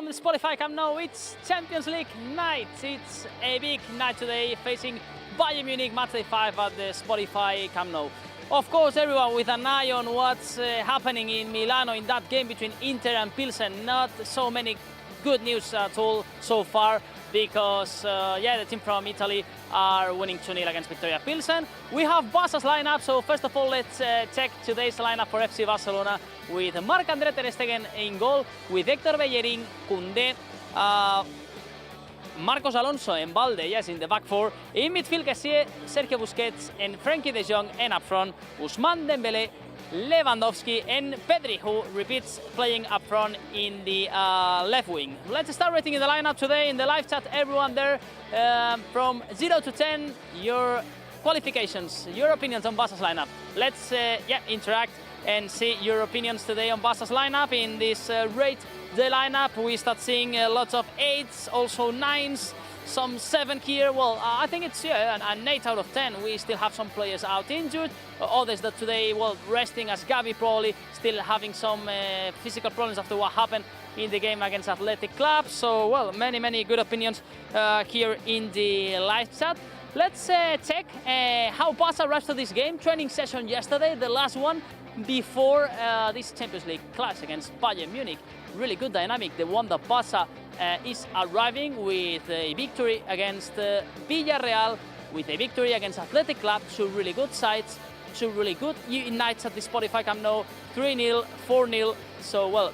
from the Spotify Camp Nou. It's Champions League night. It's a big night today, facing Bayern Munich matchday 5 at the Spotify Camp Nou. Of course, everyone with an eye on what's happening in Milan in that game between Inter and Plzen. Not so many good news at all so far, because the team from Italy are winning 2-0 against Viktoria Plzen. We have Barça's lineup, so first of all let's check today's lineup for FC Barcelona, with Marc-André ter Stegen in goal, with Héctor Bellerín, Koundé, Marcos Alonso and Balde, yes, in the back four. In midfield, Kessie, Sergio Busquets and Frenkie de Jong, and up front, Ousmane Dembélé, Lewandowski and Pedri, who repeats playing up front in the left wing. Let's start rating the lineup today in the live chat. Everyone there, from 0 to 10, your qualifications, your opinions on Barça's lineup. Let's interact and see your opinions today on Barça's lineup. In this rate the lineup, we start seeing lots of 8s, also 9s, some 7 here. Well, I think it's an 8 out of 10. We still have some players out injured, others that today, well, resting, as Gavi probably still having some physical problems after what happened in the game against Athletic Club. So, well, many good opinions here in the live chat. Let's check how Barça arrived to this game. Training session yesterday, the last one before this Champions League clash against Bayern Munich. Really good dynamic, the one that Barça is arriving with a victory against Villarreal, with a victory against Athletic Club. Two really good sides, two really good nights at the Spotify Camp Nou, 3-0, 4-0. So, well,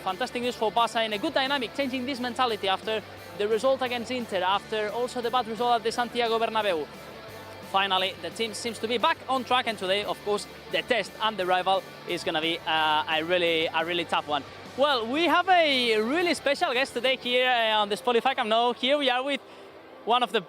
fantastic news for Barça, and a good dynamic, changing this mentality after the result against Inter, after also the bad result at the Santiago Bernabeu. Finally, the team seems to be back on track, and today, of course, the test and the rival is going to be a really tough one. Well, we have a really special guest today here on the Spotify Camp Nou. Here we are with one of the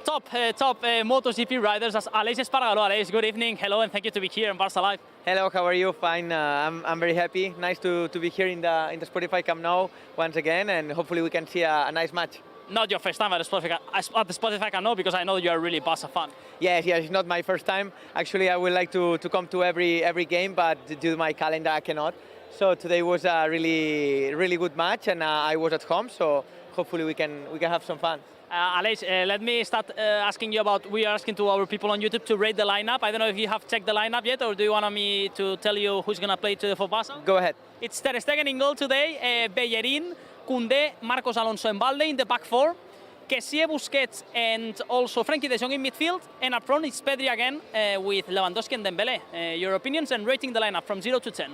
top MotoGP riders, as Alex Rins. Alex, good evening. Hello, and thank you to be here in Barça Live. Hello, how are you? Fine. I'm very happy. Nice to be here in the Spotify Camp Nou once again, and hopefully we can see a nice match. Not your first time at the Spotify Camp Nou, because I know you're a really Barça fan. Yes, it's not my first time. Actually, I would like to come to every game, but due to my calendar, I cannot. So today was a really good match, and I was at home, so hopefully we can have some fun. Alex, let me start asking you about, we are asking to our people on YouTube to rate the lineup. I don't know if you have checked the lineup yet, or do you want me to tell you who's going to play today for Barça? Go ahead. It's Ter Stegen in goal today, Bellerín, Koundé, Marcos Alonso and Balde in the back four, Kessie, Busquets and also Frenkie de Jong in midfield, and up front it's Pedri again with Lewandowski and Dembélé. Your opinions and rating the lineup from 0 to 10?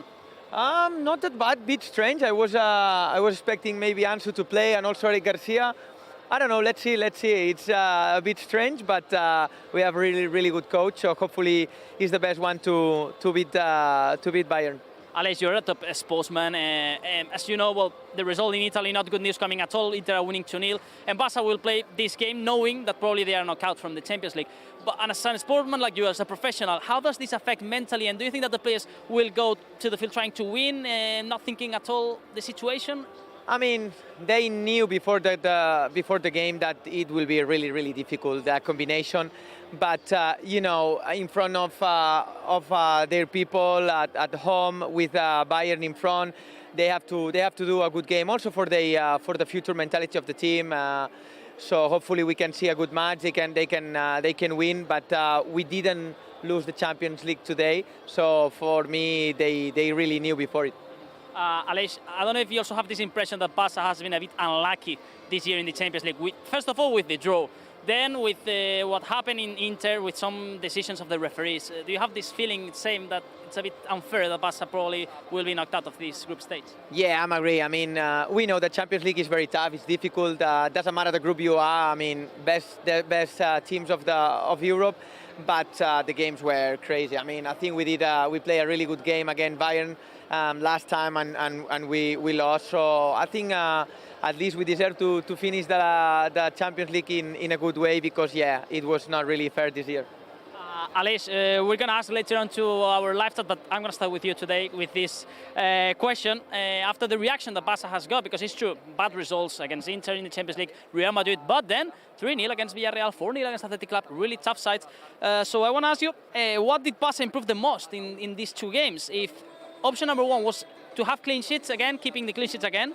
Not that bad, bit strange. I was expecting maybe Ansu to play and also Eric Garcia. I don't know, let's see. It's a bit strange, but we have a really good coach, so hopefully he's the best one to beat Bayern. Alex, you're a top sportsman. As you know, well, the result in Italy, not good news coming at all. Inter are winning 2-0, and Barça will play this game knowing that probably they are knocked out from the Champions League. But as a sportsman like you, as a professional, how does this affect mentally? And do you think that the players will go to the field trying to win and not thinking at all the situation? I mean, they knew before the game that it will be a really difficult combination. But in front of their people at home, with Bayern in front, they have to do a good game. Also for the future mentality of the team. So hopefully we can see a good match. They can win. But we didn't lose the Champions League today. So for me, they really knew before it. Alex, I don't know if you also have this impression that Barça has been a bit unlucky this year in the Champions League. First of all, with the draw, then with what happened in Inter, with some decisions of the referees. Do you have this feeling saying that it's a bit unfair that Barça probably will be knocked out of this group stage? Yeah, I agree. I mean, we know the Champions League is very tough. It's difficult. Doesn't matter the group you are. I mean, the best teams of Europe. But the games were crazy. I mean, I think we played a really good game against Bayern last time, and we lost. So I think at least we deserve to finish the Champions League in a good way, because it was not really fair this year. Alex, we're going to ask later on to our live chat, but I'm going to start with you today with this question. After the reaction that Barça has got, because it's true, bad results against Inter in the Champions League, Real Madrid, but then 3-0 against Villarreal, 4-0 against Athletic Club, really tough sides. So I want to ask you, what did Barça improve the most in these two games? If option number one was to have clean sheets again, keeping the clean sheets again,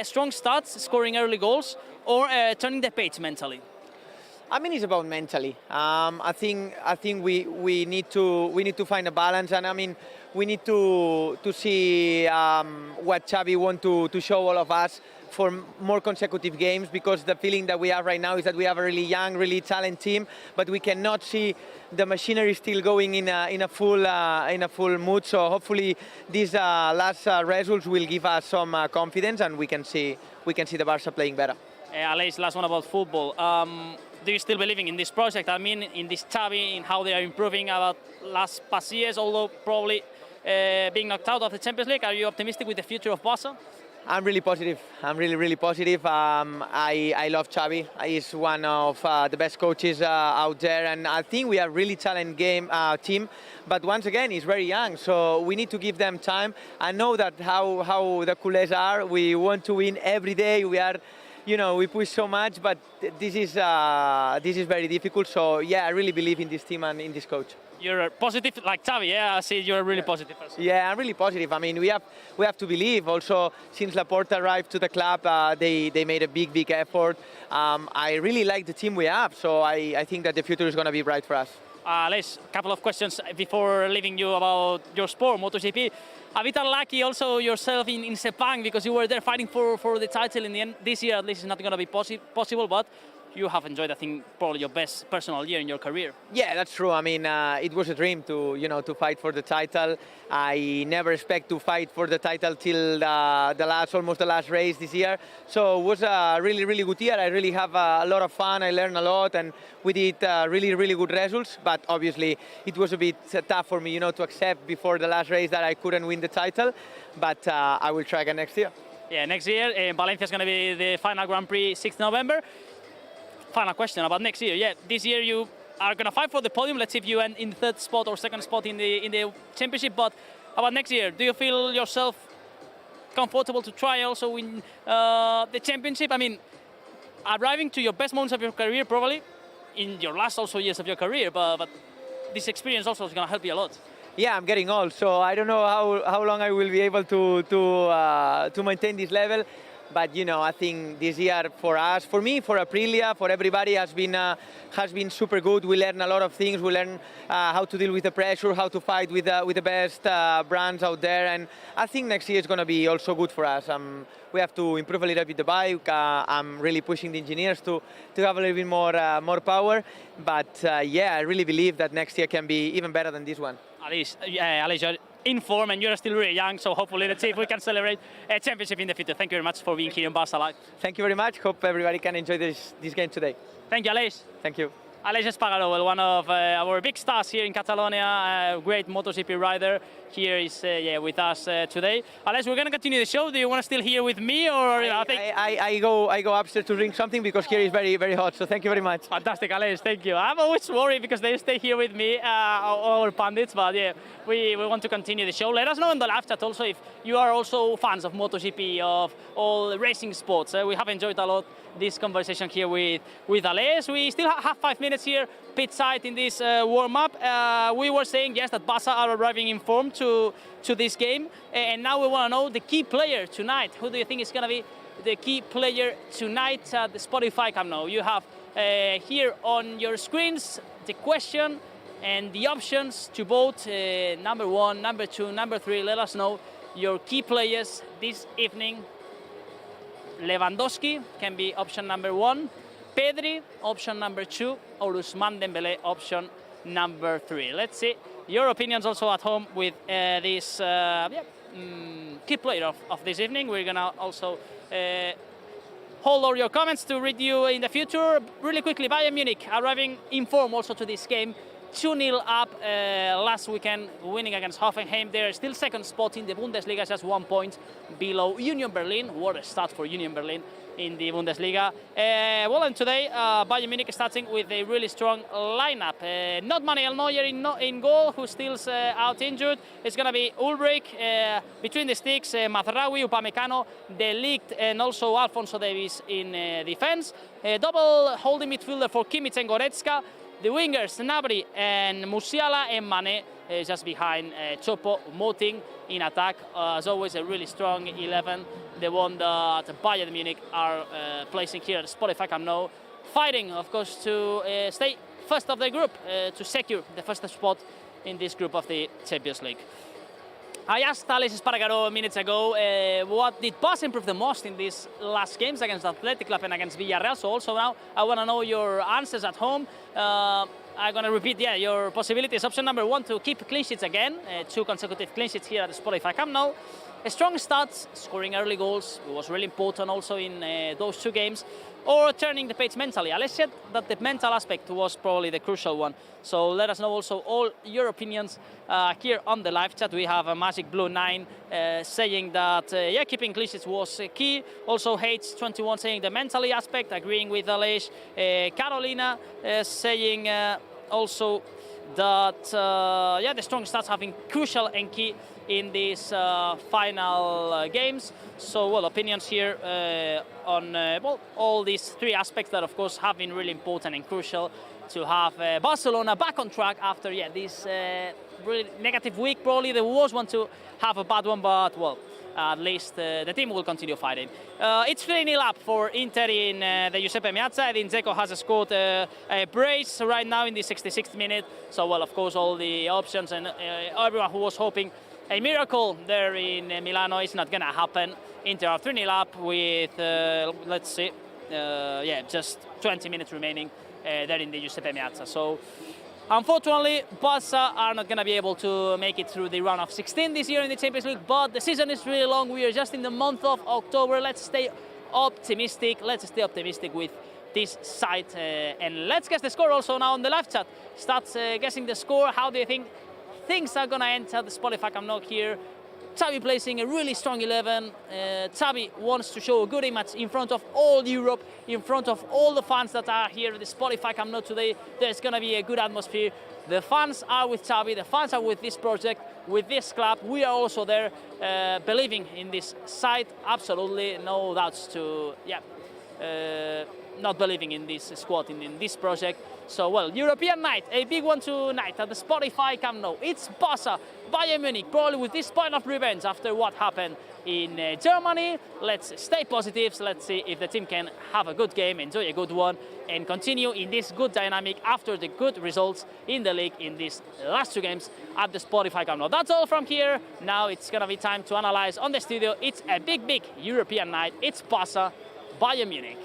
strong starts, scoring early goals, or turning the page mentally? I mean, it's about mentally. I think we need to find a balance, and I mean, we need to see what Xavi want to show all of us for more consecutive games, because the feeling that we have right now is that we have a really young, really talented team, but we cannot see the machinery still going in a full mood. So hopefully these last results will give us some confidence, and we can see the Barça playing better. Alex, last one about football. Do you still believing in this project? I mean, in this Xavi, in how they are improving about past years, although probably being knocked out of the Champions League? Are you optimistic with the future of Barça? I'm really positive. I'm really positive. I love Xavi. He's one of the best coaches out there, and I think we are really talented team. But once again, he's very young, so we need to give them time. I know that how the culés are. We want to win every day. We push so much, but this is very difficult. So yeah, I really believe in this team and in this coach. You're positive, like Xavi, yeah? I see you're a really positive person. Yeah, I'm really positive. I mean, we have to believe. Also, since Laporta arrived to the club, they made a big effort. I really like the team we have, so I think that the future is going to be bright for us. Les, a couple of questions before leaving you about your sport, MotoGP. A bit unlucky also yourself in Sepang, because you were there fighting for the title in the end. This year, at least, it's not going to be possible, but you have enjoyed, I think, probably your best personal year in your career. Yeah, that's true. I mean, it was a dream to fight for the title. I never expect to fight for the title till almost the last race this year. So it was a really good year. I really have a lot of fun. I learned a lot, and we did really good results. But obviously, it was a bit tough for me, to accept before the last race that I couldn't win the title. But I will try again next year. Yeah, next year, Valencia is going to be the final Grand Prix, 6th November. Final question about next year. Yeah, this year you are going to fight for the podium. Let's see if you end in third spot or second spot in the championship. But about next year, do you feel yourself comfortable to try also win the championship? I mean, arriving to your best moments of your career, probably in your last also years of your career, but this experience also is going to help you a lot. Yeah, I'm getting old, so I don't know how long I will be able to maintain this level. But I think this year for us, for me, for Aprilia, for everybody has been super good. We learn a lot of things. We learn how to deal with the pressure, how to fight with the best brands out there, and I think next year is going to be also good for us. We have to improve a little bit the bike. I'm really pushing the engineers to have a little bit more power. But yeah, I really believe that next year can be even better than this one. Alex, you're in form and you're still really young, so hopefully let's see if we can celebrate a championship in the future. Thank you very much for being here in Barça Live. Thank you very much. Hope everybody can enjoy this game today. Thank you, Alex. Thank you. Alex Espargaró, one of our big stars here in Catalonia, a great MotoGP rider. Here is with us today. Alex, we're going to continue the show. Do you want to still here with me, or I go upstairs to drink something because here is very hot. So thank you very much. Fantastic, Alex. Thank you. I'm always worried because they stay here with me, our pundits. But yeah, we want to continue the show. Let us know in the live chat also if you are also fans of MotoGP, of all racing sports. We have enjoyed a lot this conversation here with Alex. We still have 5 minutes here pit side in this warm-up. We were saying, yes, that Barça are arriving in form to this game. And now we want to know the key player tonight. Who do you think is going to be the key player tonight at the Spotify Camp Nou? You have here on your screens the question and the options to vote. Number 1, number 2, number 3. Let us know your key players this evening. Lewandowski can be option number 1. Pedri, option number 2, or Ousmane Dembélé, option number 3. Let's see your opinions also at home with this key player of this evening. We're gonna also hold all your comments to read you in the future. Really quickly, Bayern Munich arriving in form also to this game. 2-0 up last weekend, winning against Hoffenheim. They're still second spot in the Bundesliga, just 1 point below Union Berlin. What a start for Union Berlin in the Bundesliga. Well, and today Bayern Munich starting with a really strong lineup. Not Manuel Neuer in goal, who still's out injured. It's going to be Ulrich, between the sticks, Mazraoui, Upamecano, De Ligt, and also Alphonso Davies in defense. Double holding midfielder for Kimmich and Goretzka. The wingers, Gnabry and Musiala, and Mane just behind Choupo-Moting in attack. As always, a really strong 11 the one that Bayern Munich are placing here at Spotify Camp Nou, fighting, of course, to stay first of the group, to secure the first spot in this group of the Champions League. I asked Alex Rins minutes ago what did Barça improve the most in these last games against Athletic Club and against Villarreal. So also now I want to know your answers at home. I'm going to repeat, your possibilities. Option number 1, to keep clean sheets again. 2 consecutive clean sheets here at the Spotify Camp Nou. A strong start, scoring early goals. It was really important also in those 2 games. Or turning the page mentally. Alex said that the mental aspect was probably the crucial one. So let us know also all your opinions here on the live chat. We have a Magic Blue 9 saying that keeping clean sheets was key. Also H21 saying the mentally aspect, agreeing with Alex. Carolina saying also that the strong starts have been crucial and key in these final games. So, opinions here on all these 3 aspects that, of course, have been really important and crucial to have Barcelona back on track after this really negative week. Probably the worst one to have a bad one, but at least the team will continue fighting. It's 3-0 up for Inter in the Giuseppe Meazza. Edin Dzeko has scored a brace right now in the 66th minute. So, of course, all the options and everyone who was hoping a miracle there in Milano is not going to happen. Inter are 3-0 up with, let's see, just 20 minutes remaining there in the Giuseppe Meazza. So, unfortunately, Barça are not going to be able to make it through the round of 16 this year in the Champions League, but the season is really long. We are just in the month of October. Let's stay optimistic. Let's stay optimistic with this side. And let's guess the score also now on the live chat. Start guessing the score. How do you think things are going to end at the Spotify Camp Nou here? Xavi placing a really strong 11. Xavi wants to show a good image in front of all Europe, in front of all the fans that are here at the Spotify Camp Nou today. There's going to be a good atmosphere. The fans are with Xavi, the fans are with this project, with this club. We are also there believing in this side. Absolutely no doubts to, not believing in this squad, in this project. So, European night, a big one tonight at the Spotify Camp Nou. It's Barça, Bayern Munich, probably with this point of revenge after what happened in Germany. Let's stay positive. Let's see if the team can have a good game, enjoy a good one, and continue in this good dynamic after the good results in the league in these last 2 games at the Spotify Camp Nou. That's all from here. Now it's going to be time to analyze on the studio. It's a big European night. It's Barça, Bayern Munich.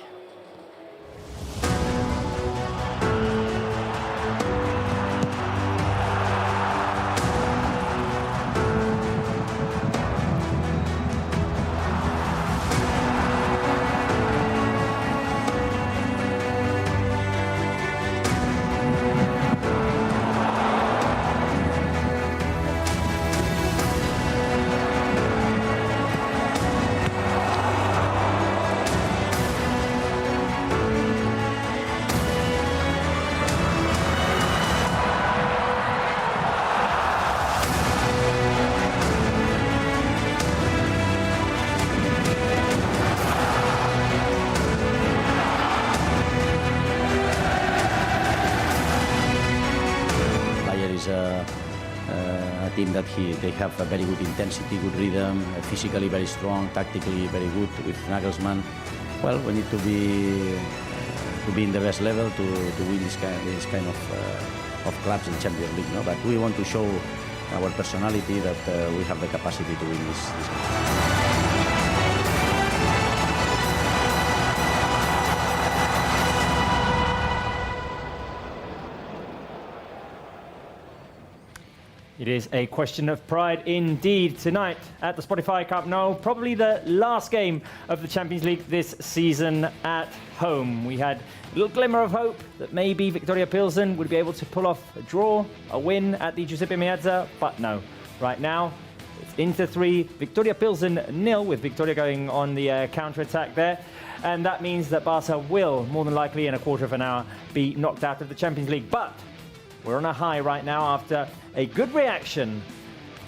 team that they have a very good intensity, good rhythm, physically very strong, tactically very good with Nagelsmann. Well, we need to be in the best level to win this kind of clubs in Champions League. No? But we want to show our personality that we have the capacity to win this game. It is a question of pride indeed tonight at the Spotify Camp Nou. Probably the last game of the Champions League this season at home. We had a little glimmer of hope that maybe Viktoria Plzen would be able to pull off a draw, a win at the Giuseppe Meazza, but no. Right now, it's Inter 3, Viktoria Plzen 0, with Viktoria going on the counter-attack there. And that means that Barca will, more than likely in a quarter of an hour, be knocked out of the Champions League. But we're on a high right now after a good reaction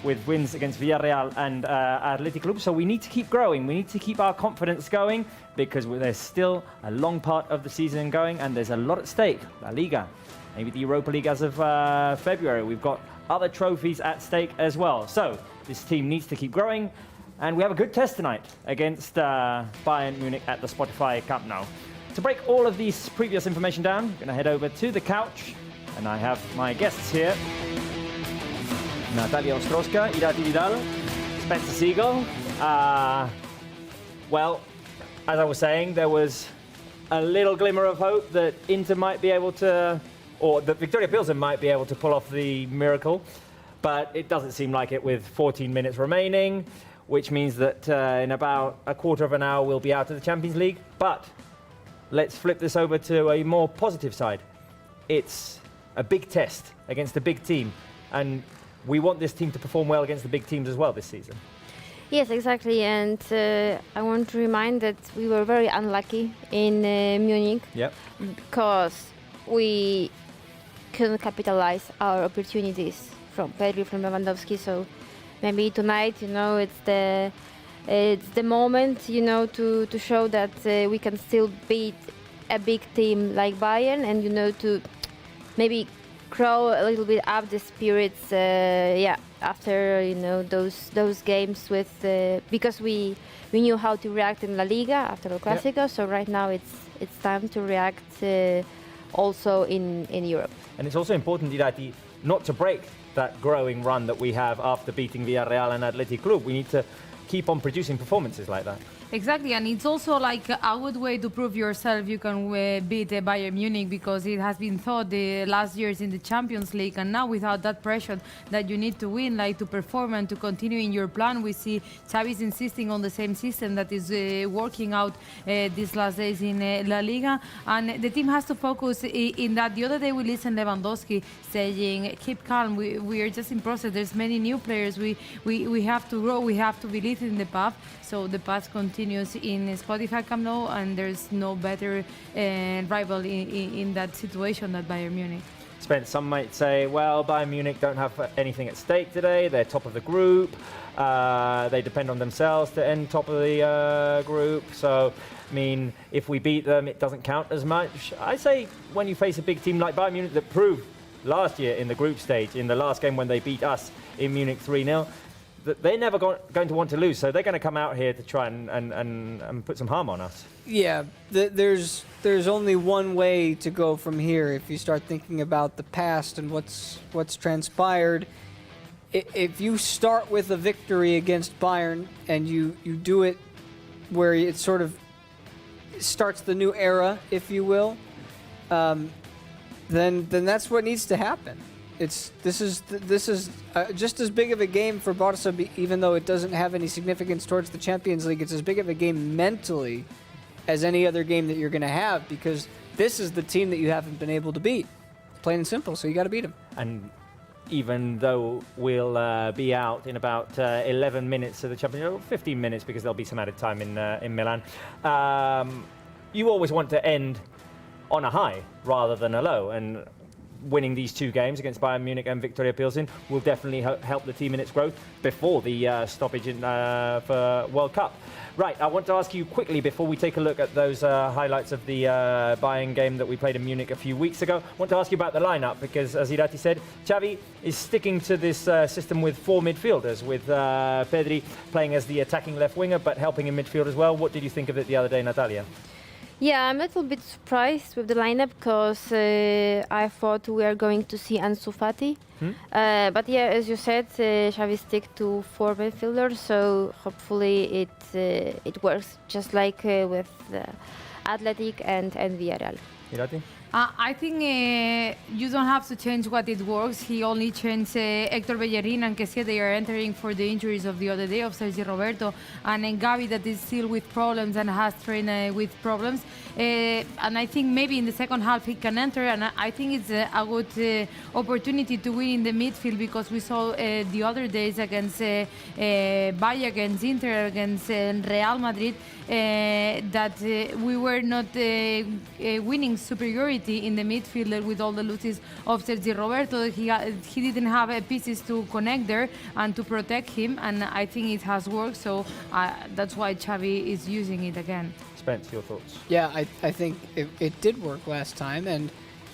with wins against Villarreal and Athletic Club. So we need to keep growing. We need to keep our confidence going because there's still a long part of the season going and there's a lot at stake. La Liga, maybe the Europa League as of February. We've got other trophies at stake as well. So this team needs to keep growing. and we have a good test tonight against Bayern Munich at the Spotify Camp Nou. To break all of these previous information down, I'm going to head over to the couch, and I have my guests here. Natalia Ostroska, Irati Vidal, Spencer Siegel. Well, as I was saying, there was a little glimmer of hope that Inter might be able to, or that Viktoria Plzen might be able to pull off the miracle, but it doesn't seem like it with 14 minutes remaining, which means that in about a quarter of an hour we'll be out of the Champions League. But let's flip this over to a more positive side. It's a big test against a big team, and we want this team to perform well against the big teams as well this season. Yes, exactly. And I want to remind that we were very unlucky in Munich because we couldn't capitalize our opportunities from Pedri, from Lewandowski. So maybe tonight, it's the moment, to show that we can still beat a big team like Bayern, and to maybe grow a little bit up the spirits. After those games with because we knew how to react in La Liga after the Clásico. So right now it's time to react also in Europe. And it's also important, Irati, not to break that growing run that we have after beating Villarreal and Athletic Club. We need to keep on producing performances like that. Exactly, and it's also like a good way to prove yourself you can beat Bayern Munich, because it has been thought the last years in the Champions League, and now without that pressure that you need to win, like to perform and to continue in your plan, we see Xavi's insisting on the same system that is working out these last days in La Liga, and the team has to focus in that. The other day we listened Lewandowski saying, keep calm, we are just in process, there's many new players, we have to grow, we have to believe in the path, so the path continues in Spotify Camp Nou, and there's no better rival in that situation than Bayern Munich. Spence, some might say, well, Bayern Munich don't have anything at stake today. They're top of the group. They depend on themselves to end top of the group. So, I mean, if we beat them, it doesn't count as much. I say when you face a big team like Bayern Munich that proved last year in the group stage, in the last game when they beat us in Munich 3-0, they're never going to want to lose, so they're going to come out here to try and put some harm on us. Yeah, there's only one way to go from here if you start thinking about the past and what's transpired. If you start with a victory against Bayern and you do it where it sort of starts the new era, if you will, then that's what needs to happen. This is just as big of a game for Barça, even though it doesn't have any significance towards the Champions League. It's as big of a game mentally as any other game that you're going to have, because this is the team that you haven't been able to beat. Plain and simple. So you got to beat them. And even though we'll be out in about 11 minutes of the Champions League, 15 minutes because there'll be some added time in Milan, you always want to end on a high rather than a low, and winning these two games against Bayern Munich and Viktoria Plzen will definitely help the team in its growth before the stoppage for World Cup. Right, I want to ask you quickly before we take a look at those highlights of the Bayern game that we played in Munich a few weeks ago. I want to ask you about the lineup because, as Irati said, Xavi is sticking to this system with four midfielders, with Pedri playing as the attacking left winger but helping in midfield as well. What did you think of it the other day, Natalia? Yeah, I'm a little bit surprised with the lineup because I thought we are going to see Ansu Fati. But yeah, as you said, Xavi stick to four midfielders, so hopefully it works just like with Athletic and Villarreal. Irati? I think you don't have to change what it works. He only changed Héctor Bellerín and Kessie. They are entering for the injuries of the other day of Sergi Roberto, and Gavi that is still with problems and has trained with problems. And I think maybe in the second half he can enter, and I think it's a good opportunity to win in the midfield, because we saw the other days against Bayern, against Inter, against Real Madrid, that we were not winning superiority in the midfield with all the losses of Sergi Roberto. He didn't have pieces to connect there and to protect him, and I think it has worked, so that's why Xavi is using it again. Spence, your thoughts? Yeah, I think it did work last time, and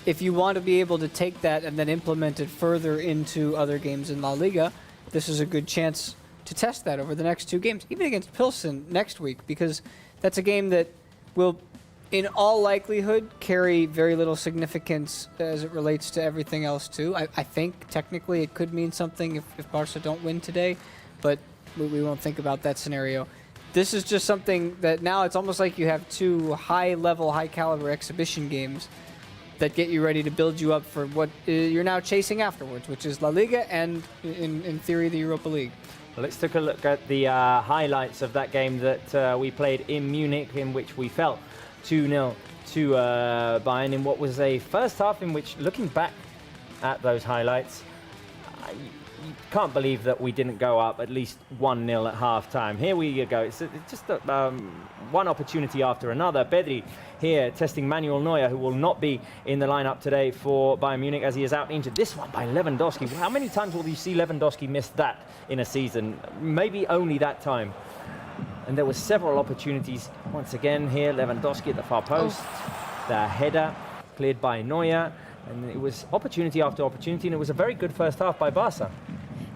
if you want to be able to take that and then implement it further into other games in La Liga, this is a good chance to test that over the next 2 games, even against Plzen next week, because that's a game that will, in all likelihood, carry very little significance as it relates to everything else too. I think technically it could mean something if Barca don't win today, but we won't think about that scenario. This is just something that now it's almost like you have 2 high-level, high-caliber exhibition games that get you ready to build you up for what you're now chasing afterwards, which is La Liga and, in theory, the Europa League. Well, let's take a look at the highlights of that game that we played in Munich, in which we fell 2-0 to Bayern in what was a first half in which, looking back at those highlights, you can't believe that we didn't go up at least 1-0 at half-time. Here we go. It's just one opportunity after another. Pedri here testing Manuel Neuer, who will not be in the lineup today for Bayern Munich as he is out injured. This one by Lewandowski. How many times will you see Lewandowski miss that in a season? Maybe only that time. And there were several opportunities. Once again here, Lewandowski at the far post. The header cleared by Neuer. And it was opportunity after opportunity, and it was a very good first half by Barca.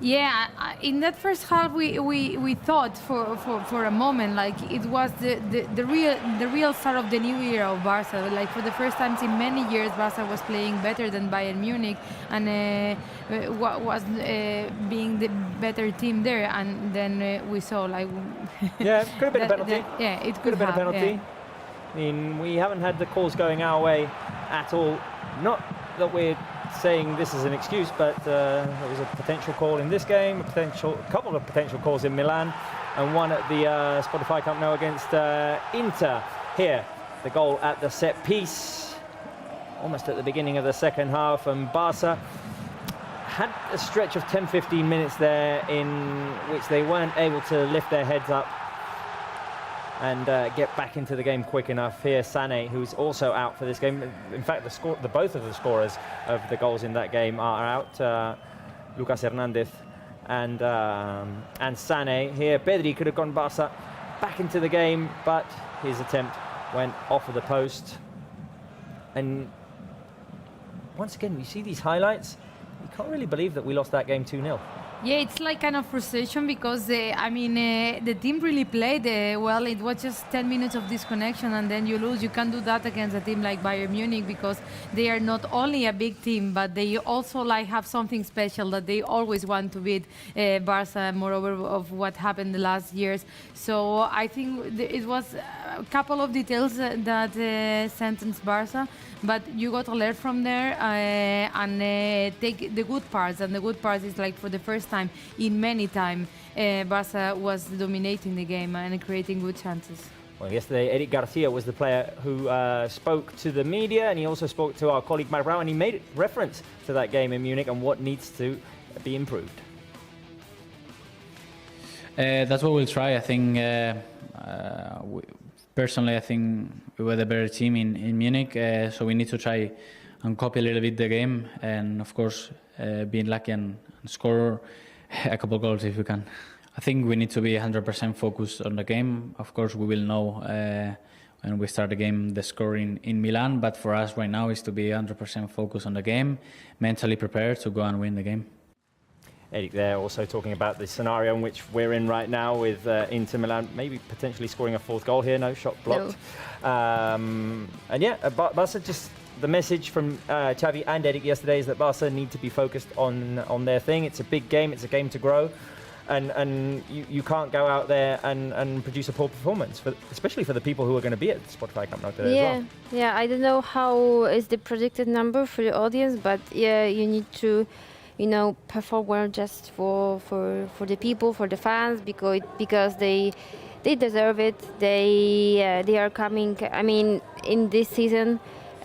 Yeah, in that first half, we thought for a moment like it was the real start of the new era of Barca. Like for the first time in many years, Barca was playing better than Bayern Munich, and was being the better team there. And then we saw like yeah, it could have been a penalty. Yeah, it could have been a penalty. Yeah. I mean, we haven't had the calls going our way at all. Not that we're saying this is an excuse, but there was a potential call in this game, a couple of potential calls in Milan, and one at the Spotify Camp Nou against Inter. Here, the goal at the set piece, almost at the beginning of the second half, and Barca had a stretch of 10-15 minutes there in which they weren't able to lift their heads up and get back into the game quick enough. Here, Sané, who's also out for this game. In fact, both of the scorers of the goals in that game are out. Lucas Hernandez and Sané. Here, Pedri could have gone Barca back into the game, but his attempt went off of the post. And once again, you see these highlights, you can't really believe that we lost that game 2-0. Yeah, it's like kind of frustration because, the team really played well. It was just 10 minutes of disconnection and then you lose. You can't do that against a team like Bayern Munich because they are not only a big team, but they also have something special that they always want to beat Barca, moreover of what happened the last years. So I think it was a couple of details that sentenced Barca, but you got to learn from there and take the good parts. And the good part is like for the first time in many time, Barca was dominating the game and creating good chances. Well, yesterday, Eric Garcia was the player who spoke to the media, and he also spoke to our colleague Mark Brown, and he made reference to that game in Munich and what needs to be improved. That's what we'll try. I think, personally, I think we were the better team in Munich, so we need to try and copy a little bit the game, and of course, being lucky and score a couple goals if we can. I think we need to be 100% focused on the game. Of course, we will know when we start the game the score in Milan, but for us right now is to be 100% focused on the game, mentally prepared to go and win the game. Eric there also talking about the scenario in which we're in right now with Inter Milan maybe potentially scoring a fourth goal here. No, shot blocked. No. And yeah, Barca, just the message from Xavi and Eric yesterday is that Barca need to be focused on their thing. It's a big game. It's a game to grow. And you can't go out there and produce a poor performance, especially for the people who are going to be at the Spotify Camp Nou today as well. Yeah, I don't know how is the predicted number for the audience, but yeah, you need to, perform well just for the people, for the fans, because they deserve it. They are coming. I mean, in this season,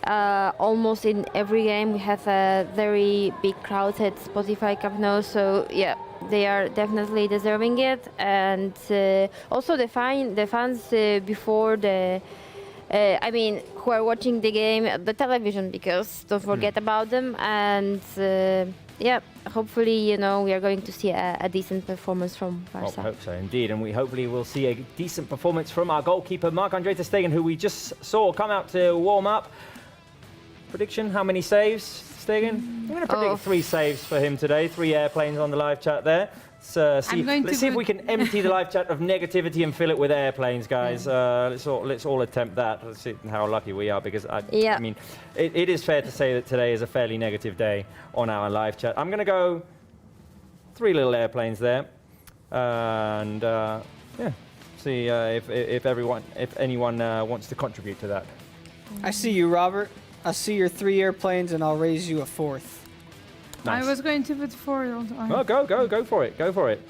almost in every game we have a very big crowd at Spotify Camp Nou. So yeah, they are definitely deserving it, and also the fans before the. Who are watching the game at the television, because don't forget about them. And hopefully, we are going to see a decent performance from Barca. I hope so, indeed. And we hopefully will see a decent performance from our goalkeeper, Marc-Andre ter Stegen, who we just saw come out to warm up. Prediction, how many saves, Stegen? I'm going to predict 3 saves for him today. 3 airplanes on the live chat there. Let's see if we can empty the live chat of negativity and fill it with airplanes, guys. Let's all attempt that. Let's see how lucky we are, because I mean, it is fair to say that today is a fairly negative day on our live chat. I'm going to go 3 little airplanes there, and see if anyone wants to contribute to that. I see you, Robert. I see your 3 airplanes, and I'll raise you a 4th. Nice. I was going to put 4. Oh, go for it. Go for it.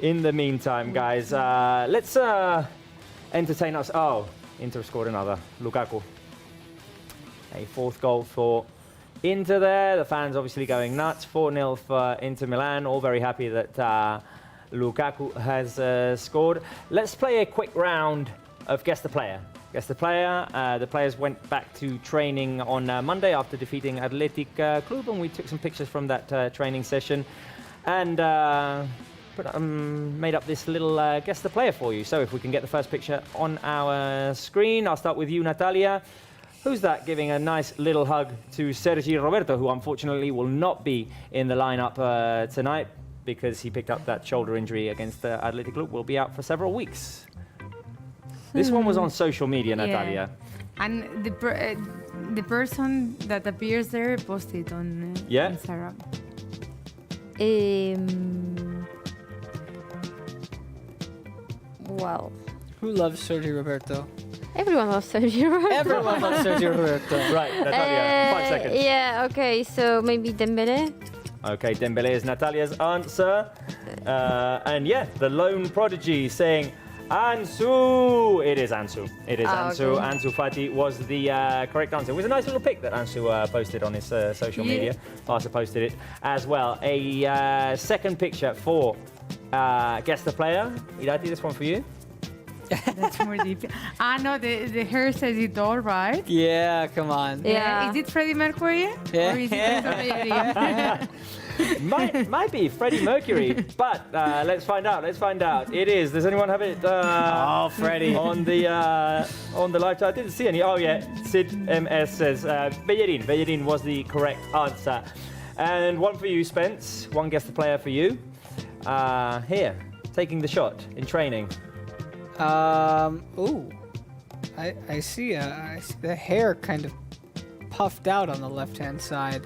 In the meantime, guys, let's entertain us. Oh, Inter scored another. Lukaku. A 4th goal for Inter there. The fans obviously going nuts. 4-0 for Inter Milan. All very happy that Lukaku has scored. Let's play a quick round of Guess the Player. Guess the player. The players went back to training on Monday after defeating Athletic Club, and we took some pictures from that training session and made up this little Guess the Player for you. So if we can get the first picture on our screen, I'll start with you, Natalia. Who's that giving a nice little hug to Sergi Roberto, who unfortunately will not be in the lineup tonight because he picked up that shoulder injury against Athletic Club. Will be out for several weeks. This one was on social media, Natalia. And the person that appears there posted on Instagram. Well. Who loves Sergio Roberto? Everyone loves Sergio Roberto. Everyone loves Sergio Roberto. Right, Natalia, 5 seconds. Yeah, okay, so maybe Dembele. Okay, Dembele is Natalia's answer. And yeah, the lone prodigy saying Ansu. It is Ansu. It is Ansu. Okay. Ansu Fati was the correct answer. It was a nice little pic that Ansu posted on his social media. Barça posted it as well. A second picture for Guess the Player. Irati, this one for you. That's more deep. No, the hair says it all, right? Yeah, come on. Yeah. Is it Freddie Mercury? Yeah. Or is it might be Freddie Mercury, but let's find out. Let's find out. It is. Does anyone have it? Freddie on the live chat. I didn't see any. Oh yeah, Sid MS says Bellerin. Bellerin was the correct answer. And one for you, Spence. One Guess the Player for you. Here, taking the shot in training. Ooh. I see the hair kind of puffed out on the left-hand side,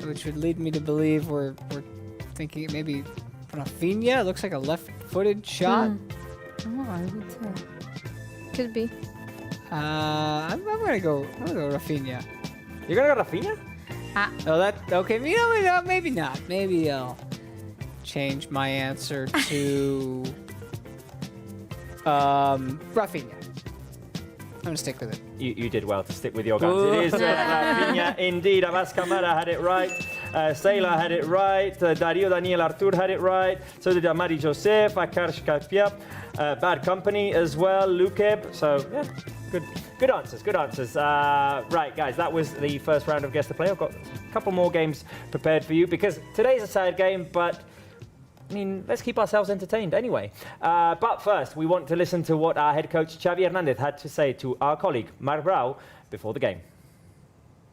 which would lead me to believe we're thinking maybe Rafinha. It looks like a left-footed shot. Oh, I would say. Could be. I'm gonna go Rafinha. You're gonna go Rafinha? Oh, that okay. Maybe not. Maybe I'll change my answer to Rafinha. I'm gonna stick with it. You did well to stick with your guns. It is Rafinha indeed. Abbas Kamara had it right. Seyla had it right. Dario Daniel Artur had it right. So did Amari Joseph, Akarsh Kapiap, Bad Company as well, Lukeb. So yeah, good answers, good answers. Right, guys, that was the first round of Guess the Player. I've got a couple more games prepared for you because today's a sad game, but I mean, let's keep ourselves entertained anyway. But first, we want to listen to what our head coach Xavi Hernandez had to say to our colleague Marc Brau before the game.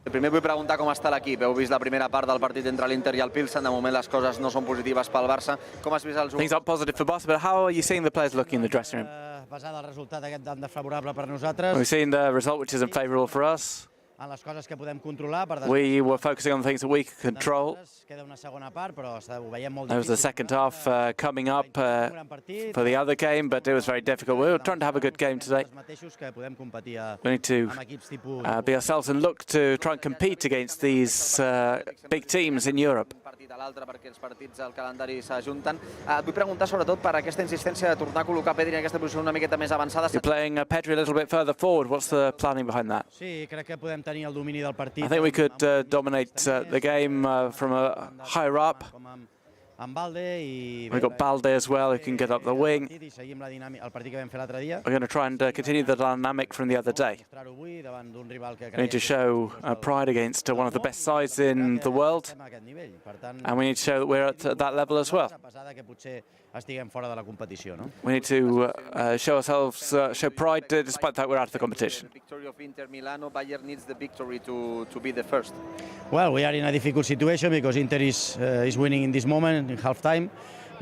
Primer vull preguntar com està l'equip. Heu vist la primera part del partit entre l'Inter i el Plzen. De moment les coses no són positives pel Barça. Com has vist els jugadors? Things aren't positive for Barca, but how are you seeing the players looking in the dressing room? Basat el resultat aquest tan desfavorable per nosaltres. We've seen the result which isn't favourable for us. En les coses que podem controlar. We were focusing on the things that we could control. Queda una segona part, però ho veiem molt difícil. There was the second half coming up for the other game, but it was very difficult. We were trying to have a good game today. We need to be ourselves and look to try and compete against these big teams in Europe. Perquè els partits al calendari s'ajunten. Et vull preguntar sobretot per aquesta insistència de tornar a col·locar Pedri en aquesta posició una miqueta més avançada. You're playing Pedri a little bit further forward. What's the planning behind that? Sí, crec que podem tenir el domini del partit. I think we could dominate the game from higher up. We've got Balde as well, who can get up the wing. We're going to try and continue the dynamic from the other day. We need to show pride against one of the best sides in the world, and we need to show that we're at that level as well. We need to show ourselves, show pride despite that we're out of the competition. Victory of Inter Milan, Bayern needs the victory to be the first. Well, we are in a difficult situation because Inter is winning in this moment in half time.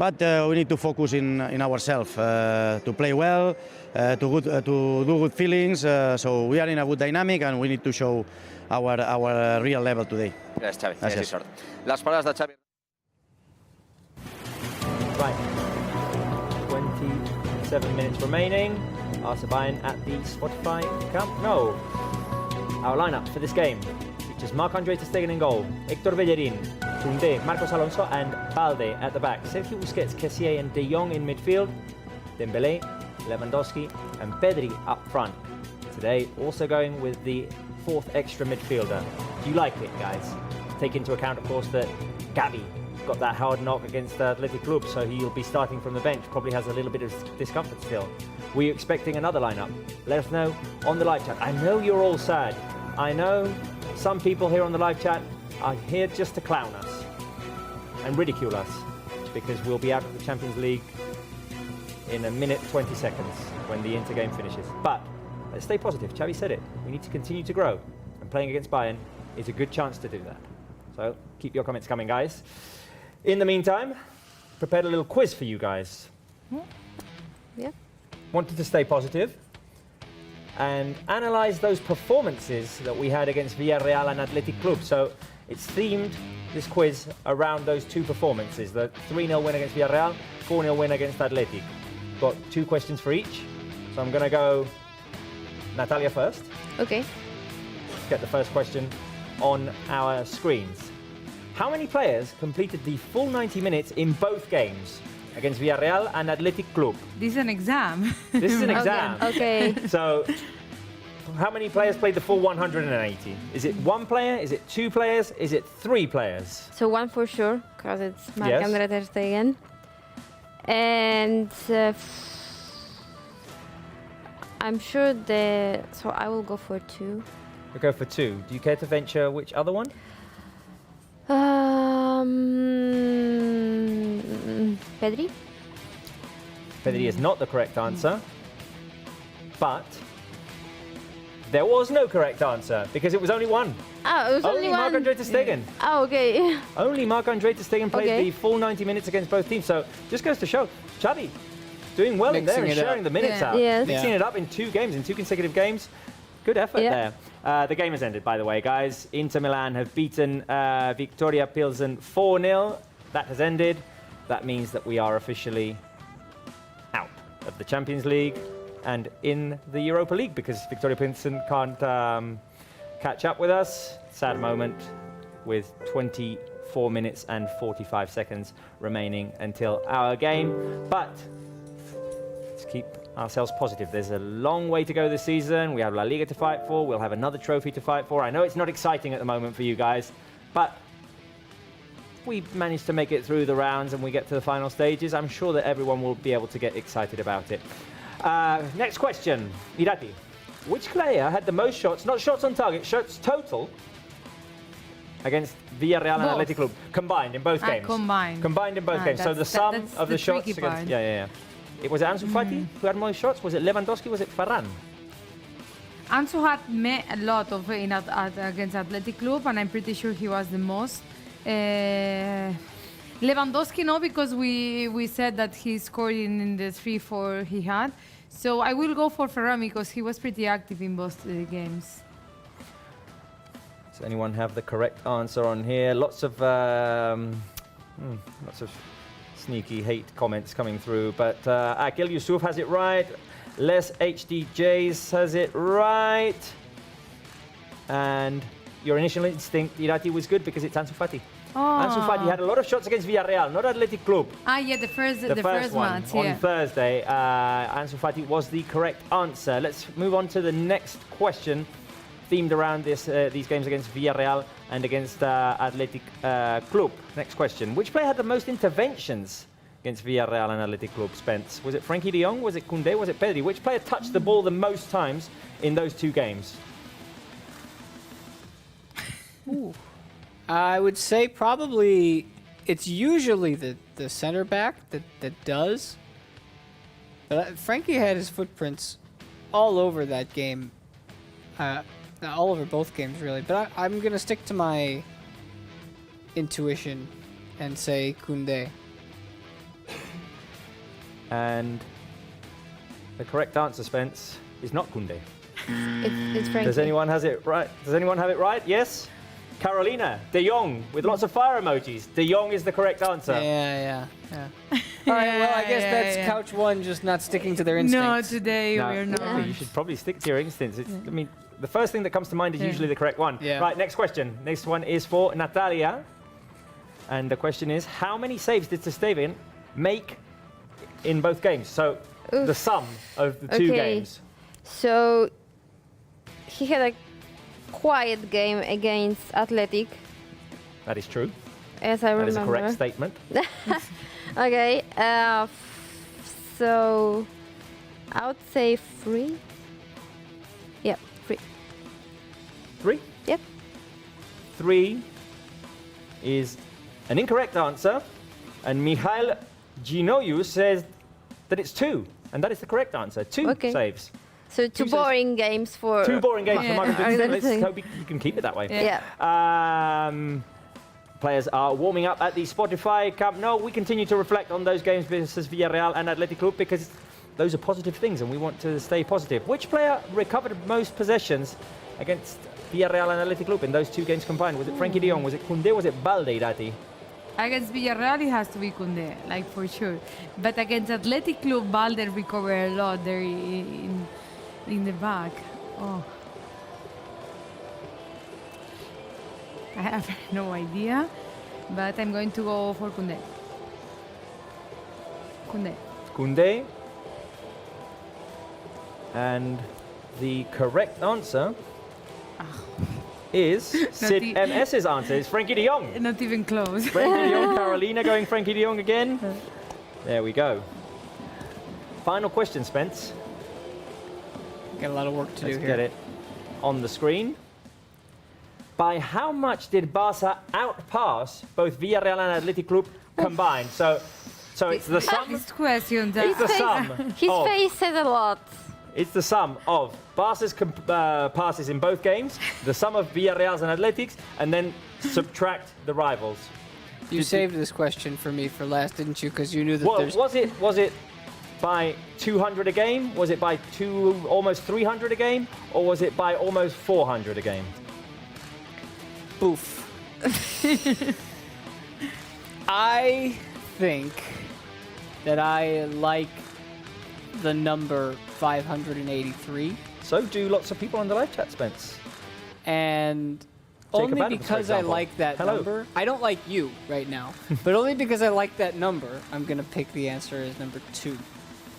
but we need to focus in ourselves, to play well, to do good feelings. So we are in a good dynamic and we need to show our real level today. Gràcies, Xavi. Gràcies. Sort. Les paraules de Xavi. Right. 27 minutes remaining. Barça Bayern at the Spotify Camp Nou. Our lineup for this game features Marc-Andre ter Stegen in goal, Héctor Bellerin, Koundé, Marcos Alonso and Balde at the back, Sergio Busquets, Kessié and De Jong in midfield, Dembélé, Lewandowski and Pedri up front. Today also going with the fourth extra midfielder. Do you like it, guys? Take into account, of course, that Gavi got that hard knock against Athletic Club, so he'll be starting from the bench, probably has a little bit of discomfort still. Were you expecting another lineup? Let us know on the live chat. I know you're all sad. I know some people here on the live chat are here just to clown us and ridicule us because we'll be out of the Champions League in a minute 20 seconds when the Inter game finishes. But let's stay positive. Xavi said it. We need to continue to grow, and playing against Bayern is a good chance to do that. So keep your comments coming, guys. In the meantime, prepared a little quiz for you guys. Yeah. Wanted to stay positive and analyze those performances that we had against Villarreal and Athletic Club. So it's themed, this quiz, around those two performances, the 3-0 win against Villarreal, 4-0 win against Athletic. Got 2 questions for each. So I'm going to go Natalia first. Okay. Let's get the first question on our screens. How many players completed the full 90 minutes in both games against Villarreal and Athletic Club? This is an exam. This is an exam. Okay. So, how many players played the full 180? Is it 1 player? Is it 2 players? Is it 3 players? So 1 for sure, because it's Marc-Andre ter Stegen. And I'm sure so I will go for 2. We'll go for 2. Do you care to venture which other one? Pedri? Pedri is not the correct answer, but there was no correct answer because it was only 1. Oh, it was only 1. Marc-Andre ter Stegen. Oh, okay. Only Marc-Andre ter Stegen played the full 90 minutes against both teams. So just goes to show, Xavi doing well in there and sharing the minutes out. Yes. Mixing it up in 2 games, in 2 consecutive games. Good effort there. The game has ended, by the way, guys. Inter Milan have beaten Viktoria Plzen 4-0. That has ended. That means that we are officially out of the Champions League and in the Europa League because Viktoria Plzen can't catch up with us. Sad moment with 24 minutes and 45 seconds remaining until our game. But let's keep ourselves positive. There's a long way to go this season. We have La Liga to fight for. We'll have another trophy to fight for. I know it's not exciting at the moment for you guys, but we managed to make it through the rounds and we get to the final stages. I'm sure that everyone will be able to get excited about it. Next question. Irati, which player had the most shots, not shots on target, shots total, against Villarreal and Athletic Club, combined in both games? Combined in both games. So the sum of the shots against... Yeah. It was Ansu Fati who had more shots? Was it Lewandowski? Was it Ferran? Ansu had made a lot of against Athletic Club, and I'm pretty sure he was the most. Lewandowski, no, because we said that he scored in the 3-4 he had. So I will go for Ferran because he was pretty active in both games. Does anyone have the correct answer on here? Lots of sneaky hate comments coming through, but Akil Yusuf has it right. Les HDJs has it right. And your initial instinct, Irati, was good because it's Ansu Fati. Oh. Ansu Fati had a lot of shots against Villarreal, not Athletic Club. Yeah, the first one match, on Thursday. Ansu Fati was the correct answer. Let's move on to the next question, themed around these games against Villarreal and against Athletic Club. Next question. Which player had the most interventions against Villarreal and Athletic Club, Spence? Was it Frankie de Jong? Was it Koundé? Was it Pedri? Which player touched the ball the most times in those 2 games? Ooh. I would say probably it's usually the center back that does. But Frankie had his footprints all over that game. All over both games, really. But I'm going to stick to my intuition and say Koundé. And the correct answer, Spence, is not Koundé. It's Frankie. Does anyone have it right? Does anyone have it right? Yes? Carolina, De Jong, with lots of fire emojis. De Jong is the correct answer. Yeah. All right, well, I guess that's couch one just not sticking to their instincts. No, today we're not. Yeah. You should probably stick to your instincts. I mean, the first thing that comes to mind is usually the correct one. Yeah. Right, next question. Next one is for Natalia. And the question is, how many saves did Steven make in both games? So the sum of the two games. So he had a quiet game against Athletic. That is true. As I remember. That is a correct statement. Okay. So I would say 3. Yep, 3. 3? Yep. 3 is an incorrect answer. And Mihail Ginoiu says that it's 2. And that is the correct answer. 2 saves. So two boring games for... 2 boring games for Marcus Vincent. Let's hope you can keep it that way. Yeah. Players are warming up at the Spotify Camp Nou. We continue to reflect on those games versus Villarreal and Athletic Club because those are positive things and we want to stay positive. Which player recovered most possessions against Villarreal and Athletic Club in those 2 games combined? Was it Frankie de Jong? Was it Koundé? Was it Balde, Dati? Against Villarreal, it has to be Koundé, like for sure. But against Athletic Club, Balde recovered a lot there in the back. Oh. I have no idea, but I'm going to go for Koundé. Koundé. And the correct answer is Sid MS's answer. It's Frankie de Jong. Not even close. Frankie de Jong, Carolina going Frankie de Jong again. There we go. Final question, Spence. Got a lot of work to do here. Let's get it on the screen. By how much did Barça outpass both Villarreal and Athletic Club combined? So it's the sum. This question. It's the sum. His face says a lot. It's the sum of Barca's passes in both games, the sum of Villarreal's and Atletic's, and then subtract the rivals. You saved this question for me for last, didn't you? Because you knew that there's... Was it by 200 a game? Was it by almost 300 a game? Or was it by almost 400 a game? Boof. I think that I like the number 583. So do lots of people on the live chat, Spence. And Jacob only Adams, because I like that number. I don't like you right now, but only because I like that number, I'm going to pick the answer as number 2,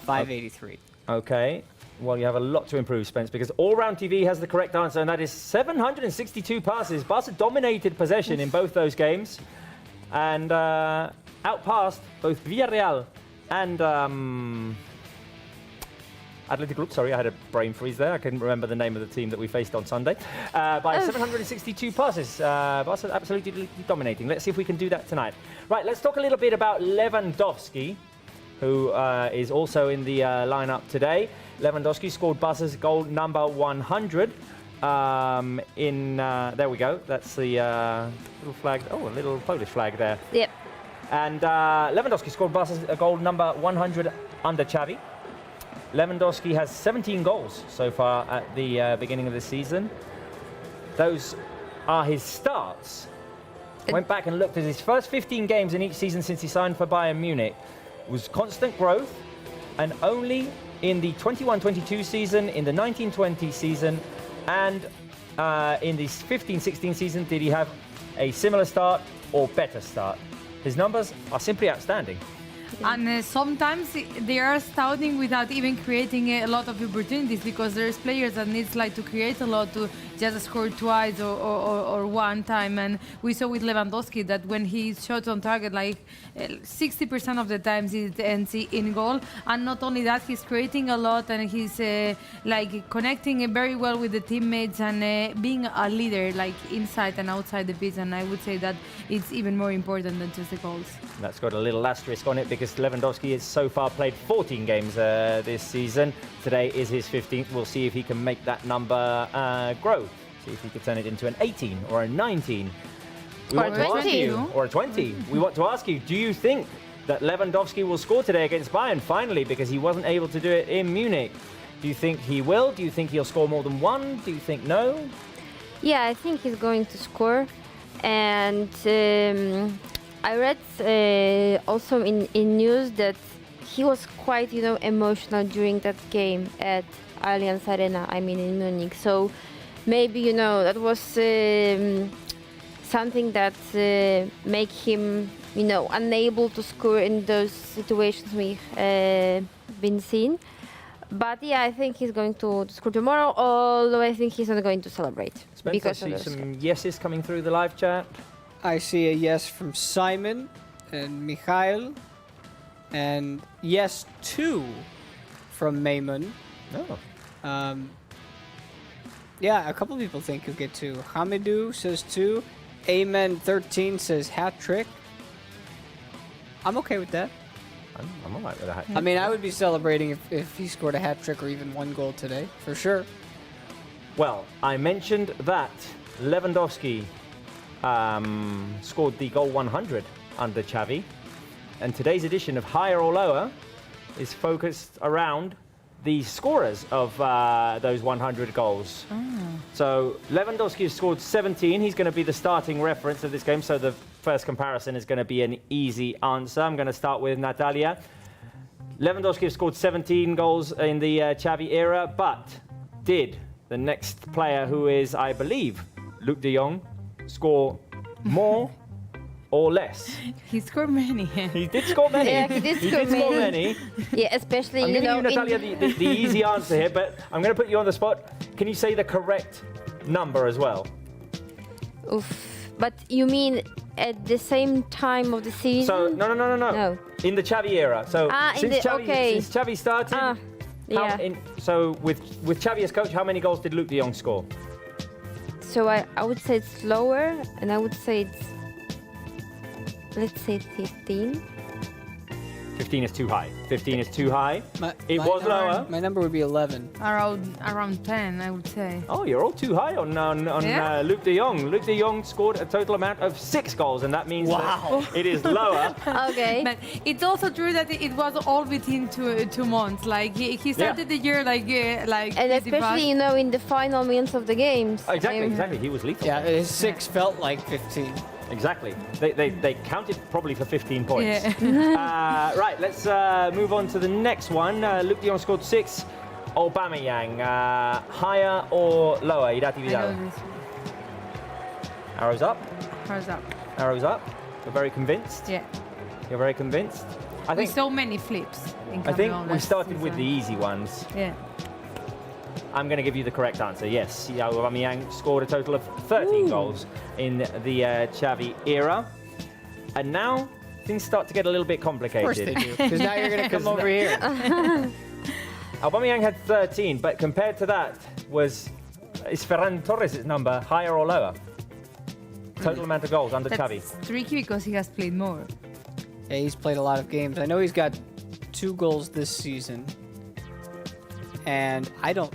583. Okay. Well, you have a lot to improve, Spence, because All Round TV has the correct answer, and that is 762 passes. Barca dominated possession in both those games and outpassed both Villarreal and Athletic Club. Sorry, I had a brain freeze there. I couldn't remember the name of the team that we faced on Sunday. By 762 passes. Barca absolutely dominating. Let's see if we can do that tonight. Right, let's talk a little bit about Lewandowski, who is also in the lineup today. Lewandowski scored Barca's goal number 100. There we go. That's the little flag. Oh, a little Polish flag there. Yep. And Lewandowski scored Barca's goal number 100 under Xavi. Lewandowski has 17 goals so far at the beginning of the season. Those are his starts. Went back and looked at his first 15 games in each season since he signed for Bayern Munich. It was constant growth, and only in the 21-22 season, in the 19-20 season, and in the 15-16 season did he have a similar start or better start. His numbers are simply outstanding. And sometimes they are starting without even creating a lot of opportunities, because there's players that needs like to create a lot to just score twice or one time. And we saw with Lewandowski that when he shot on target, like 60% of the times it ends in goal. And not only that, he's creating a lot, and he's like connecting very well with the teammates and being a leader like inside and outside the pitch. And I would say that it's even more important than just the goals. That's got a little asterisk on it because Lewandowski has so far played 14 games this season. Today is his 15th. We'll see if he can make that number grow. See if he could turn it into an 18 or a 19. Or a 20. Or a 20. We want to ask you, do you think that Lewandowski will score today against Bayern, finally, because he wasn't able to do it in Munich. Do you think he will? Do you think he'll score more than one? Do you think no? Yeah, I think he's going to score. And I read also in news that he was quite, emotional during that game at Allianz Arena, I mean in Munich. So maybe, that was something that make him, unable to score in those situations we've been seeing. But yeah, I think he's going to score tomorrow, although I think he's not going to celebrate. Spencer, I see some yeses coming through the live chat. I see a yes from Simon and Mikhail, and yes 2 from Maymun. Oh. Yeah, a couple people think he'll get 2. Hamidou says 2. Amen 13 says hat trick. I'm okay with that. I'm alright with a hat trick. I mean, I would be celebrating if he scored a hat trick or even 1 goal today, for sure. Well, I mentioned that Lewandowski scored the goal 100 under Xavi, and today's edition of Higher or Lower is focused around the scorers of those 100 goals. So Lewandowski has scored 17. He's going to be the starting reference of this game, so the first comparison is going to be an easy answer. I'm going to start with Natalia. Lewandowski has scored 17 goals in the Xavi era, but did the next player, who is, I believe, Luc de Jong, score more or less? He scored many. He did score many. Yeah, he did score many. Yeah, especially, I'm giving you, Natalia, the easy answer here, but I'm going to put you on the spot. Can you say the correct number as well? Oof. But you mean at the same time of the season? So, no. In the Xavi era. So, since Xavi started, yeah. So with Xavi as coach, how many goals did Luc de Jong score? So I would say it's lower, and I would say it's, let's say 15. 15 is too high. 15 is too high. It My was lower. My number would be 11. Around 10, I would say. Oh, you're all too high on Luc de Jong. Luc de Jong scored a total amount of 6 goals, and that means that it is lower. Okay. But it's also true that it was all within 2 months. Like he started the year like and especially in the final minutes of the games. Exactly. He was lethal. Yeah, his 6 felt like 15. Exactly. They counted probably for 15 points. Yeah. Right, let's move on to the next one. Luc de Jong scored 6. Aubameyang, higher or lower? Irati Vidal. Arrows up. Arrows up. Arrows up. You're very convinced. Yeah. You're very convinced. I think so many flips. I think we started with the easy ones. Yeah. I'm going to give you the correct answer. Yes, Aubameyang scored a total of 13 goals in the Xavi era. And now things start to get a little bit complicated. Of course they do, because now you're going to come over here. Aubameyang had 13, but compared to that is Ferran Torres' number higher or lower? Total amount of goals under Xavi. That's tricky because he has played more. Yeah, he's played a lot of games. I know he's got 2 goals this season. And I don't...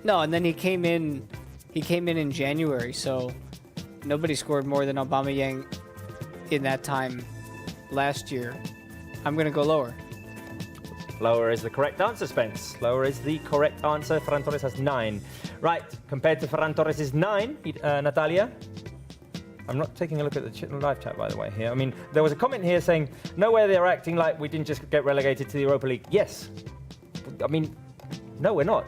No, and then he came in in January, so nobody scored more than Aubameyang in that time last year. I'm going to go lower. Lower is the correct answer, Spence. Lower is the correct answer. Ferran Torres has 9. Right, compared to Ferran Torres' 9, Natalia. I'm not taking a look at the live chat, by the way, here. I mean, there was a comment here saying, no way they're acting like we didn't just get relegated to the Europa League. Yes. I mean, no, we're not.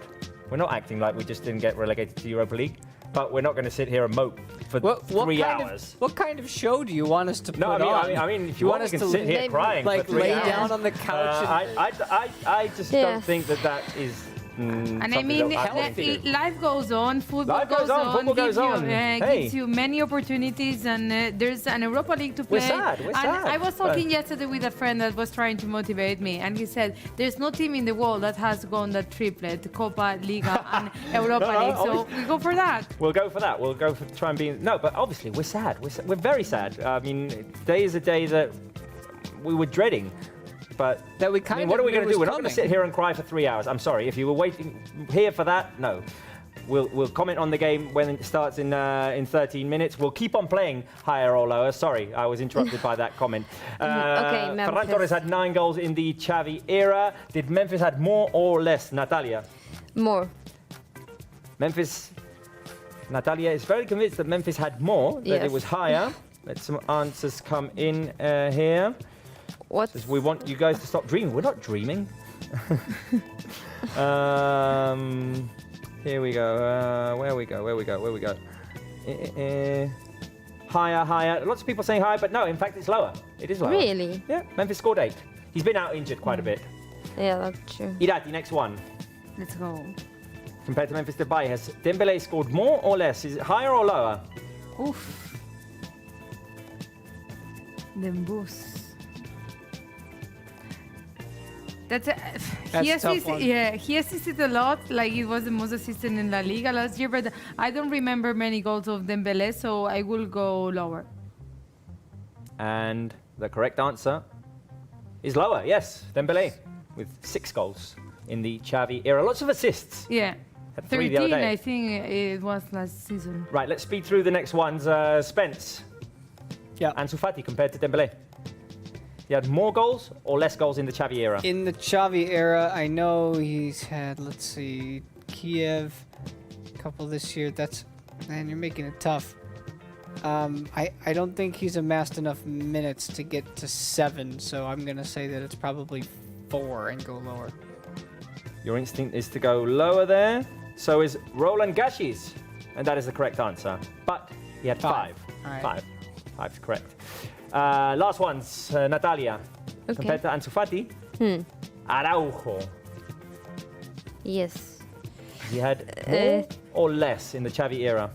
We're not acting like we just didn't get relegated to the Europa League, but we're not going to sit here and mope for 3 hours. What kind of show do you want us to put on? I mean, if you want, we can sit here crying like for 3 hours. lay down on the couch. I just don't think that is. And I mean, life goes on, football goes on, gives you many opportunities, and there's an Europa League to play. We're sad. I was talking yesterday with a friend that was trying to motivate me, and he said, there's no team in the world that has gone that triplet, Copa, Liga, and Europa League, so we go for that. We'll go for that. We'll go for try and be... No, but obviously, we're sad. We're very sad. I mean, today is a day that we were dreading. But that what are we going to do? We're not going to sit here and cry for 3 hours. I'm sorry. If you were waiting here for that, no. we'll comment on the game when it starts in 13 minutes. We'll keep on playing higher or lower. Sorry, I was interrupted by that comment. Okay, Ferran Torres had 9 goals in the Xavi era. Did Memphis had more or less, Natalia? More. Memphis, Natalia is very convinced that Memphis had more, that it was higher. Let some answers come in here. What? Says, we want you guys to stop dreaming. We're not dreaming. Here we go. Where we go? Higher. Lots of people saying higher, but no, in fact, it's lower. It is lower. Really? Yeah, Memphis scored 8. He's been out injured quite a bit. Yeah, that's true. Irati, next one. Let's go. Compared to Memphis Depay, has Dembele scored more or less? Is it higher or lower? Oof. Dembus. He assisted a lot, like he was the most assistant in La Liga last year, but I don't remember many goals of Dembele, so I will go lower. And the correct answer is lower, yes, Dembele, with 6 goals in the Xavi era. Lots of assists. Yeah. Had 3 the other 13, day. I think it was last season. Right, let's speed through the next ones. Spence. Yeah. Ansu Fati compared to Dembele. He had more goals or less goals in the Xavi era? In the Xavi era, I know he's had, let's see, Kiev, a couple this year. Man, you're making it tough. I don't think he's amassed enough minutes to get to 7, so I'm going to say that it's probably 4 and go lower. Your instinct is to go lower there. So is Roland Gashis. And that is the correct answer. But he had 5. All right. 5. 5 is correct. Last ones, Natalia. Okay. Compared to Ansu Fati, Araujo. Yes. He had more or less in the Xavi era?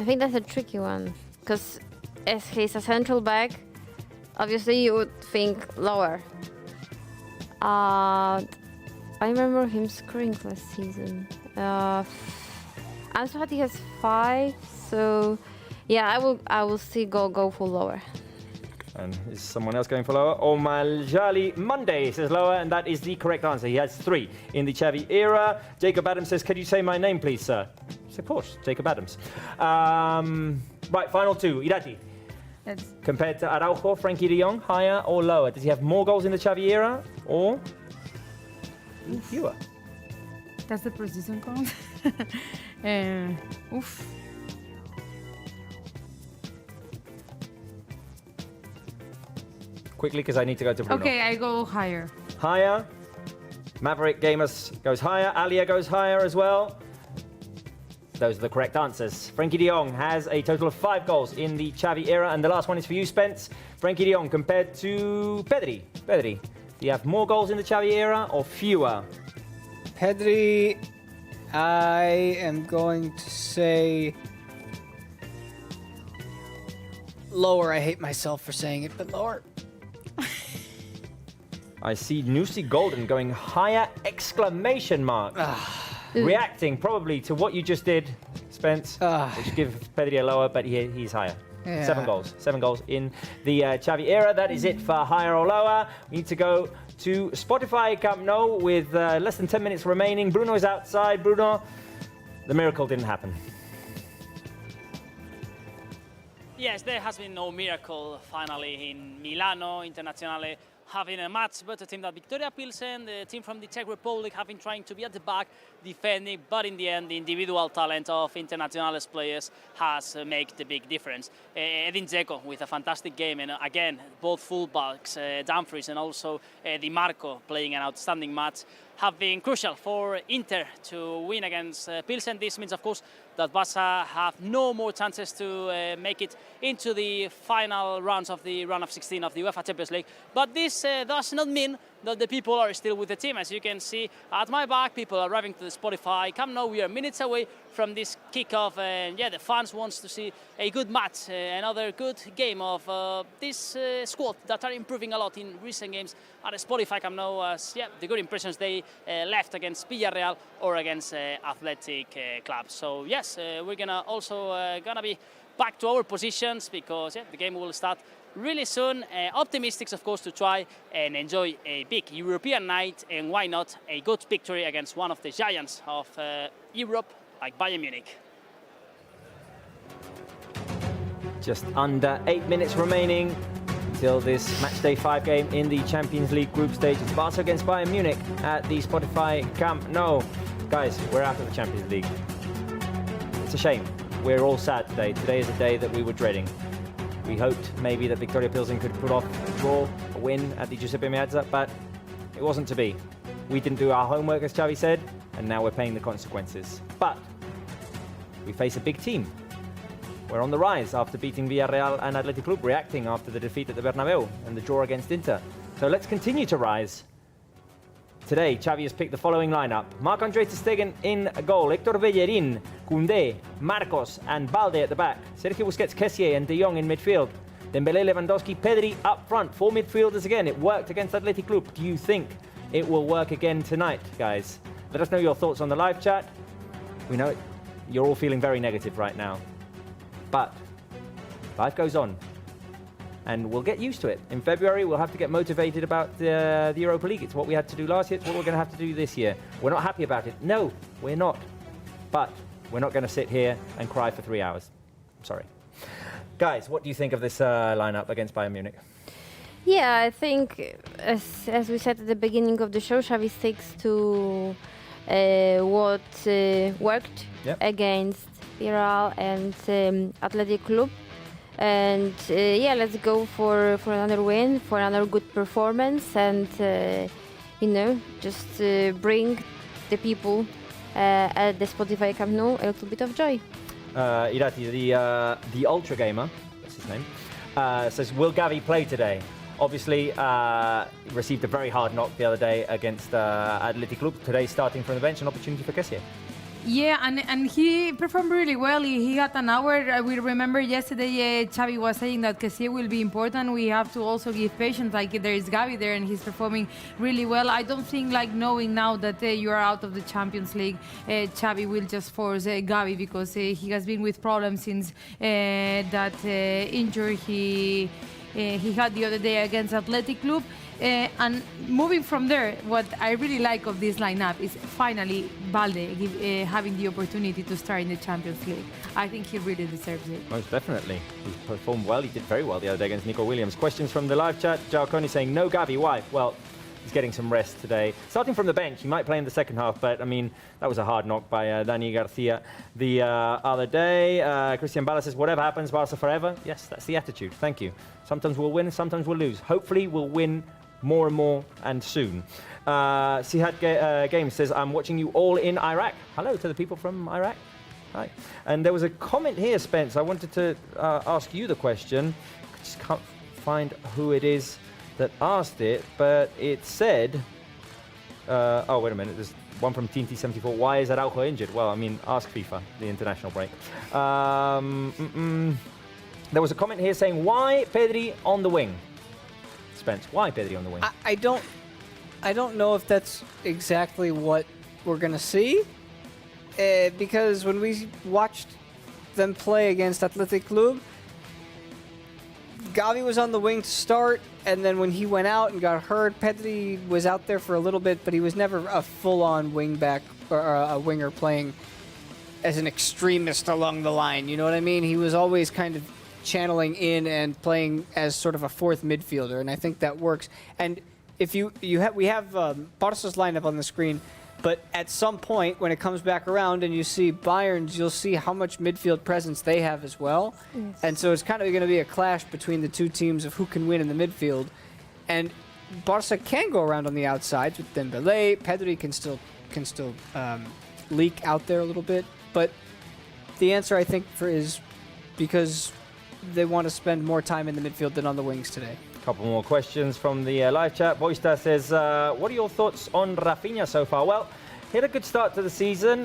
I think that's a tricky one, because as he's a central back, obviously you would think lower. I remember him scoring last season. Ansu Fati has 5, so yeah, I will still go for lower. And is someone else going for lower? Omaljali Monday says lower, and that is the correct answer. He has 3 in the Xavi era. Jacob Adams says, "Can you say my name, please, sir?" Yes, of course, Jacob Adams. Right, final 2. Irati. Yes. Compared to Araujo, Frankie de Jong, higher or lower? Does he have more goals in the Xavi era or fewer? That's the precision count. Oof. Quickly, because I need to go to Bruno. Okay, I go higher. Higher. Maverick Gamers goes higher. Alia goes higher as well. Those are the correct answers. Frankie de Jong has a total of 5 goals in the Xavi era. And the last one is for you, Spence. Frankie de Jong compared to Pedri. Pedri, do you have more goals in the Xavi era or fewer? Pedri, I am going to say lower. I hate myself for saying it, but lower. I see Nusi Golden going higher, exclamation mark. Reacting probably to what you just did, Spence, which gives Pedri a lower, but he's higher. Yeah. 7 goals. 7 goals in the Xavi era. That is it for higher or lower. We need to go to Spotify Camp Nou with less than 10 minutes remaining. Bruno is outside. Bruno, the miracle didn't happen. Yes, there has been no miracle finally in Milano Internazionale having a much better team than Viktoria Plzen, the team from the Czech Republic, have been trying to be at the back, defending, but in the end, the individual talent of Internazionale's players has made the big difference. Edin Dzeko with a fantastic game, and again, both fullbacks, Dumfries and also Di Marco playing an outstanding match, have been crucial for Inter to win against Plzen. This means, of course, that Barça have no more chances to make it into the final rounds of the round of 16 of the UEFA Champions League. But this does not mean that the people are still with the team. As you can see at my back, people are arriving to the Spotify Camp Nou. We are minutes away from this kickoff, and yeah, the fans wants to see a good match, another good game of this squad that are improving a lot in recent games at the Spotify Camp Nou. As yeah, the good impressions they left against Villarreal or against Athletic Club. So yes, we're gonna also gonna be back to our positions because yeah, the game will start really soon. Optimistics, of course, to try and enjoy a big European night, and why not a good victory against one of the giants of Europe, like Bayern Munich. Just under 8 minutes remaining till this matchday 5 game in the Champions League group stage. It's Barça against Bayern Munich at the Spotify Camp Nou. Guys, we're out of the Champions League. It's a shame. We're all sad today. Today is a day that we were dreading. We hoped maybe that Viktoria Plzen could put off a draw, a win at the Giuseppe Meazza, but it wasn't to be. We didn't do our homework, as Xavi said, and now we're paying the consequences. But we face a big team. We're on the rise after beating Villarreal and Athletic Club, reacting after the defeat at the Bernabeu and the draw against Inter. So let's continue to rise. Today, Xavi has picked the following lineup. Marc-Andre ter Stegen in goal, Héctor Bellerín, Koundé, Marcos and Balde at the back, Sergio Busquets, Kessié and De Jong in midfield, Dembélé, Lewandowski, Pedri up front, 4 midfielders again. It worked against Athletic Club. Do you think it will work again tonight, guys? Let us know your thoughts on the live chat. We know you're all feeling very negative right now. But life goes on, and we'll get used to it. In February, we'll have to get motivated about the Europa League. It's what we had to do last year. It's what we're going to have to do this year. We're not happy about it. No, we're not. But we're not going to sit here and cry for 3 hours. I'm sorry. Guys, what do you think of this lineup against Bayern Munich? Yeah, I think, as we said at the beginning of the show, Xavi sticks to what worked against Villarreal and Athletic Club. And yeah, let's go for another win, for another good performance, and you know, just bring the people at the Spotify Camp Nou a little bit of joy. Irati, the Ultra Gamer, that's his name, says, will Gavi play today? Obviously, received a very hard knock the other day against Athletic Club. Today, starting from the bench, an opportunity for Kessié. Yeah, and he performed really well. He had an hour. We remember yesterday Xavi was saying that Kessié will be important. We have to also give patience. Like, there is Gavi there, and he's performing really well. I don't think, like, knowing now that you are out of the Champions League, Xavi will just force Gavi, because he has been with problems since that injury he had the other day against Athletic Club. And moving from there, what I really like of this lineup is finally Balde having the opportunity to start in the Champions League. I think he really deserves it. Most definitely. He performed well. He did very well the other day against Nico Williams. Questions from the live chat. Giacconi saying, no Gavi, why? Well, he's getting some rest today. Starting from the bench, he might play in the second half, but I mean, that was a hard knock by Dani Garcia the other day. Christian Bala says, whatever happens, Barça forever. Yes, that's the attitude. Thank you. Sometimes we'll win, sometimes we'll lose. Hopefully we'll win more and more and soon. Sihad Games says, I'm watching you all in Iraq. Hello to the people from Iraq. Hi. And there was a comment here, Spence. I wanted to ask you the question. I just can't find who it is that asked it, but it said, oh, wait a minute, there's one from TNT74. Why is Araujo injured? Well, I mean, ask FIFA, the international break. There was a comment here saying, why Pedri on the wing? Spence, why Pedri on the wing? I don't know if that's exactly what we're going to see, because when we watched them play against Athletic Club, Gavi was on the wing to start, and then when he went out and got hurt, Pedri was out there for a little bit, but he was never a full-on wing-back or a winger playing as an extremist along the line, you know what I mean? He was always kind of channeling in and playing as sort of a fourth midfielder, and I think that works. And if we have Barca's lineup on the screen, but at some point when it comes back around and you see Bayern's, you'll see how much midfield presence they have as well. Yes. And so it's kind of going to be a clash between the two teams of who can win in the midfield. And Barca can go around on the outsides with Dembélé. Pedri can still leak out there a little bit, but the answer I think is because they want to spend more time in the midfield than on the wings today. A couple more questions from the live chat. Boysta says, what are your thoughts on Rafinha so far? Well, he had a good start to the season.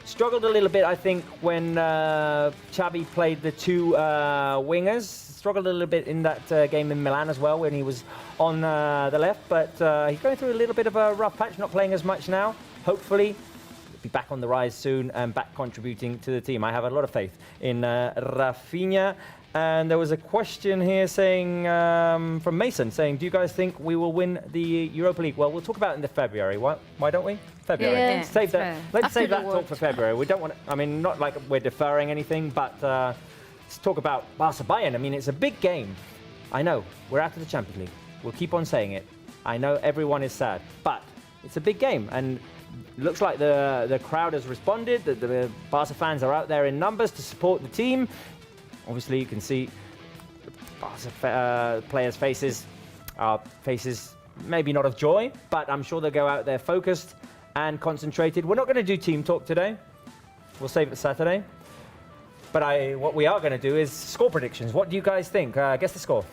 Struggled a little bit, I think, when Xavi played the two wingers. Struggled a little bit in that game in Milan as well, when he was on the left. But he's going through a little bit of a rough patch, not playing as much now. Hopefully, be back on the rise soon and back contributing to the team. I have a lot of faith in Rafinha. And there was a question here saying, from Mason, saying, do you guys think we will win the Europa League? Well, we'll talk about it in the February. Why don't we? February. Yeah, Save that. Let's save that talk World. for February. We don't want to, I mean, not like we're deferring anything, but let's talk about Barça Bayern. I mean, it's a big game. I know, we're out of the Champions League. We'll keep on saying it. I know everyone is sad, but it's a big game. And it looks like the crowd has responded, that the Barça fans are out there in numbers to support the team. Obviously, you can see Barça players' faces are faces maybe not of joy, but I'm sure they'll go out there focused and concentrated. We're not going to do team talk today. We'll save it Saturday. But what we are going to do is score predictions. What do you guys think? Guess the score.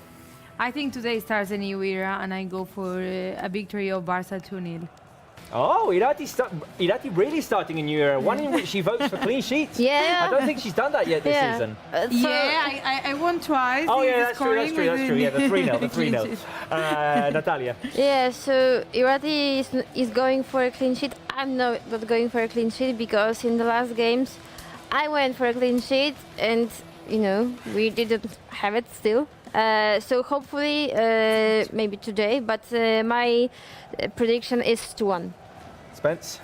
I think today starts a new era, and I go for a victory of Barça 2-0. Oh, Irati really starting a new era, one in which she votes for clean sheets. Yeah. I don't think she's done that yet this season. I won twice. Oh, yeah, that's true. Yeah, the 3-0. Natalia. Yeah, so Irati is going for a clean sheet. I'm not going for a clean sheet because in the last games I went for a clean sheet and, we didn't have it still. So hopefully, maybe today, but my prediction is 2-1. Spence?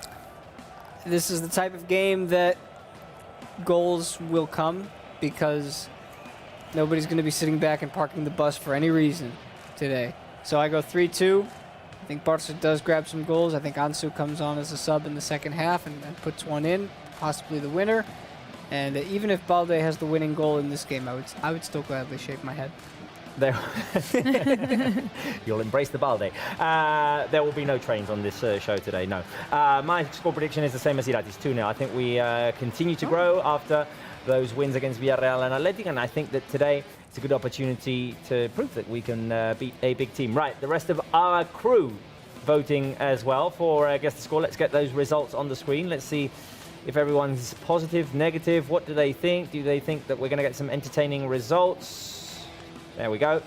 This is the type of game that goals will come because nobody's going to be sitting back and parking the bus for any reason today. So I go 3-2. I think Barça does grab some goals. I think Ansu comes on as a sub in the second half and puts one in, possibly the winner. And even if Balde has the winning goal in this game, I would still gladly shake my head. You'll embrace the Balde. There will be no trains on this show today, no. My score prediction is the same as Irati's, 2-0. I think we continue to grow after those wins against Villarreal and Athletic, and I think that today it's a good opportunity to prove that we can beat a big team. Right, the rest of our crew voting as well for Guess the Score. Let's get those results on the screen. Let's see if everyone's positive, negative. What do they think? Do they think that we're going to get some entertaining results? There we go.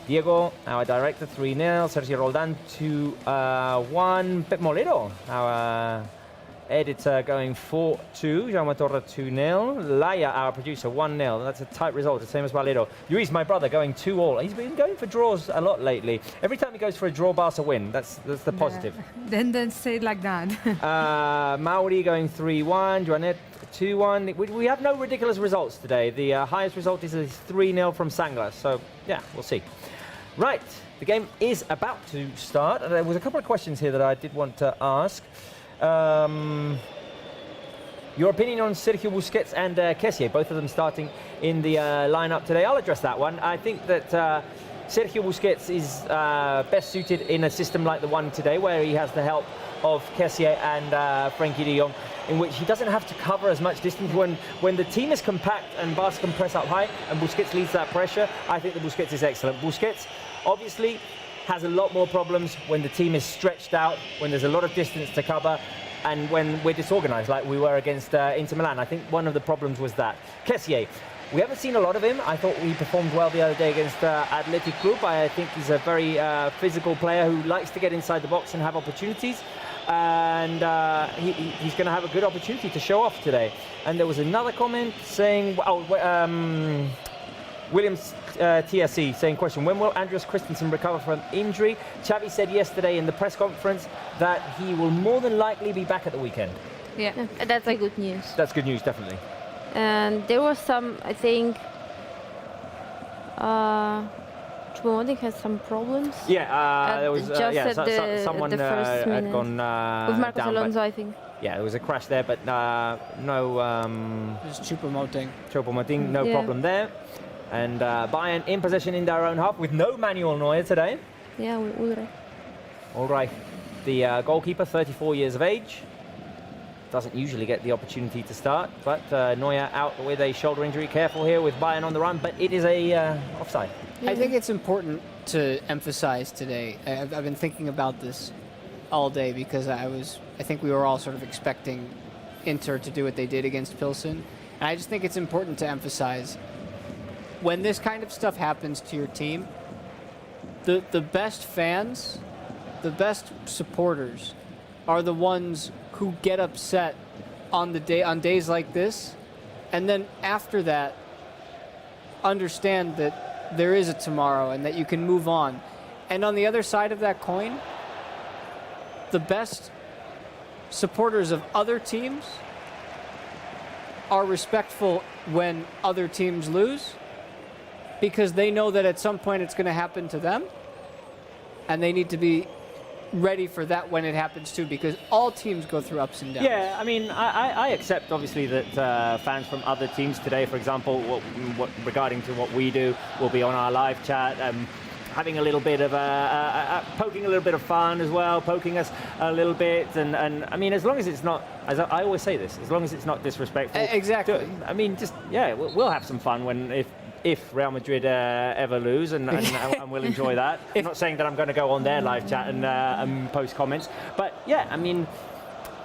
Diego, our director, 3-0. Sergio Roldan, 2-1. Pep Molero, our editor, going 4-2. Jaume Torra, 2-0. Laia, our producer, 1-0. That's a tight result, the same as Valero. Luis, my brother, going 2-2. He's been going for draws a lot lately. Every time he goes for a draw, Barca win. That's the positive. Then say it like that. Mauri going 3-1. Joanet, 2-1. We have no ridiculous results today. The highest result is a 3-0 from Sangla. So, yeah, we'll see. Right, the game is about to start. There was a couple of questions here that I did want to ask. Your opinion on Sergio Busquets and Kessié, both of them starting in the lineup today. I'll address that one. I think that Sergio Busquets is best suited in a system like the one today, where he has the help of Kessié and Frenkie de Jong, in which he doesn't have to cover as much distance. When the team is compact and Barca can press up high and Busquets leads that pressure, I think that Busquets is excellent. Busquets obviously has a lot more problems when the team is stretched out, when there's a lot of distance to cover, and when we're disorganized like we were against Inter Milan. I think one of the problems was that. Kessié, we haven't seen a lot of him. I thought he performed well the other day against Athletic Club. I think he's a very physical player who likes to get inside the box and have opportunities. And he's going to have a good opportunity to show off today. And there was another comment saying, Williams TSC saying, question, when will Andreas Christensen recover from injury? Xavi said yesterday in the press conference that he will more than likely be back at the weekend. Yeah, that's a good news. That's good news, definitely. And there was some, I think, Choupo-Moting has some problems. Yeah, there was someone had gone with Marcos down, Alonso, I think. Yeah, there was a crash there, but no. Just Choupo-Moting. Choupo-Moting, no problem there. And Bayern in possession in their own half with no Manuel Neuer today. Yeah, Ulreich. Ulreich, the goalkeeper, 34 years of age. Doesn't usually get the opportunity to start, but Neuer out with a shoulder injury. Careful here with Bayern on the run, but it is a offside. I think it's important to emphasize today. I've been thinking about this all day because I think we were all sort of expecting Inter to do what they did against Plzen. And I just think it's important to emphasize when this kind of stuff happens to your team, the best fans, the best supporters are the ones who get upset on days like this, and then after that understand that there is a tomorrow and that you can move on. And on the other side of that coin, the best supporters of other teams are respectful when other teams lose, because they know that at some point it's going to happen to them, and they need to be ready for that when it happens too, because all teams go through ups and downs. Yeah, I mean, I accept obviously that fans from other teams today, for example, regarding to what we do, will be on our live chat, having a little bit of poking a little bit of fun as well, poking us a little bit, and I mean, as long as it's not, as I always say this, as long as it's not disrespectful. Exactly. I mean, just we'll have some fun when if Real Madrid ever lose, and we'll enjoy that. I'm not saying that I'm going to go on their live chat and post comments, but yeah, I mean,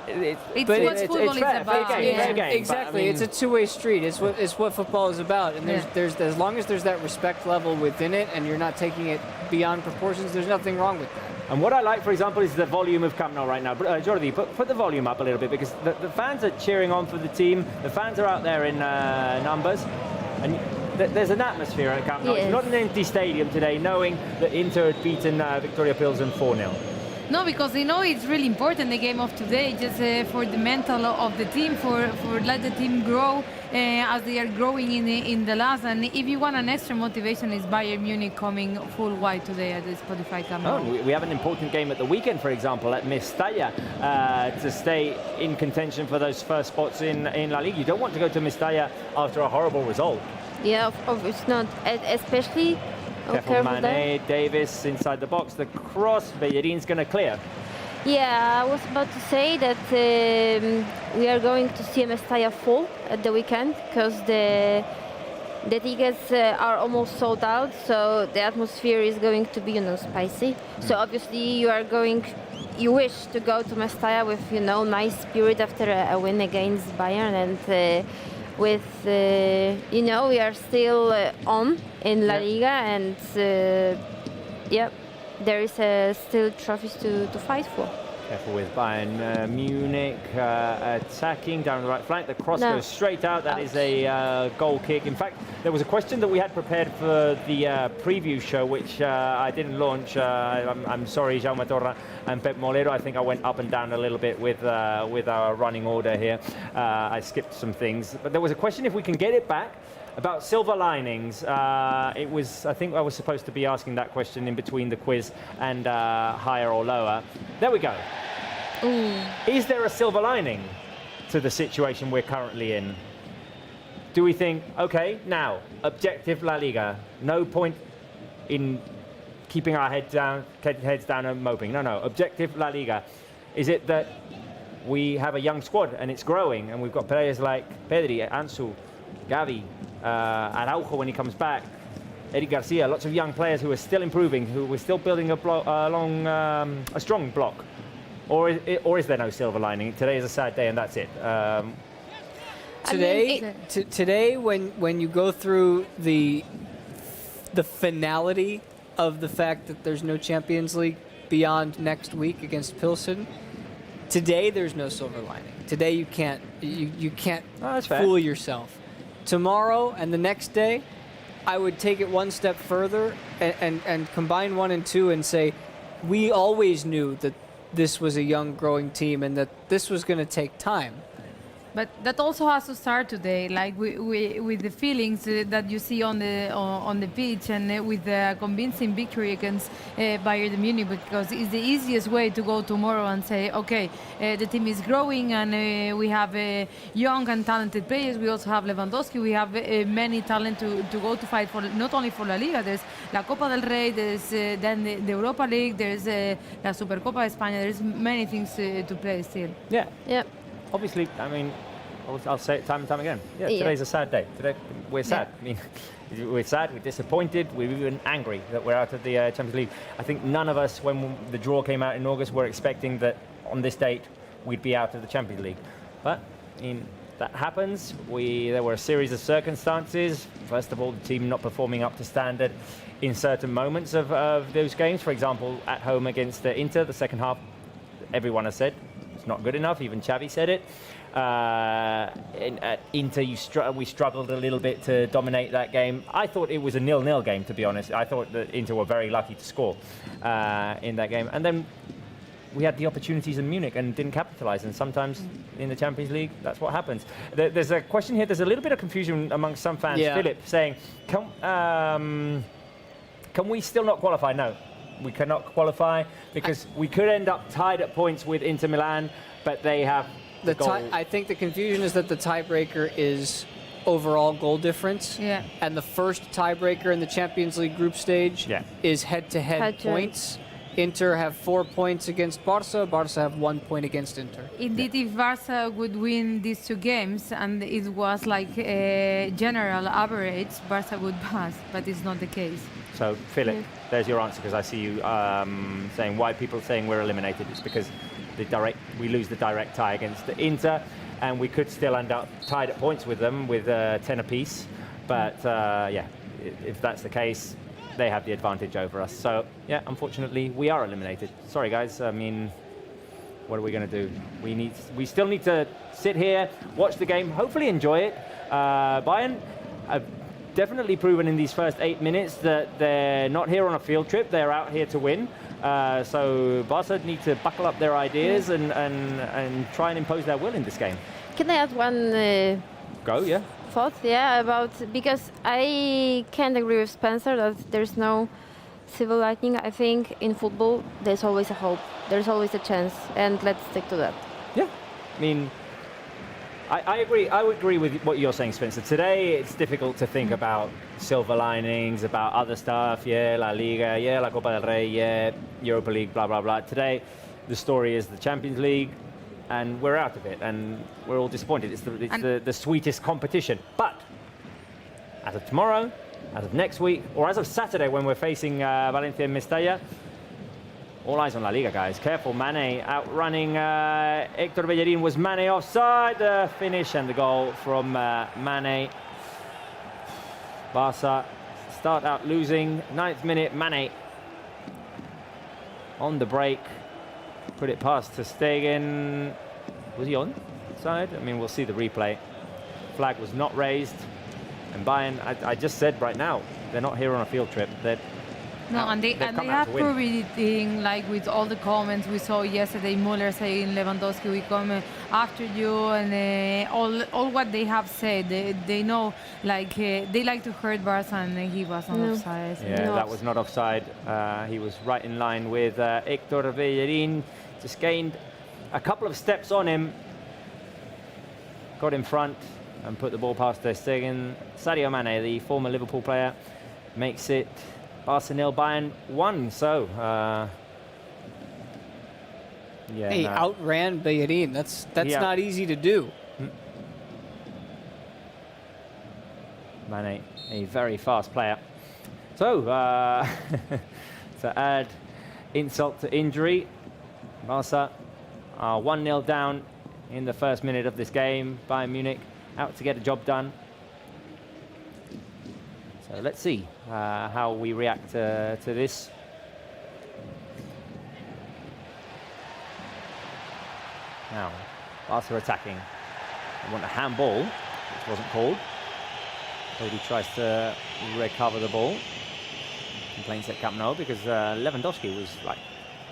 it's fair, fair game. Exactly, I mean, it's a two-way street. It's what football is about, and there's as long as there's that respect level within it, and you're not taking it beyond proportions, there's nothing wrong with that. And what I like, for example, is the volume of Camp Nou right now. Jordi, put the volume up a little bit, because the fans are cheering on for the team. The fans are out there in numbers, and there's an atmosphere at Camp Nou. Yes. It's not an empty stadium today, knowing that Inter had beaten Viktoria Plzen 4-0. No, because they know it's really important, the game of today, just for the mental of the team, for let the team grow as they are growing in the last. And if you want an extra motivation, is Bayern Munich coming full wide today at the Spotify Camp Nou. We have an important game at the weekend, for example, at Mestalla, to stay in contention for those first spots in La Liga. You don't want to go to Mestalla after a horrible result. Yeah, it's not, especially. Careful, Mane, Davis inside the box. The cross, Bellerin's going to clear. Yeah, I was about to say that we are going to see Mestalla full at the weekend, because the tickets are almost sold out, so the atmosphere is going to be, spicy. So obviously you wish to go to Mestalla with, nice spirit after a win against Bayern, and with, we are still on in La Liga, and there is still trophies to fight for. Careful with Bayern Munich attacking down the right flank. The cross goes straight out. That is a goal kick. In fact, there was a question that we had prepared for the preview show, which I didn't launch. I'm sorry, Jaume Torra and Pep Molero. I think I went up and down a little bit with our running order here. I skipped some things. But there was a question if we can get it back about silver linings. I think I was supposed to be asking that question in between the quiz and higher or lower. There we go. Ooh. Is there a silver lining to the situation we're currently in? Do we think, okay, now, objective La Liga, no point in keeping our heads down and moping. No, objective La Liga. Is it that we have a young squad and it's growing, and we've got players like Pedri, Ansu, Gavi, Araujo when he comes back, Eric Garcia, lots of young players who are still improving, who we're still building a strong block? Or is there no silver lining? Today is a sad day and that's it. Today, when you go through the finality of the fact that there's no Champions League beyond next week against Plzen, today there's no silver lining. Today you can't fool yourself. Tomorrow and the next day, I would take it one step further and combine 1 and 2 and say, we always knew that this was a young, growing team and that this was going to take time. But that also has to start today, like with the feelings that you see on the pitch, and with the convincing victory against Bayern Munich, because it's the easiest way to go tomorrow and say, okay, the team is growing, and we have young and talented players. We also have Lewandowski. We have many talent to go to fight for, not only for La Liga. There's La Copa del Rey. There's then the Europa League. There's La Supercopa de España. There's many things to play still. Yeah. Yeah. Obviously, I mean, I'll say it time and time again. Yeah, today's a sad day. Today, we're sad. I mean, we're sad, we're disappointed, we're even angry that we're out of the Champions League. I think none of us, when the draw came out in August, were expecting that on this date we'd be out of the Champions League. But that happens. There were a series of circumstances. First of all, the team not performing up to standard in certain moments of those games. For example, at home against Inter, the second half, everyone has said, it's not good enough. Even Xavi said it. at Inter, we struggled a little bit to dominate that game. I thought it was a 0-0 game, to be honest. I thought that Inter were very lucky to score in that game. And then we had the opportunities in Munich and didn't capitalize. And sometimes in the Champions League, that's what happens. There's a question here. There's a little bit of confusion amongst some fans. Yeah. Philip saying, can we still not qualify? No, we cannot qualify because we could end up tied at points with Inter Milan, but they have the goal. I think the confusion is that the tiebreaker is overall goal difference. Yeah. And the first tiebreaker in the Champions League group stage is head-to-head Head-to-head. points. Inter have 4 points against Barça. Barça have 1 point against Inter. Indeed, if Barça would win these 2 games and it was like a general average, Barça would pass, but it's not the case. So, Philip, there's your answer, because I see you saying why people saying we're eliminated. It's because we lose the direct tie against the Inter, and we could still end up tied at points with them with 10 apiece. But if that's the case, they have the advantage over us. So, yeah, unfortunately, we are eliminated. Sorry, guys. I mean, what are we going to do? We still need to sit here, watch the game, hopefully enjoy it. Bayern have definitely proven in these first 8 minutes that they're not here on a field trip. They're out here to win. So Barca need to buckle up their ideas and try and impose their will in this game. Can I add one thought? Yeah, because I can't agree with Spencer that there's no silver lining. I think in football there's always a hope. There's always a chance, and let's stick to that. Yeah, I mean, I agree. I would agree with what you're saying, Spencer. Today it's difficult to think about silver linings, about other stuff. Yeah, La Liga. Yeah, La Copa del Rey. Yeah, Europa League. Blah blah blah. Today, the story is the Champions League, and we're out of it, and we're all disappointed. It's the sweetest competition. But as of tomorrow, as of next week, or as of Saturday when we're facing Valencia and Mestalla, all eyes on La Liga, guys. Careful, Mane outrunning Hector Bellerin. Was Mane offside? The finish and the goal from Mane. Barca start out losing. 9th minute, Mane on the break. Put it past to Stegen. Was he on side? I mean, we'll see the replay. Flag was not raised. And Bayern, I just said right now, they're not here on a field trip. And they have proven it, like with all the comments we saw yesterday. Muller saying Lewandowski, we come after you, and all what they have said. They know, like they like to hurt Barca, and he was not offside. Yeah, that was not offside. He was right in line with Hector Bellerin. Just gained a couple of steps on him. Got in front and put the ball past Ter Stegen. Sadio Mane, the former Liverpool player, makes it Barca 0, Bayern 1. So, he outran Bellerin. That's not easy to do. Mane, a very fast player. So, to add insult to injury, Barca are 1-0 down in the first minute of this game. Bayern Munich out to get a job done. So let's see how we react to this. Now, Barca attacking. They want a handball, which wasn't called. Cody tries to recover the ball. Complains at Camp Nou because Lewandowski was like,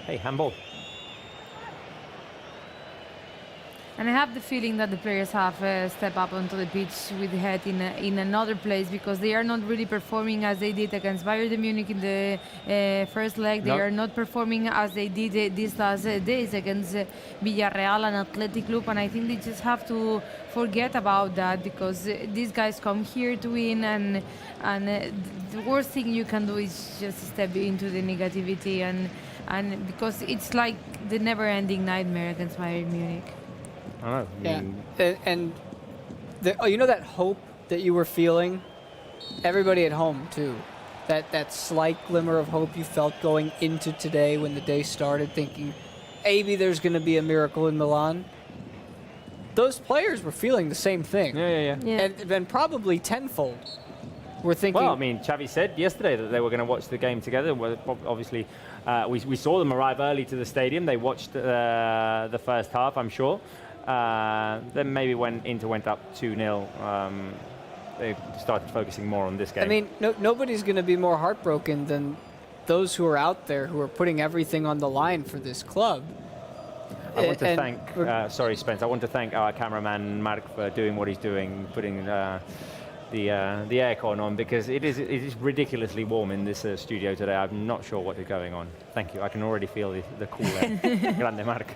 hey, handball. And I have the feeling that the players have stepped up onto the pitch with the head in another place, because they are not really performing as they did against Bayern Munich in the first leg. They are not performing as they did these last days against Villarreal and Athletic Club. And I think they just have to forget about that, because these guys come here to win, and the worst thing you can do is just step into the negativity, and because it's like the never-ending nightmare against Bayern Munich. I don't know. And you know that hope that you were feeling? Everybody at home, too. That slight glimmer of hope you felt going into today when the day started, thinking, maybe there's going to be a miracle in Milan. Those players were feeling the same thing. Yeah. And then probably tenfold. We're thinking... Well, I mean, Xavi said yesterday that they were going to watch the game together. Well, obviously, we saw them arrive early to the stadium. They watched the first half, I'm sure. Then maybe when Inter went up 2-0, they started focusing more on this game. I mean, nobody's going to be more heartbroken than those who are out there who are putting everything on the line for this club. I want to thank, sorry Spence, I want to thank our cameraman Mark for doing what he's doing, putting the aircon on, because it is ridiculously warm in this studio today. I'm not sure what is going on. Thank you, I can already feel the cool air. Grande Mark.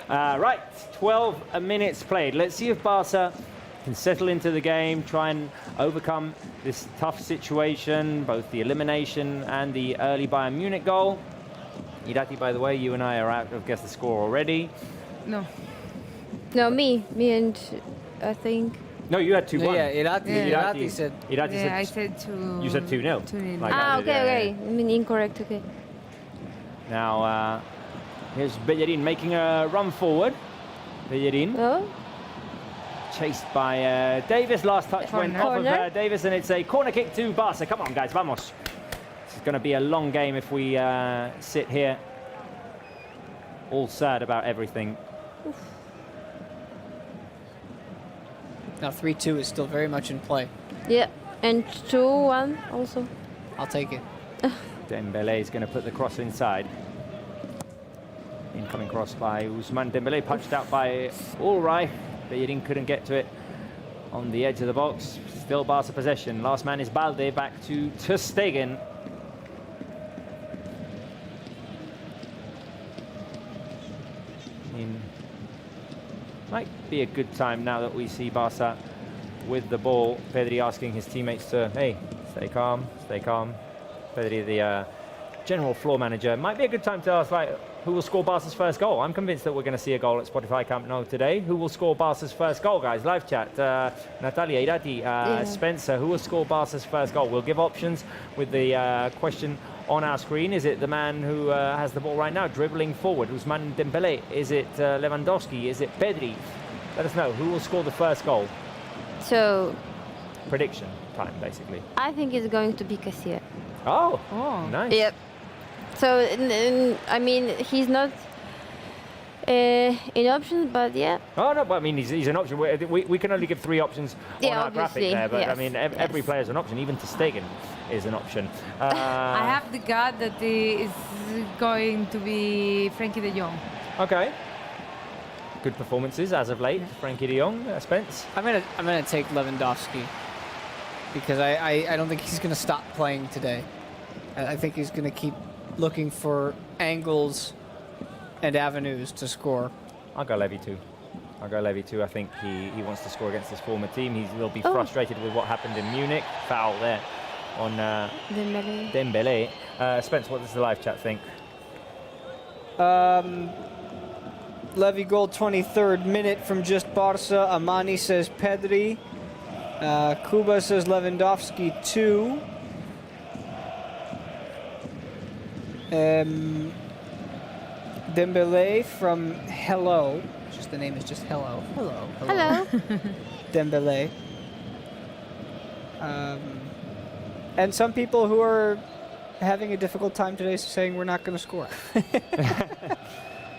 Right, 12 minutes played. Let's see if Barca can settle into the game, try and overcome this tough situation, both the elimination and the early Bayern Munich goal. Irati, by the way, you and I are out of guess the score already. No. No, me and I think. No, you had 2-1. Yeah, Irati said. Irati said. I said 2. You said 2-0. 2-0. Like okay. I mean incorrect. Okay. Now here's Bellerin making a run forward. Bellerin. Oh. Chased by Davis. Last touch went off of Davis, and it's a corner kick to Barca. Come on, guys, vamos. This is going to be a long game if we sit here all sad about everything. Oof. Now 3-2 is still very much in play. Yeah, and 2-1 also. I'll take it. Dembele is going to put the cross inside. Incoming cross by Ousmane Dembele, punched out by Ulreich. Bellerin couldn't get to it on the edge of the box. Still Barca possession. Last man is Balde, back to ter Stegen. Might be a good time now that we see Barca with the ball. Pedri asking his teammates to, hey, stay calm, stay calm. Pedri, the general floor manager. Might be a good time to ask, like, who will score Barca's first goal? I'm convinced that we're going to see a goal at Spotify Camp Nou today. Who will score Barca's first goal, guys? Live chat. Natalia, Irati, Spencer, who will score Barca's first goal? We'll give options with the question on our screen. Is it the man who has the ball right now, dribbling forward, Ousmane Dembele? Is it Lewandowski? Is it Pedri? Let us know who will score the first goal. So. Prediction time, basically. I think it's going to be Cassier. Oh, nice. Yep. So, I mean, he's not in options, but yeah. Oh, no, but I mean, he's an option. We can only give 3 options on our graphic there, but yes, I mean, every player is an option, even ter Stegen is an option. I have the gut that is going to be Frankie de Jong. Okay. Good performances as of late, Frankie de Jong. Spence? I'm gonna take Lewandowski because I don't think he's gonna stop playing today. I think he's gonna keep looking for angles and avenues to score. I'll go Levy too. I think he wants to score against his former team. He will be frustrated with what happened in Munich. Foul there on Dembele. Spence, what does the live chat think? Levy goal, 23rd minute from just Barca. Amani says Pedri. Kuba says Lewandowski 2. Dembele from Hello. Just the name is just Hello. Hello. Dembele. And some people who are having a difficult time today saying we're not going to score.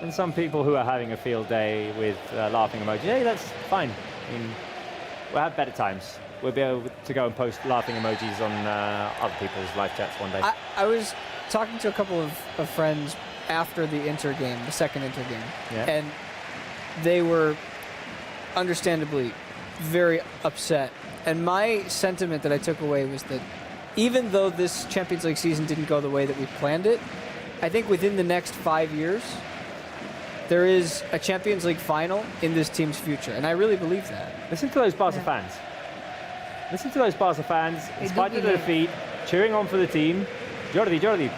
And some people who are having a field day with laughing emojis. Hey, that's fine. I mean, we'll have better times. We'll be able to go and post laughing emojis on other people's live chats one day. I was talking to a couple of friends after the Inter game, the second Inter game, and they were understandably very upset. And my sentiment that I took away was that even though this Champions League season didn't go the way that we planned it, I think within the next 5 years, there is a Champions League final in this team's future. And I really believe that. Listen to those Barca fans. Listen to those Barca fans, in spite of the defeat, cheering on for the team. Jordi. Dale.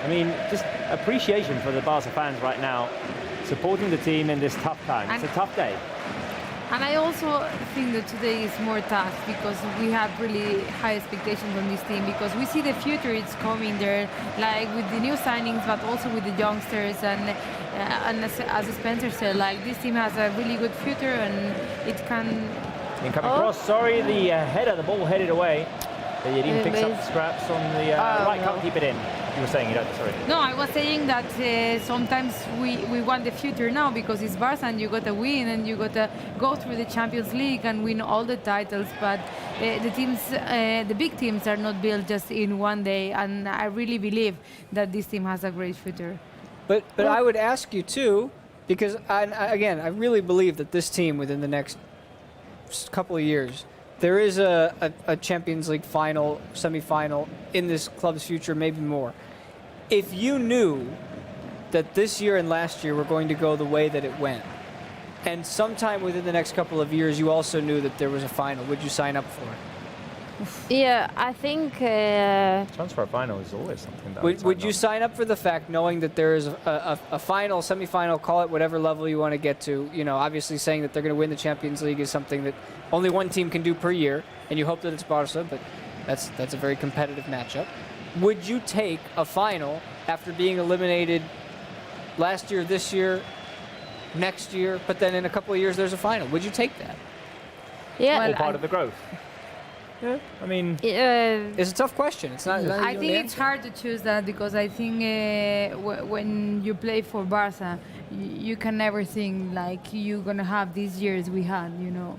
I mean, just appreciation for the Barca fans right now, supporting the team in this tough time. It's a tough day. And I also think that today is more tough because we have really high expectations on this team because we see the future is coming there, like with the new signings, but also with the youngsters. And as Spencer said, like this team has a really good future and it can. Incoming cross. Sorry, the header, the ball headed away. Bellerin picks up the scraps on the right, can't keep it in. You were saying, sorry. No, I was saying that sometimes we want the future now because it's Barça and you got to win and you got to go through the Champions League and win all the titles. But the teams, the big teams, are not built just in one day. And I really believe that this team has a great future. But I would ask you too, because again, I really believe that this team within the next couple of years, there is a Champions League final, semi-final in this club's future, maybe more. If you knew that this year and last year were going to go the way that it went, and sometime within the next couple of years you also knew that there was a final, would you sign up for it? Yeah, I think... Transfer final is always something that Would you sign up for the fact knowing that there is a final, semi-final, call it whatever level you want to get to? You know, obviously saying that they're going to win the Champions League is something that only one team can do per year, and you hope that it's Barça, but that's a very competitive matchup. Would you take a final after being eliminated last year, this year, next year, but then in a couple of years there's a final? Would you take that? Yeah. All part of the growth. Yeah, I mean... It's a tough question. It's not I think it's hard to choose that because I think when you play for Barça, you can never think like you're going to have these years we had, you know.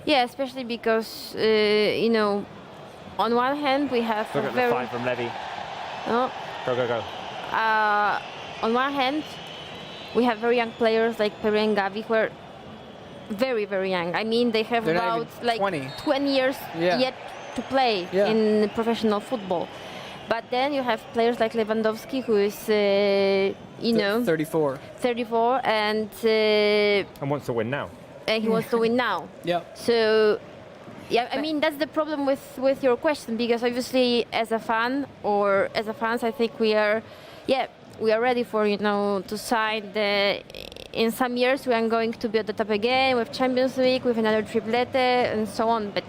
Yeah, especially because, you know, on one hand we have Look at the fight from Levy. Oh. Go. On one hand, we have very young players like Pere and Gavi who are very, very young. I mean, they have They're about like 20 years yet to play in professional football. But then you have players like Lewandowski, who is, you know, 34, and wants to win now. And he wants to win now. Yeah. So, yeah, I mean, that's the problem with your question, because obviously as a fan or as a fans, I think we are ready for, you know, to sign in some years we are going to be at the top again with Champions League, with another triplete and so on. But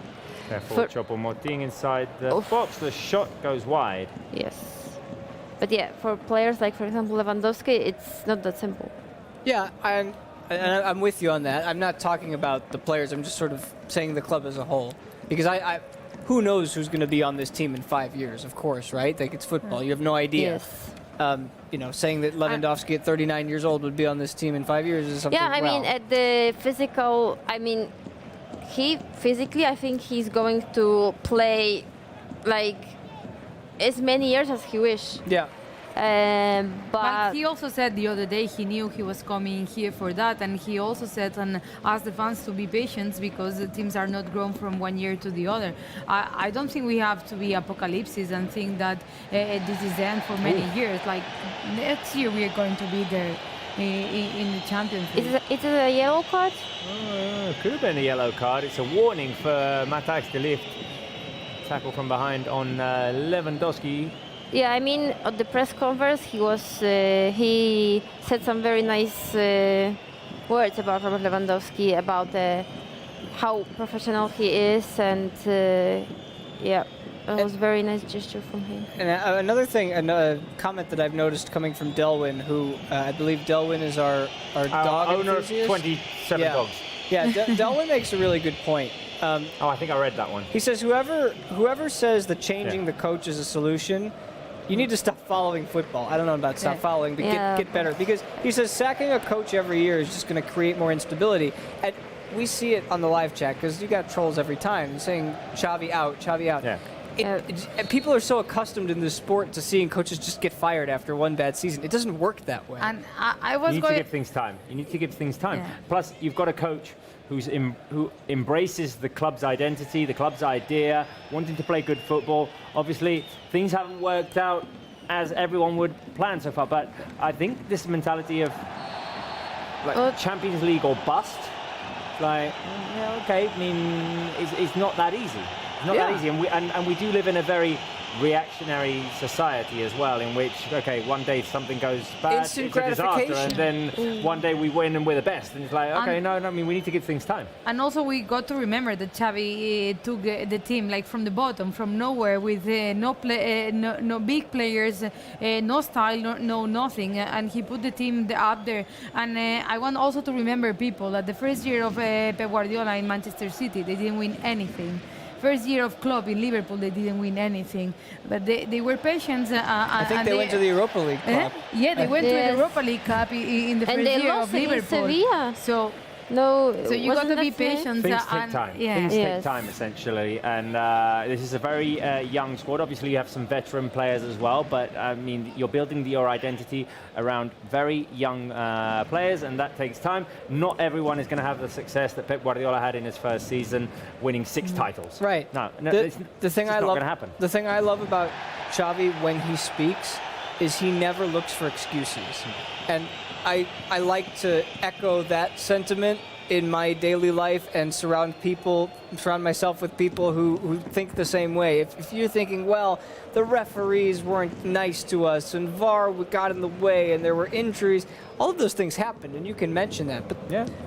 careful, Choupo-Moting inside the box, the shot goes wide. Yes. But yeah, for players like, for example, Lewandowski, it's not that simple. Yeah, and I'm with you on that. I'm not talking about the players. I'm just sort of saying the club as a whole. Because who knows who's going to be on this team in 5 years, of course, right? Like, it's football. You have no idea. Yes. You know, saying that Lewandowski at 39 years old would be on this team in 5 years is something. Yeah, I mean, at the physical, I mean, I think he's going to play like as many years as he wish. Yeah. But he also said the other day he knew he was coming here for that, and he also said and asked the fans to be patient because the teams are not grown from one year to the other. I don't think we have to be apocalypse and think that this is the end for many years. Like next year we are going to be there in the Champions League. Is it a yellow card? Could have been a yellow card. It's a warning for Matthijs de Ligt. Tackle from behind on Lewandowski. Yeah, I mean, at the press conference, he said some very nice words about Robert Lewandowski, about how professional he is, and yeah, it was a very nice gesture from him. And another thing, a comment that I've noticed coming from Delwyn, who I believe Delwyn is our dog owner enthusiast. of 27 dogs. Yeah, Delwyn makes a really good point. I think I read that one. He says whoever says that changing the coach is a solution, you need to stop following football. I don't know about stop following, but get better. Because he says sacking a coach every year is just going to create more instability. And we see it on the live chat because you got trolls every time saying Xavi out, Xavi out. Yeah. And people are so accustomed in this sport to seeing coaches just get fired after one bad season. It doesn't work that way. And I was you need to give things time. You need to give things time. Yeah. Plus, you've got a coach who embraces the club's identity, the club's idea, wanting to play good football. Obviously, things haven't worked out as everyone would plan so far, but I think this mentality of like Champions League or bust, like, yeah, okay, I mean, it's not that easy. It's not that easy, and we do live in a very reactionary society as well, in which, okay, one day something goes bad, Instant it's a disaster, gratification. and then one day we win and we're the best, and it's like, okay, no, I mean, we need to give things time. And also we got to remember that Xavi took the team like from the bottom, from nowhere, with no big players, no style, no nothing, and he put the team up there. And I want also to remember people that the first year of Pep Guardiola in Manchester City, they didn't win anything. first year of Klopp in Liverpool, they didn't win anything, but they were patient. I think they went to the Europa League Cup. Yeah, they went to the Europa League Cup in the first year of Liverpool. Sevilla. So you got to be patient. Things take time. Things take time, essentially. And this is a very young squad. Obviously, you have some veteran players as well. But, I mean, you're building your identity around very young players, and that takes time. Not everyone is going to have the success that Pep Guardiola had in his first season, winning 6 titles. Right. No, the thing I love, the thing I love about Xavi when he speaks is he never looks for excuses. And I like to echo that sentiment in my daily life and surround myself with people who think the same way. If you're thinking, well, the referees weren't nice to us and VAR got in the way and there were injuries, all of those things happened and you can mention that.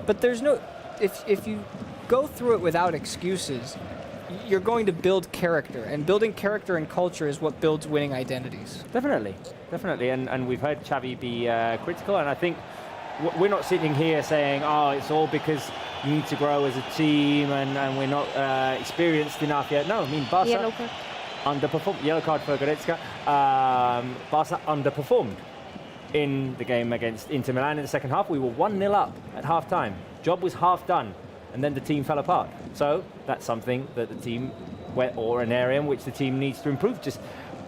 But there's no, if you go through it without excuses, you're going to build character, and building character and culture is what builds winning identities. Definitely. And we've heard Xavi be critical, and I think we're not sitting here saying, oh, it's all because you need to grow as a team and we're not experienced enough yet. No, I mean, Barça underperformed. Yellow card for Goretzka. Barça underperformed in the game against Inter Milan in the second half. We were 1-0 up at half-time. Job was half done, and then the team fell apart. So that's something that the team, or an area in which the team needs to improve. Just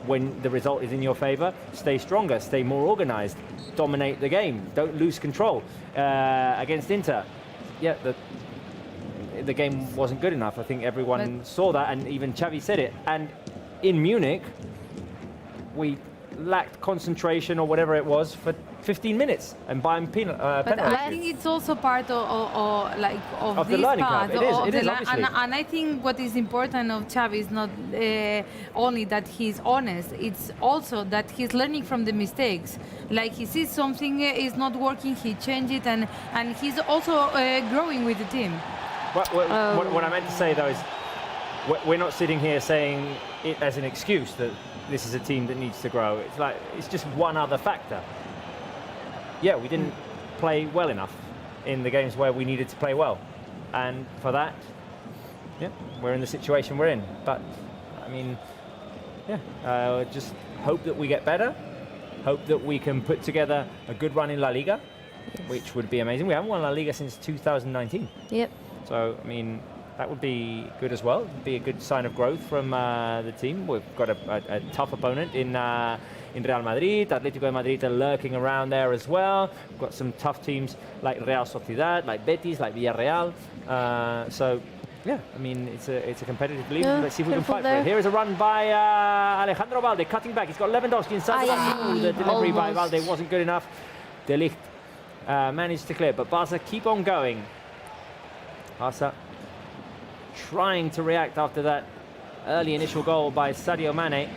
when the result is in your favour, stay stronger, stay more organised, dominate the game, don't lose control. Against Inter, the game wasn't good enough. I think everyone saw that, and even Xavi said it. And in Munich, we lacked concentration or whatever it was for 15 minutes and buying penalties. But I think it's also part of the this learning path. curve. It is obviously. And I think what is important of Xavi is not only that he's honest, it's also that he's learning from the mistakes. Like he sees something is not working, he changes it, and he's also growing with the team. What I meant to say though is we're not sitting here saying it as an excuse that this is a team that needs to grow. It's just one other factor. Yeah, we didn't play well enough in the games where we needed to play well. And for that, we're in the situation we're in. But, I mean, just hope that we get better. Hope that we can put together a good run in La Liga, which would be amazing. We haven't won La Liga since 2019. Yep. So, I mean, that would be good as well. It'd be a good sign of growth from the team. We've got a tough opponent in Real Madrid. Atletico de Madrid are lurking around there as well. We've got some tough teams like Real Sociedad, like Betis, like Villarreal. So, yeah, I mean, it's a competitive league. Let's see if we can fight for it. Here is a run by Alejandro Valde, cutting back. He's got Lewandowski inside the box. The delivery by Valde wasn't good enough. De Ligt managed to clear, but Barca keep on going. Barca trying to react after that early initial goal by Sadio Mane.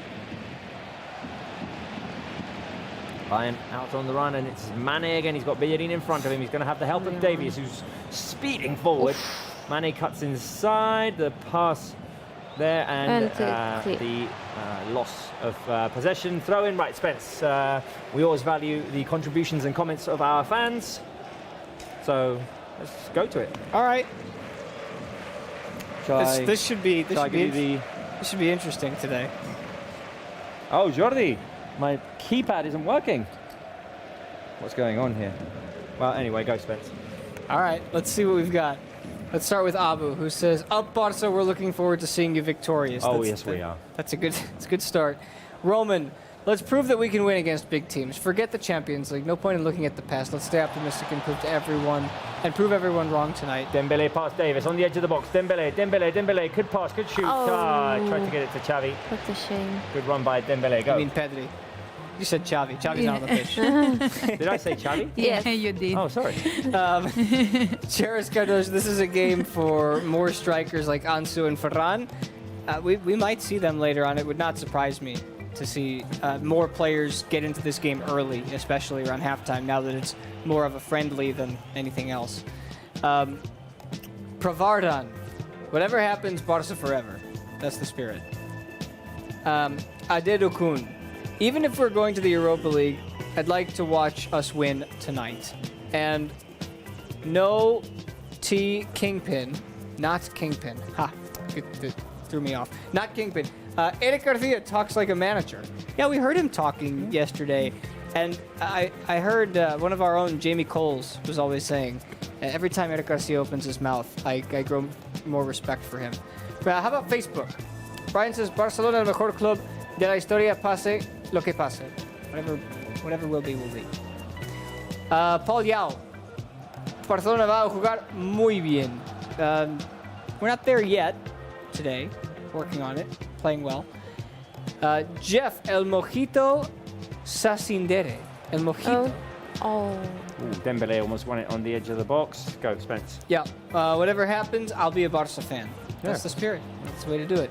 Bayern out on the run, and it's Mane again. He's got Bellerin in front of him. He's going to have the help of Davies, who's speeding forward. Mane cuts inside, the pass there, and the loss of possession. Throw in, right, Spence. We always value the contributions and comments of our fans, so let's go to it. All right. This should be interesting today. Oh, Jordi, my keypad isn't working. What's going on here? Well, anyway, go Spence. All right, let's see what we've got. Let's start with Abu, who says, "Up Barça, we're looking forward to seeing you victorious." Yes, we are. It's a good start. Roman, let's prove that we can win against big teams. Forget the Champions League. No point in looking at the past. Let's stay optimistic and prove everyone wrong tonight. Dembele past Davis on the edge of the box. Dembele could pass, could shoot. Tried to get it to Xavi. What a shame. Good run by Dembele. Go. I mean Pedri. You said Xavi. Xavi's not on the pitch. Did I say Xavi? Yeah, you did. Oh, sorry. Cheris Cardozo, this is a game for more strikers like Ansu and Ferran. We might see them later on. It would not surprise me to see more players get into this game early, especially around halftime, now that it's more of a friendly than anything else. Pravardan. Whatever happens, Barca forever. That's the spirit. Adedokun. Even if we're going to the Europa League, I'd like to watch us win tonight. And no T Kingpin, not Kingpin. Ha, good. threw me off. Not Kingpin. Eric Garcia talks like a manager. Yeah, we heard him talking yesterday. And I heard one of our own, Jamie Coles, was always saying, every time Eric Garcia opens his mouth, I grow more respect for him. How about Facebook? Brian says, Barcelona el mejor club de la historia, pase lo que pase. Whatever will be, will be. Paul Yao. Barcelona va a jugar muy bien. We're not there yet today. Working on it. Playing well. Jeff, El Mojito Sacindere. El Mojito. Oh. Ooh, Dembele almost won it on the edge of the box. Go, Spence. Yeah. Whatever happens, I'll be a Barca fan. That's the spirit. That's the way to do it.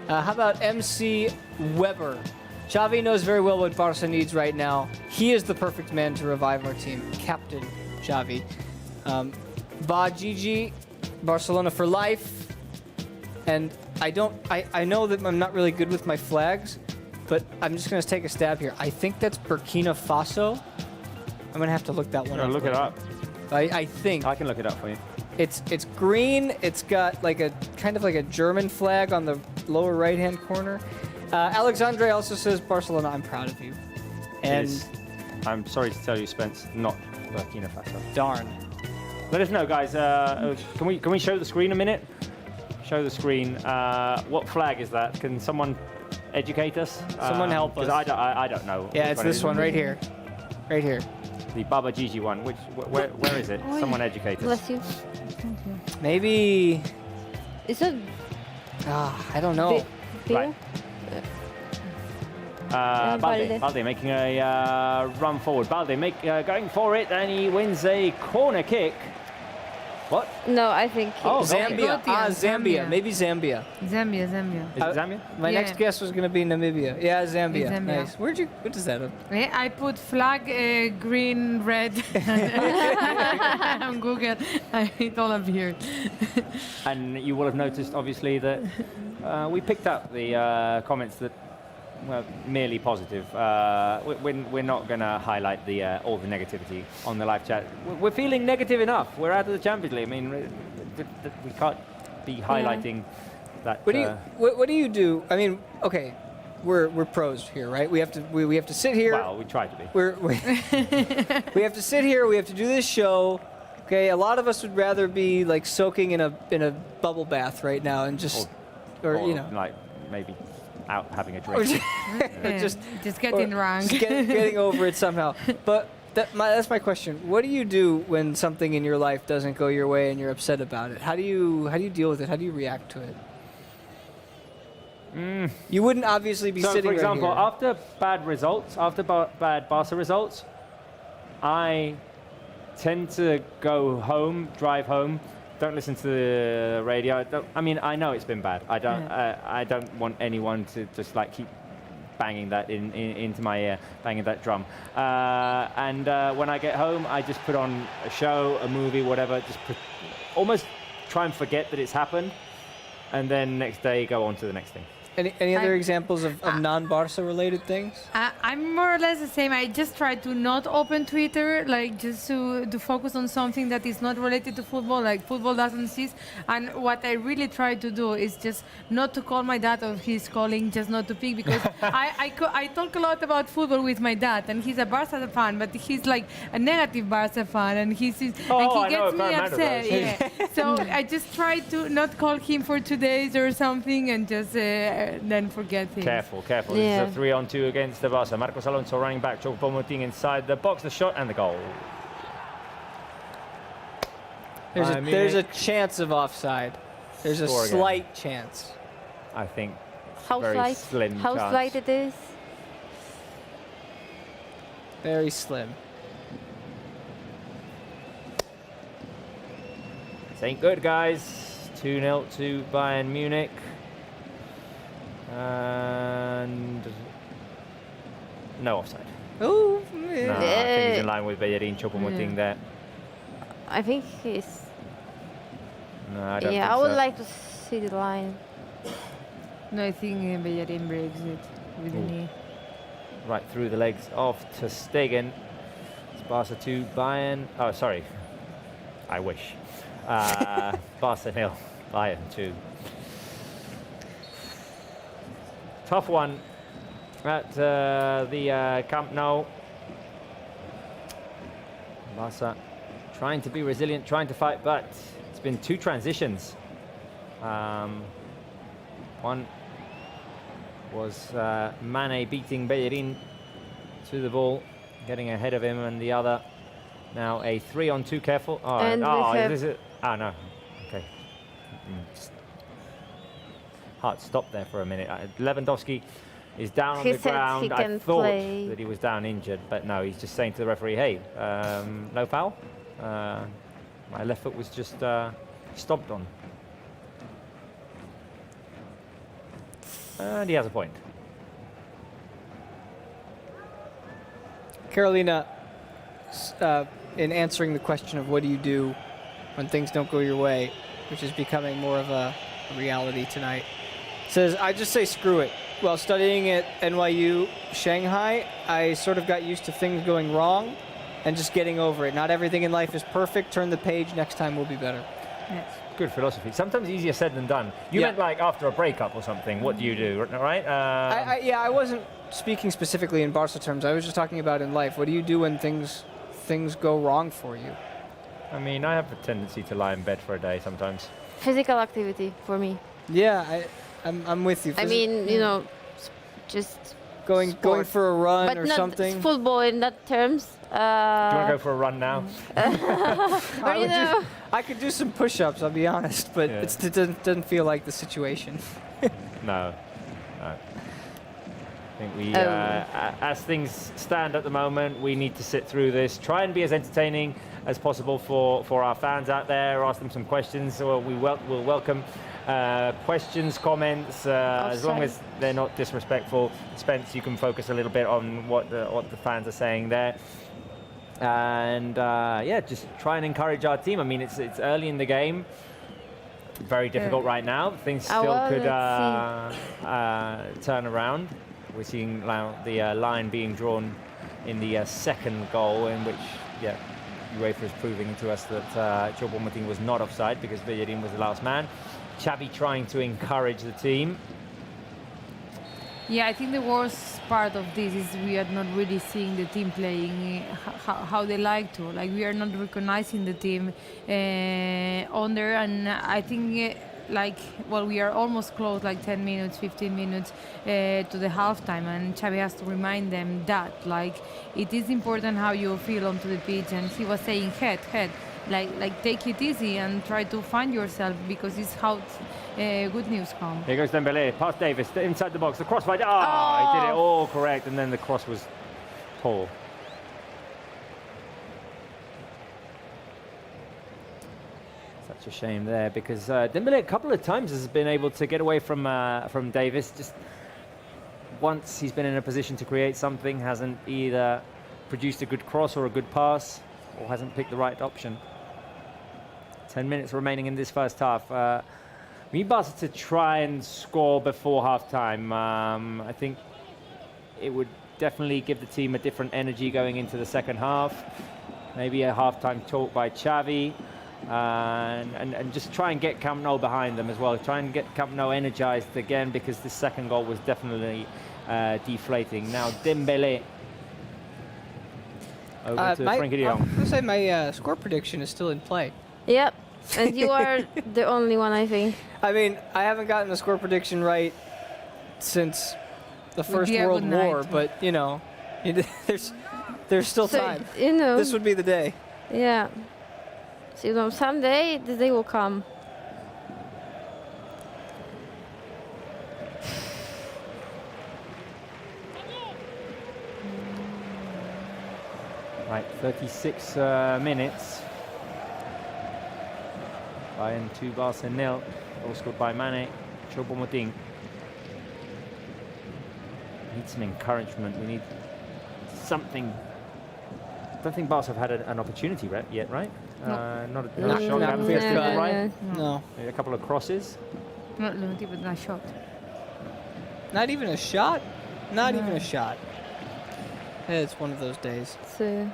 How about MC Weber? Xavi knows very well what Barca needs right now. He is the perfect man to revive our team. Captain Xavi. Ba Gigi, Barcelona for life. And I know that I'm not really good with my flags, but I'm just going to take a stab here. I think that's Burkina Faso. I'm going to have to look that one up. Look it up. I think. I can look it up for you. It's green. It's got like a kind of like a German flag on the lower right-hand corner. Alexandre also says, Barcelona, I'm proud of you. And I'm sorry to tell you, Spence, not Burkina Faso. Darn. Let us know, guys. Can we show the screen a minute? Show the screen. What flag is that? Can someone educate us? Someone help us. Because I don't know. Yeah, it's this one right here. Right here. The Baba Gigi one. Where is it? Someone educate us. Bless you. Thank you. Maybe. Is it I don't know. Bill? Right. Balde making a run forward. Balde going for it, and he wins a corner kick. What? No, I think. Zambia. Zambia. Maybe Zambia. Zambia. Is it Zambia? My next guess was going to be Namibia. Yeah, Zambia. Zambia. Nice. What is that? Yeah, I put flag green, red on Google. It all appeared. And you will have noticed, obviously, that we picked up the comments that were merely positive. We're not going to highlight all the negativity on the live chat. We're feeling negative enough. We're out of the Champions League. I mean, we can't be highlighting that. What do you do? I mean, okay, we're pros here, right? We have to sit here. Well, we try to be. We have to sit here. We have to do this show. Okay, a lot of us would rather be like soaking in a bubble bath right now and just, or you know, like maybe out having a drink. Just getting drunk. Just getting over it somehow. But that's my question. What do you do when something in your life doesn't go your way and you're upset about it? How do you deal with it? How do you react to it? You wouldn't obviously be sitting. For example, right here. after bad Barca results, I tend to go home, drive home. Don't listen to the radio. I know it's been bad. I don't want anyone to just like keep banging that into my ear, banging that drum. And when I get home, I just put on a show, a movie, whatever. Just almost try and forget that it's happened, and then next day go on to the next thing. Any other examples of non-Barca related things? I'm more or less the same. I just try to not open Twitter, like just to focus on something that is not related to football, like football doesn't cease. And what I really try to do is just not to call my dad, or he's calling, just not to pick, because I talk a lot about football with my dad, and he's a Barca fan, but he's like a negative Barca fan, and he gets me upset. Yeah. So I just try to not call him for 2 days or something, and just then forget him. Careful. Yeah. This is a 3-on-2 against the Barca. Marcos Alonso running back, Choupo-Moting inside the box, the shot and the goal. There's a chance of offside. There's a slight chance. I think. How slight it is? Very slim. This ain't good, guys. 2-0 to Bayern Munich. And no offside. Oh, No, I think he's in line with Bellerin, Choupo-Moting there. I think he's. No, I don't think I would so. like to see the line. No, I think Bellerin breaks it with the knee. Right through the legs of Ter Stegen. It's Barca 2, Bayern. Oh, sorry. I wish. Barca 0, Bayern 2. tough one at the Camp Nou. Barça trying to be resilient, trying to fight, but it's been 2 transitions. One was Mane beating Bellerin to the ball, getting ahead of him, and the other now a 3-on-2. Careful. Oh, And is it? Oh, no. Okay. Hard stop there for a minute. Lewandowski is down on the ground. I thought that he was down injured, but no, he's just saying to the referee, hey, no foul. My left foot was just stomped on. And he has a point. Carolina, in answering the question of what do you do when things don't go your way, which is becoming more of a reality tonight, says, I just say screw it. While studying at NYU Shanghai, I sort of got used to things going wrong and just getting over it. Not everything in life is perfect. Turn the page. Next time will be better. Yes. Good philosophy. Sometimes easier said than done. You meant like after a breakup or something. What do you do, right? I wasn't speaking specifically in Barca terms. I was just talking about in life. What do you do when things go wrong for you? I mean, I have a tendency to lie in bed for a day sometimes. Physical activity for me. Yeah, I'm with you. I mean, you know, just going for a run but or not something. Football in that terms. Do you want to go for a run now? I could do some push-ups, I'll be honest, but it doesn't feel like the situation. No. I think we, as things stand at the moment, we need to sit through this, try and be as entertaining as possible for our fans out there, ask them some questions. So we'll welcome questions, comments, as long as they're not disrespectful. Spence, you can focus a little bit on what the fans are saying there. And just try and encourage our team. I mean, it's early in the game. Very difficult right now. Things still could turn around. We're seeing now the line being drawn in the second goal, in which, UEFA is proving to us that Choupo-Moting was not offside because Bellerin was the last man. Xavi trying to encourage the team. Yeah, I think the worst part of this is we are not really seeing the team playing how they like to. Like, we are not recognizing the team on there, and I think we are almost close, like 10 minutes, 15 minutes to the halftime, and Xavi has to remind them that, like, it is important how you feel onto the pitch, and he was saying head, like take it easy and try to find yourself, because it's how good news come. Here goes Dembele, past Davis, inside the box, the cross by, he did it all correct, and then the cross was poor. Such a shame there, because Dembele a couple of times has been able to get away from Davis. Just once he's been in a position to create something, hasn't either produced a good cross or a good pass, or hasn't picked the right option. 10 minutes remaining in this first half. We need Barca to try and score before half-time. I think it would definitely give the team a different energy going into the second half. Maybe a half-time talk by Xavi. And just try and get Camp Nou behind them as well. Try and get Camp Nou energized again, because the second goal was definitely deflating. Now Dembele over to Frankie de Jong. I was going to say my score prediction is still in play. Yep, and you are the only one, I think. I mean, I haven't gotten the score prediction right since the First World War, but you know, there's still time. You know, this would be the day. Yeah. So, you know, someday the day will come. Right, 36 minutes. Bayern 2, Barca 0. Goal scored by Mane. Choupo-Moting. Need some encouragement. We need something. I don't think Barca have had an opportunity yet, right? Not a shot. No. Maybe a couple of crosses. Not even a shot. Not even a shot? Not even a shot. It's one of those days. So.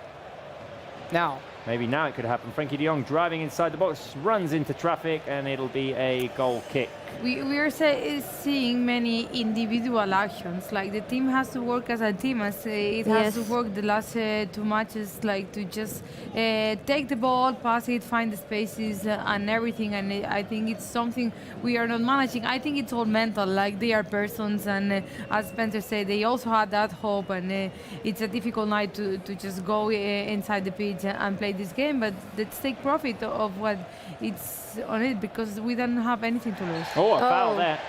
Now, Maybe now it could happen. Frankie de Jong driving inside the box, runs into traffic, and it'll be a goal kick. We are seeing many individual actions. Like the team has to work as a team, as it has to work the last 2 matches. Like to just take the ball, pass it, find the spaces and everything. And I think it's something we are not managing. I think it's all mental. Like they are persons, and as Spencer said, they also had that hope. And it's a difficult night to just go inside the pitch and play this game. But let's take profit of what it's on it, because we don't have anything to lose. Oh, a foul there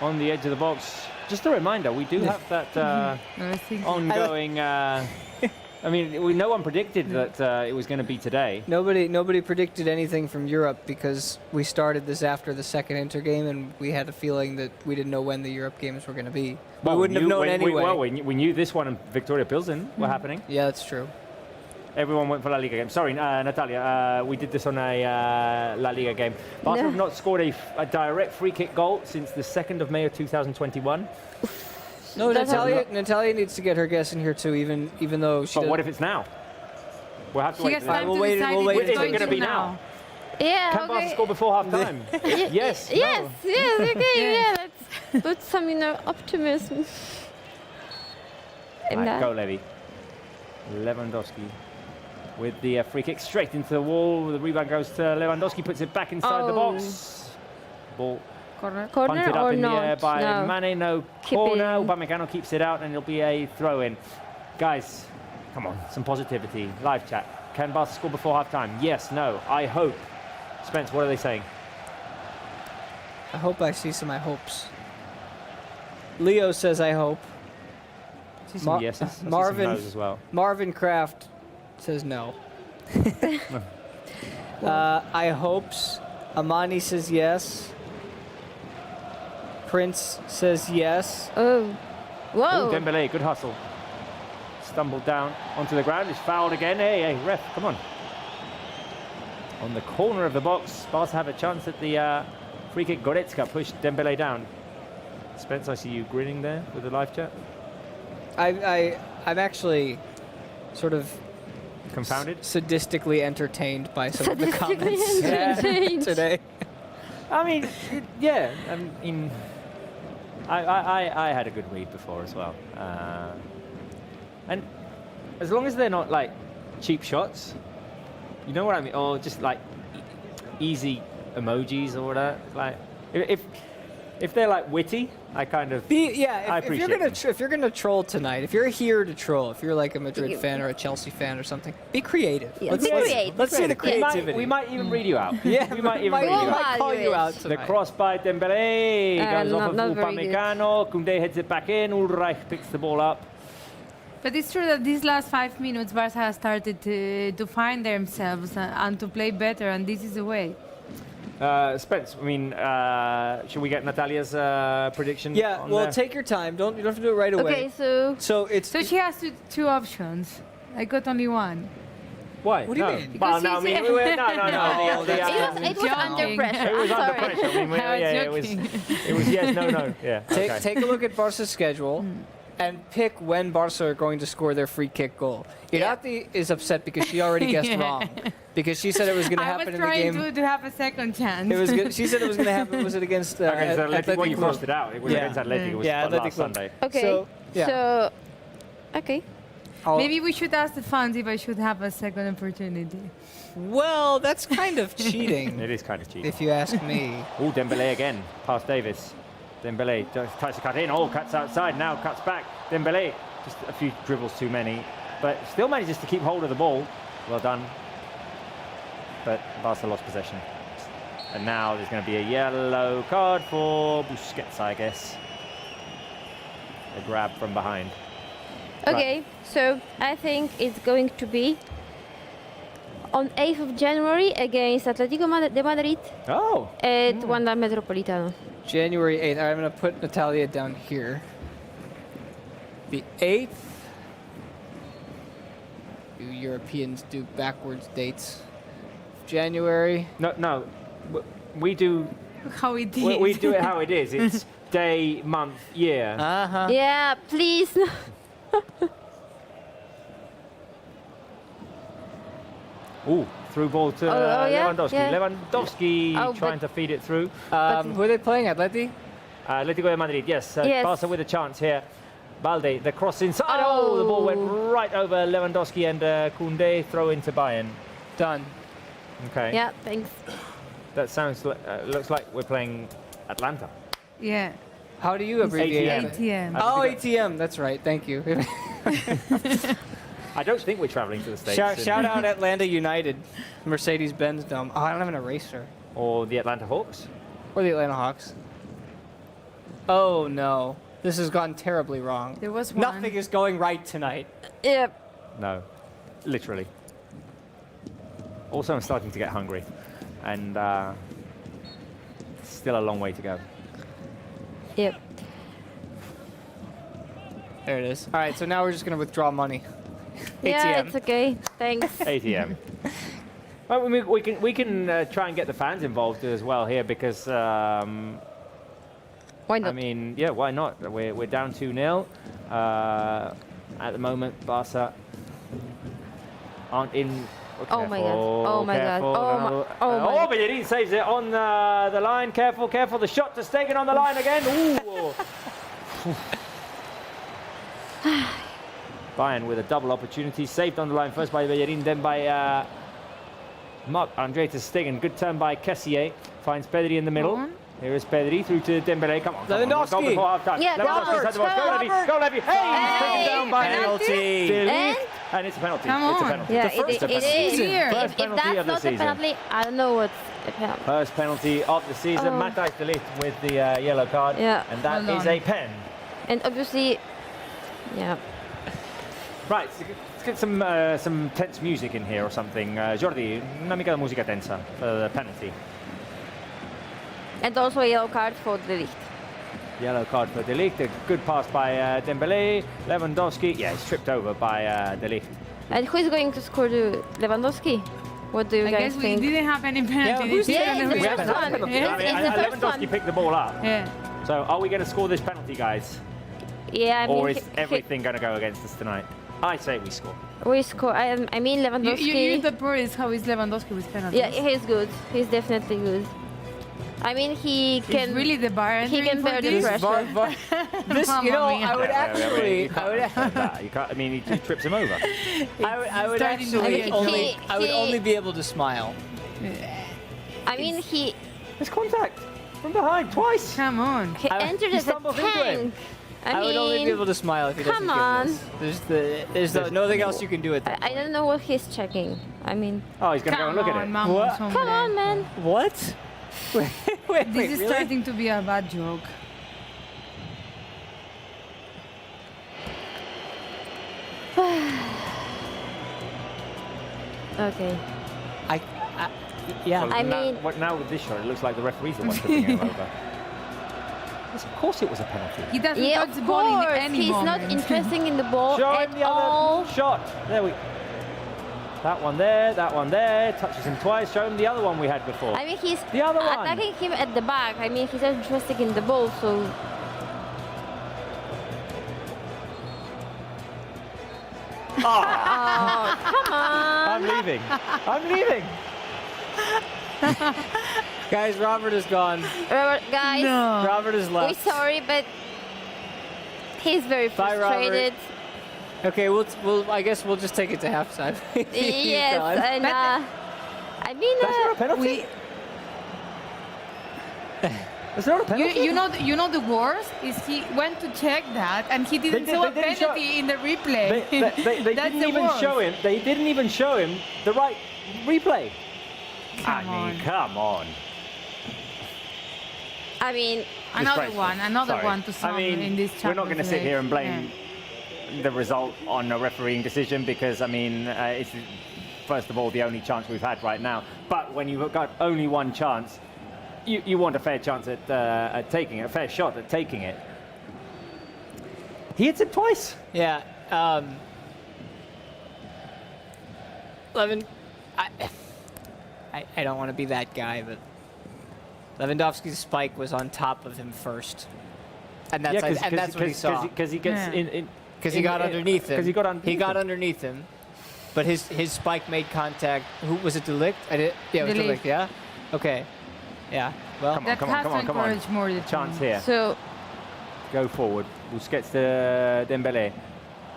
on the edge of the box. Just a reminder, we do have that ongoing. I mean, no one predicted that it was going to be today. Nobody predicted anything from Europe because we started this after the second Inter game, and we had a feeling that we didn't know when the Europe games were going to be. Well, we wouldn't have known anyway. We knew this one and Viktoria Plzen were happening. Yeah, that's true. Everyone went for La Liga game. Sorry, Natalia, we did this on a La Liga game. Barca have not scored a direct free kick goal since the 2nd of May of 2021. No, Natalia needs to get her guess in here too, even though she. But what if it's now? We'll have to wait. We'll wait. Is it going to be now? Yeah. Can Barca score before half time? Yes. Yes. Okay. Yeah. Let's put some, optimism. Right, go, Levy. Lewandowski with the free kick straight into the wall. The rebound goes to Lewandowski, puts it back inside the box. Ball corner punted up or in not? the air by Mane. No corner. Keep Upamecano keeps it out, and it'll be a throw-in. Guys, come on, some positivity. Live chat. Can Barca score before half-time? Yes, no, I hope. Spence, what are they saying? I hope I see some I hopes. Leo says I hope. See some yeses. I see some no's as well. Marvin Kraft says no. I hopes. Amani says yes. Prince says yes. Oh. Whoa. Oh, Dembele, good hustle. Stumbled down onto the ground. He's fouled again. Hey, ref, come on. On the corner of the box, Barca have a chance at the free kick. Goretzka pushed Dembele down. Spence, I see you grinning there with the live chat. I'm actually sort of confounded, sadistically entertained by some of the comments today. I mean, I had a good read before as well, and as long as they're not like cheap shots, you know what I mean, or just like easy emojis or whatever. Like if they're like witty, I kind of if you're gonna troll tonight, if you're here to troll, if you're like a Madrid fan or a Chelsea fan or something, be creative. Yeah, let's see the creativity. We might even read you out. Yeah, we might even read you out. Call you out tonight. The cross by Dembele goes off of Upamecano. Koundé heads it back in. Ulreich picks the ball up. But it's true that these last 5 minutes, Barca has started to find themselves and to play better, and this is the way. Spence, I mean, should we get Natalia's prediction? Yeah, well, take your time. You don't have to do it right away. Okay, so she has two options. I got only one. Why? What do you mean? Well, no, I mean, no. It was under pressure. It was under Sorry. pressure. I mean, it was yes, no. Yeah. Take a look at Barca's schedule and pick when Barca are going to score their free kick goal. Irati is upset because she already guessed wrong. Because she said it was going to happen in the game. I was trying to have a second chance. She said it was going to happen. Was it against Atletico? Well, you crossed it out. It was against Atletico. It was last Sunday. Okay. So okay. Maybe we should ask the fans if I should have a second opportunity. Well, that's kind of cheating. It is kind of cheating. If you ask me. Oh, Dembele again. Past Davis. Dembele tries to cut in. Oh, cuts outside. Now cuts back. Dembele. Just a few dribbles too many. But still manages to keep hold of the ball. Well done. But Barca lost possession. And now there's going to be a yellow card for Busquets, I guess. A grab from behind. Okay, so I think it's going to be on 8th of January against Atletico de Madrid at Wanda Metropolitano. January 8th. I'm going to put Natalia down here. The 8th. You Europeans do backwards dates. January. No. We do how it is. We do it how it is. It's day, month, year. Yeah, please. Ooh, through ball to Lewandowski. Lewandowski trying to feed it through. Who are they playing? Atleti? Atletico de Madrid, yes. Yes. Barca with a chance here. Balde, the cross inside. Oh, the ball went right over Lewandowski and Koundé throw into Bayern. Done. Okay. Yeah, thanks. That sounds looks like we're playing Atlanta. Yeah. How do you abbreviate it? ATM. Oh, ATM. That's right. Thank you. I don't think we're traveling to the States. Shout out Atlanta United, Mercedes-Benz Dome. Oh, I don't have an eraser. Or the Atlanta Hawks. Or the Atlanta Hawks. Oh no, this has gone terribly wrong. There was one. Nothing is going right tonight. Yep. No, literally. Also, I'm starting to get hungry, and still a long way to go. Yep. There it is. All right, so now we're just gonna withdraw money. Yeah, ATM. it's okay. Thanks. ATM. Well, we can try and get the fans involved as well here because Why not? I mean, yeah, why not? We're down 2-0 at the moment. Barca aren't in. Oh my God. Oh my God. Oh my. Bellerin saves it on the line. Careful, careful. The shot to Stegen on the line again. Ooh. Bayern with a double opportunity. Saved on the line first by Bellerin, then by Marc-Andre ter Stegen. Good turn by Kessié. Finds Pedri in the middle. Here is Pedri through to Dembélé. Come on. Lewandowski. Go before half time. Yeah, Lewandowski's had the ball. Go, Levy. Hey, he's taken down by Penalty. And it's a penalty. Come It's a on. penalty. Yeah, The first it is. Here. First If penalty that's of the not a season. penalty, I don't know what's a penalty. First penalty of the season. Oh. Matthijs de Ligt with the yellow card. Yeah. And that Well is done. a pen. And obviously, yeah. Right, let's get some tense music in here or something. Jordi, una mica de música tensa for the penalty. And also a yellow card for the Ligt. Yellow card for De Ligt. A good pass by Dembélé. Lewandowski. Yeah, he's tripped over by De Ligt. And who is going to score the Lewandowski? What do you I guys guess we think? didn't have any penalty. who's this the- season. Yeah, We it's have the some. first one. Yeah. It's the first Lewandowski one. picked the ball up. Yeah. So are we going to score this penalty, guys? Yeah, I mean, Or is everything going to go against us tonight? I say we score. we score. I mean, Lewandowski. You the part is how is Lewandowski with penalties. Yeah, he's good. He's definitely good. I mean, he It's can. really the Bayern. he can bear the this. pressure. This, you know, I would actually, You can't, I mean, he trips him over. I would starting to actually be a only, joke. I would only be able to smile. I mean, he There's contact from behind twice. Come on. entered he as a stumbles into him. tank. I would only be able to smile if he doesn't come give on. this. There's nothing else you can do at that I don't know what he's checking. I mean, Oh, he's going to go and look at it. Vamos, What? hombre. come on, man. What? wait, This is really? starting to be a bad joke. Okay. Yeah. Well, I now, mean- now with this shot, it looks like the referee's the one tripping him over. Yes, of course it was a penalty. He doesn't Yeah, touch of the ball in course. any He's not moment. interested in the ball Show at him the all. other shot. There we. That one there, touches him twice. Show him the other one we had before. I mean, he's The other one. attacking him at the back. I mean, he's not interested in the ball, so. Oh, come on. I'm leaving. I'm leaving. Guys, Robert is gone. Robert, guys, No. Robert is we're left. sorry, but he's very Bye, Robert. frustrated. Okay, I guess we'll just take it to halftime. He's Yes, gone. and I mean, That's not a penalty. That's not a penalty. You know the worst is he went to check that and he didn't show a they didn't show- penalty in the replay. They That's didn't the even worst. show him. They didn't even show him the right replay. Come on. Come on. I mean, Another Disgraceful. Sorry. one to some I mean, in this we're not going to Champions sit here and League. blame the result on a refereeing decision because, I mean, it's first of all the only chance we've had right now. But when you've got only one chance, you want a fair chance at taking it, a fair shot at taking it. He hits it twice. Yeah. Levin, I don't want to be that guy, but Lewandowski's spike was on top of him first, and that's what he saw. Because he gets Yeah. in. Because he got underneath him. Because he got underneath. He got underneath him. but his spike made contact. Who was it? De Ligt? Yeah, it was De Ligt. Yeah. Okay. Yeah. Well, come on. More the chance here. So Go forward. Busquets to Dembele.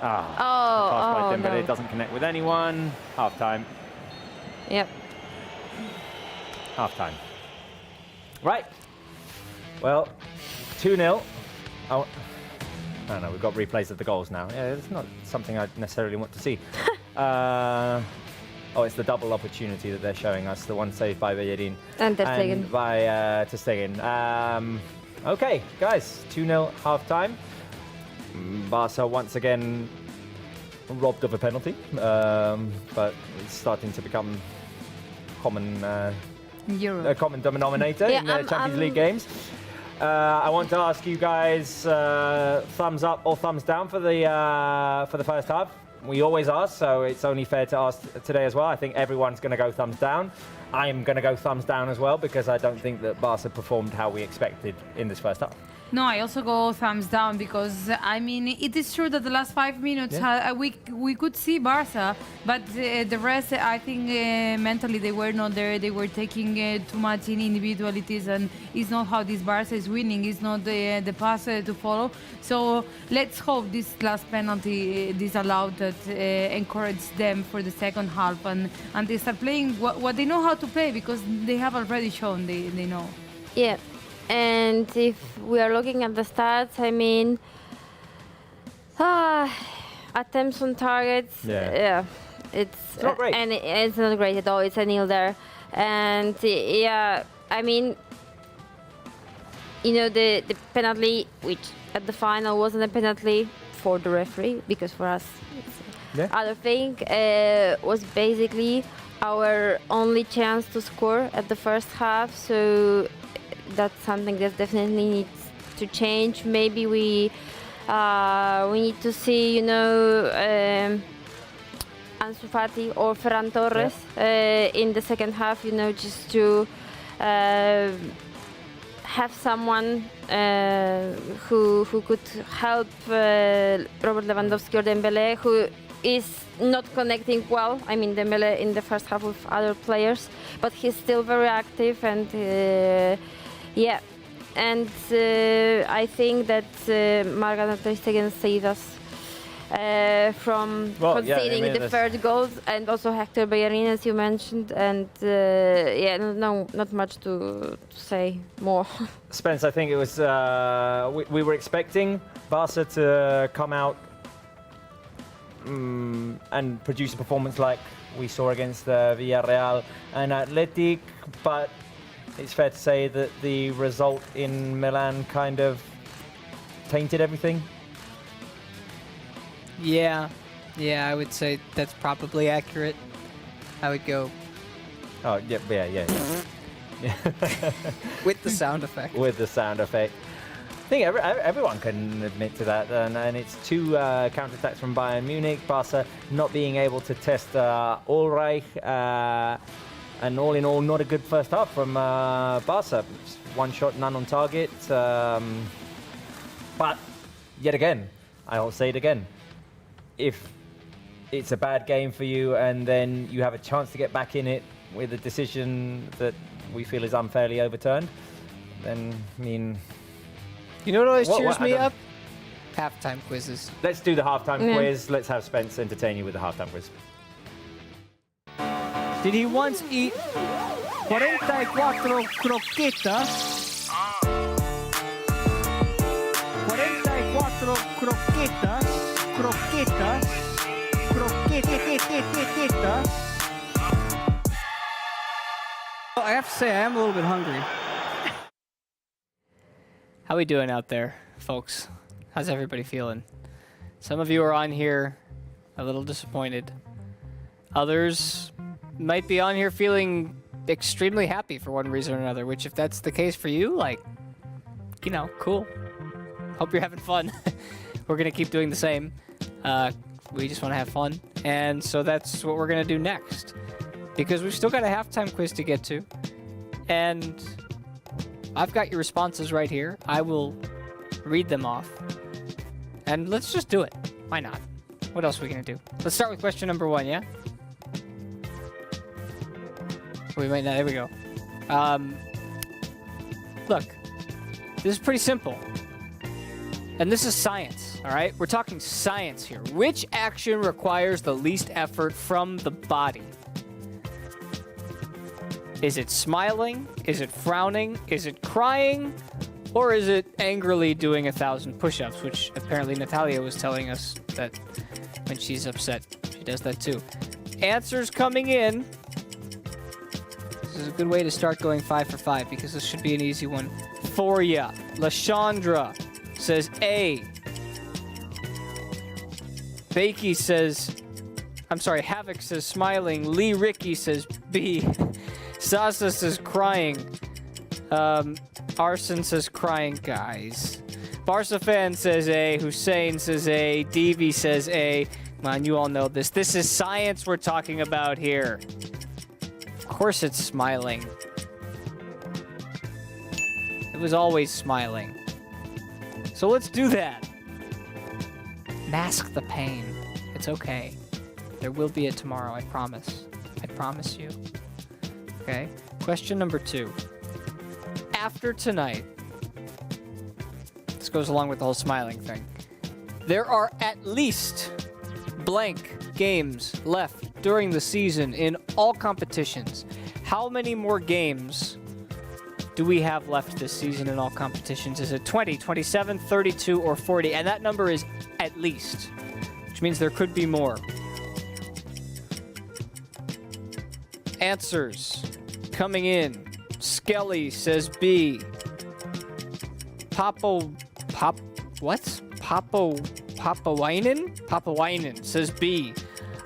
Pass by Dembele, no. doesn't connect with anyone. Half time. Yep. Half time. Right. Well, 2-0. Oh, no, we've got replays of the goals now. Yeah, it's not something I necessarily want to see. It's the double opportunity that they're showing us. The one saved by Bellerin. And Ter Stegen. And by Ter Stegen. Okay, guys, 2-0 half time. Barca once again robbed of a penalty, but it's starting to become common a common denominator in the Champions League games. I want to ask you guys thumbs up or thumbs down for the first half. We always ask, so it's only fair to ask today as well. I think everyone's going to go thumbs down. I'm going to go thumbs down as well because I don't think that Barca performed how we expected in this first half. No, I also go thumbs down because, I mean, it is true that the last 5 minutes we could see Barca, but the rest, I think mentally they were not there. They were taking too much in individualities, and it's not how this Barca is winning. It's not the pass to follow. So let's hope this last penalty disallowed that encouraged them for the second half, and they start playing what they know how to play because they have already shown they know. Yeah. And if we are looking at the stats, I mean, attempts on targets, it's not great. And it's not great at all. It's a nil there, and I mean, the penalty, which at the final wasn't a penalty for the referee because for us, it's other thing, was basically our only chance to score at the first half. So that's something that definitely needs to change. Maybe we need to see, Ansu Fati or Ferran Torres in the second half, just to have someone who could help Robert Lewandowski or Dembele, who is not connecting well. I mean, Dembele in the first half with other players, but he's still very active and I think that Marc-Andre Ter Stegen saved us from conceding the third goal, and also Hector Bellerin, as you mentioned, and not much to say more. Spence, I think it was we were expecting Barca to come out and produce a performance like we saw against Villarreal and Athletic, but it's fair to say that the result in Milan kind of tainted everything. Yeah, I would say that's probably accurate. I would go. Oh, yeah. With the sound effect. With the sound effect. I think everyone can admit to that, and it's two counterattacks from Bayern Munich. Barca not being able to test Ulreich. And all in all, not a good first half from Barca. One shot, none on target. But yet again, I'll say it again. If it's a bad game for you and then you have a chance to get back in it with a decision that we feel is unfairly overturned, then, I mean... You know what always cheers me up? Halftime quizzes. Let's do the halftime quiz. Let's have Spence entertain you with the halftime quiz. Did he once eat 44 croquetas? 44 croquetas. Well, I have to say, I am a little bit hungry. How we doing out there, folks? How's everybody feeling? Some of you are on here a little disappointed. Others might be on here feeling extremely happy for one reason or another, which if that's the case for you, cool. Hope you're having fun. We're going to keep doing the same. We just want to have fun. And so that's what we're going to do next. Because we've still got a halftime quiz to get to. And I've got your responses right here. I will read them off. And let's just do it. Why not? What else are we going to do? Let's start with question number 1, yeah? We might not. There we go. Look, this is pretty simple. And this is science, all right? We're talking science here. Which action requires the least effort from the body? Is it smiling? Is it frowning? Is it crying? Or is it angrily doing 1,000 push-ups, which apparently Natalia was telling us that when she's upset, she does that too. Answers coming in. This is a good way to start going 5 for 5 because this should be an easy one for ya. Lashandra says A. Bakey says, I'm sorry, Havoc says smiling. Lee Ricky says B. Sasa says crying. Arson says crying, guys. Barça fan says A. Hussein says A. Devi says A. Come on, you all know this. This is science we're talking about here. Of course it's smiling. It was always smiling. So let's do that. Mask the pain. It's okay. There will be a tomorrow, I promise. I promise you. Okay? Question number 2. After tonight, this goes along with the whole smiling thing, there are at least blank games left during the season in all competitions. How many more games do we have left this season in all competitions? Is it 20, 27, 32, or 40? And that number is at least, which means there could be more. Answers coming in. Skelly says B. Papawainen says B.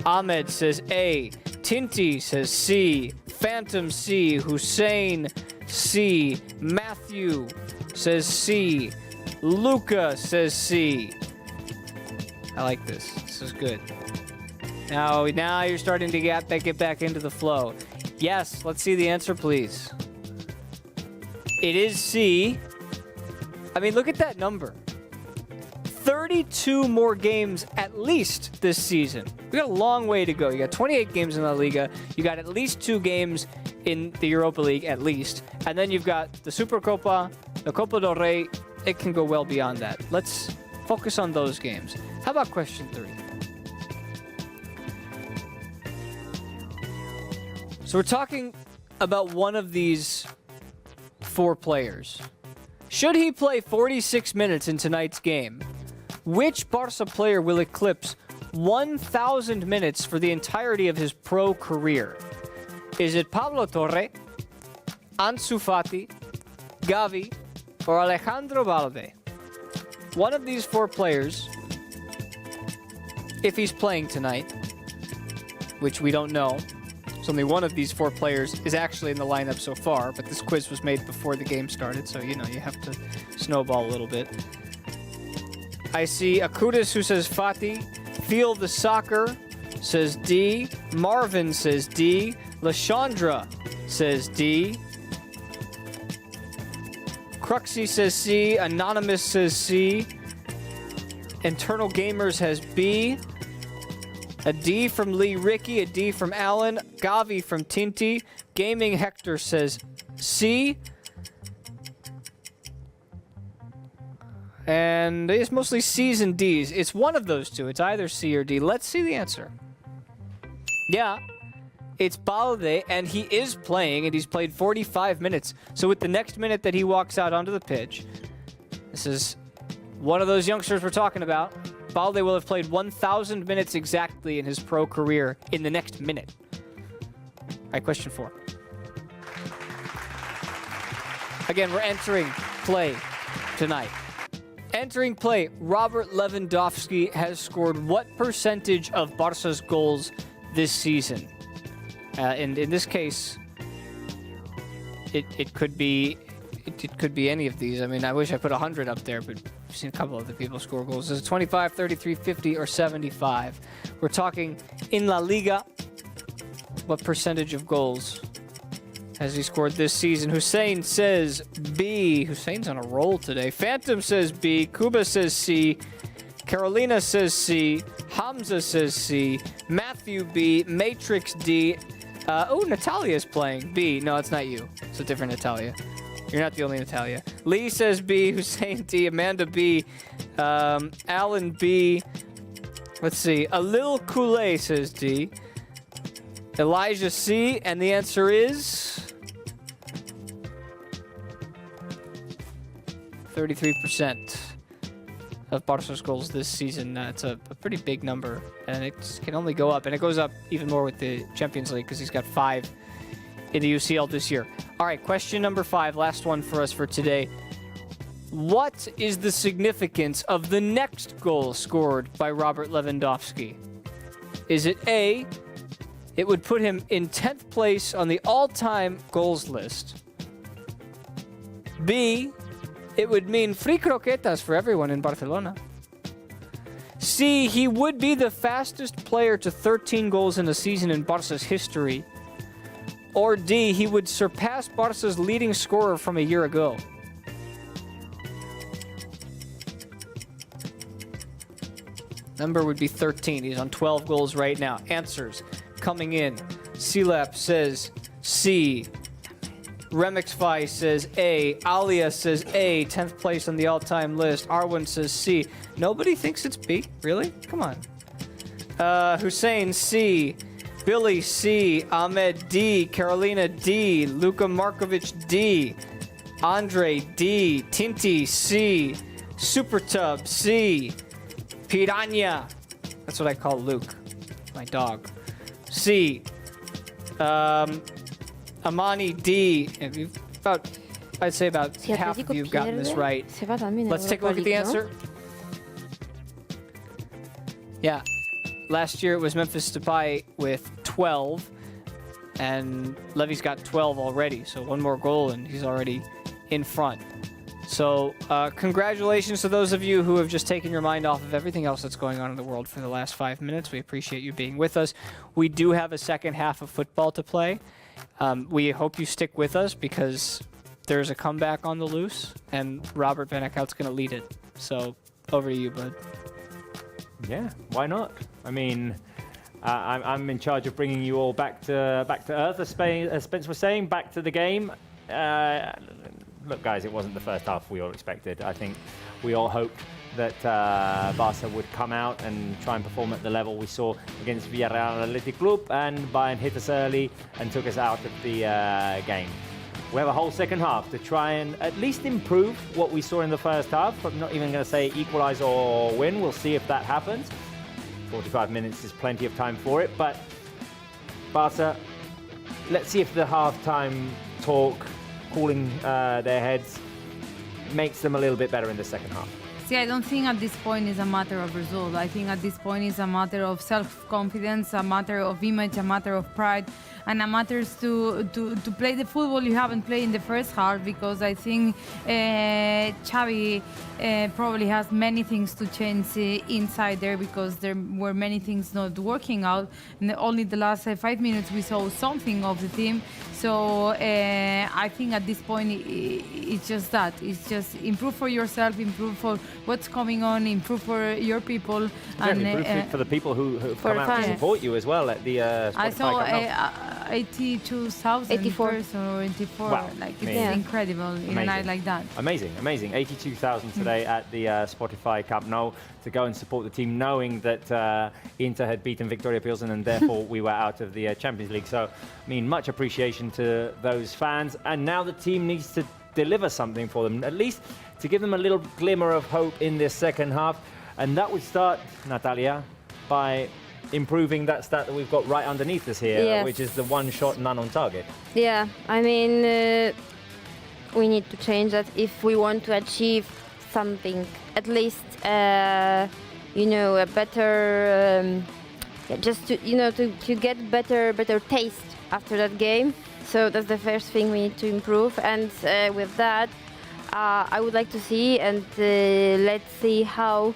Ahmed says A. Tinty says C. Phantom C. Hussein C. Matthew says C. Luca says C. I like this. This is good. Now you're starting to get back into the flow. Yes, let's see the answer, please. It is C. I mean, look at that number. 32 more games at least this season. We got a long way to go. You got 28 games in La Liga. You got at least 2 games in the Europa League, at least. And then you've got the Supercopa, the Copa del Rey. It can go well beyond that. Let's focus on those games. How about question 3? So we're talking about one of these 4 players. Should he play 46 minutes in tonight's game, which Barca player will eclipse 1,000 minutes for the entirety of his pro career? Is it Pablo Torre, Ansu Fati, Gavi, or Alejandro Balde? One of these 4 players, if he's playing tonight, which we don't know, so only one of these 4 players is actually in the lineup so far, but this quiz was made before the game started, so, you know, you have to snowball a little bit. I see Akudis who says Fati. Feel the Soccer says D. Marvin says D. Lashandra says D. Cruxy says C. Anonymous says C. Internal Gamers has B. A D from Lee Ricky, a D from Alan, Gavi from Tinty, Gaming Hector says C. And it's mostly C's and D's. It's one of those 2. It's either C or D. Let's see the answer. Yeah, it's Balde, and he is playing, and he's played 45 minutes. So with the next minute that he walks out onto the pitch, this is one of those youngsters we're talking about. Balde will have played 1,000 minutes exactly in his pro career in the next minute. All right, question 4. Again, we're entering play tonight. Entering play, Robert Lewandowski has scored what percentage of Barca's goals this season? And in this case, it could be any of these. I mean, I wish I put 100 up there, but I've seen a couple of the people score goals. Is it 25, 33, 50, or 75? We're talking in La Liga. What percentage of goals has he scored this season? Hussein says B. Hussein's on a roll today. Phantom says B. Kuba says C. Carolina says C. Hamza says C. Matthew B. Matrix D. Natalia is playing. B. No, it's not you. It's a different Natalia. You're not the only Natalia. Lee says B. Hussein D. Amanda B. Alan B. Let's see. A little Kool-Aid says D. Elijah C. And the answer is 33% of Barca's goals this season. It's a pretty big number, and it can only go up, and it goes up even more with the Champions League because he's got 5 in the UCL this year. All right, question number 5, last one for us for today. What is the significance of the next goal scored by Robert Lewandowski? Is it A, it would put him in 10th place on the all-time goals list? B, it would mean free croquetas for everyone in Barcelona. C, he would be the fastest player to 13 goals in a season in Barca's history. Or D, he would surpass Barca's leading scorer from a year ago. Number would be 13. He's on 12 goals right now. Answers coming in. Silap says C. Remixfy says A. Alia says A. 10th place on the all-time list. Arwen says C. Nobody thinks it's B? Really? Come on. Hussein C. Billy C. Ahmed D. Carolina D. Luka Markovic D. Andre D. Tinti C. Supertub C. Piranha. That's what I call Luke, my dog. C. Amani D. I'd say about half of you have gotten this right. Let's take a look at the answer. Yeah. Last year it was Memphis Depay with 12, and Levy's got 12 already, so one more goal and he's already in front. So congratulations to those of you who have just taken your mind off of everything else that's going on in the world for the last 5 minutes. We appreciate you being with us. We do have a second half of football to play. We hope you stick with us because there's a comeback on the loose, and Robert Van Eckhout's going to lead it. So over to you, bud. Yeah, why not? I mean, I'm in charge of bringing you all back to earth, as Spence was saying, back to the game. Look, guys, it wasn't the first half we all expected. I think we all hoped that Barca would come out and try and perform at the level we saw against Villarreal Athletic Club, and Bayern hit us early and took us out of the game. We have a whole second half to try and at least improve what we saw in the first half. I'm not even going to say equalize or win. We'll see if that happens. 45 minutes is plenty of time for it, but Barca, let's see if the half-time talk, cooling their heads, makes them a little bit better in the second half. See, I don't think at this point it's a matter of result. I think at this point it's a matter of self-confidence, a matter of image, a matter of pride, and a matter to play the football you haven't played in the first half, because I think Xavi probably has many things to change inside there, because there were many things not working out. And only the last 5 minutes we saw something of the team. So I think at this point it's just that. It's just improve for yourself, improve for what's coming on, improve for your people. Exactly, and improve for the people who come out to support you as well at the Spotify I saw Camp Nou. 82,000 person or 84. Wow. Like, it's incredible in a night like that. Amazing, amazing. 82,000 today at the Spotify Camp Nou to go and support the team, knowing that Inter had beaten Viktoria Plzen and therefore we were out of the Champions League. So, I mean, much appreciation to those fans. And now the team needs to deliver something for them, at least to give them a little glimmer of hope in this second half. And that would start, Natalia, by improving that stat that we've got right underneath us here, yes, which is the one shot, none on target. Yeah, I mean, we need to change that if we want to achieve something, at least, you know, a better, just to, you know, to get better taste after that game. So that's the first thing we need to improve, and with that, I would like to see, and let's see how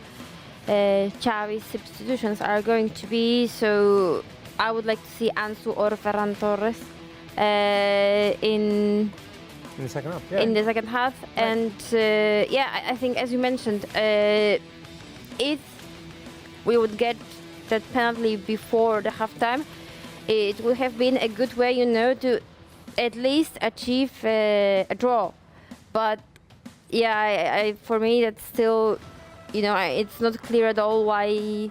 Xavi's substitutions are going to be. So I would like to see Ansu or Ferran Torres in the second half. Yeah. In the second half, right. And yeah, I think as you mentioned, if we would get that penalty before the halftime, it would have been a good way, to at least achieve a draw. But yeah, for me, that's still, it's not clear at all why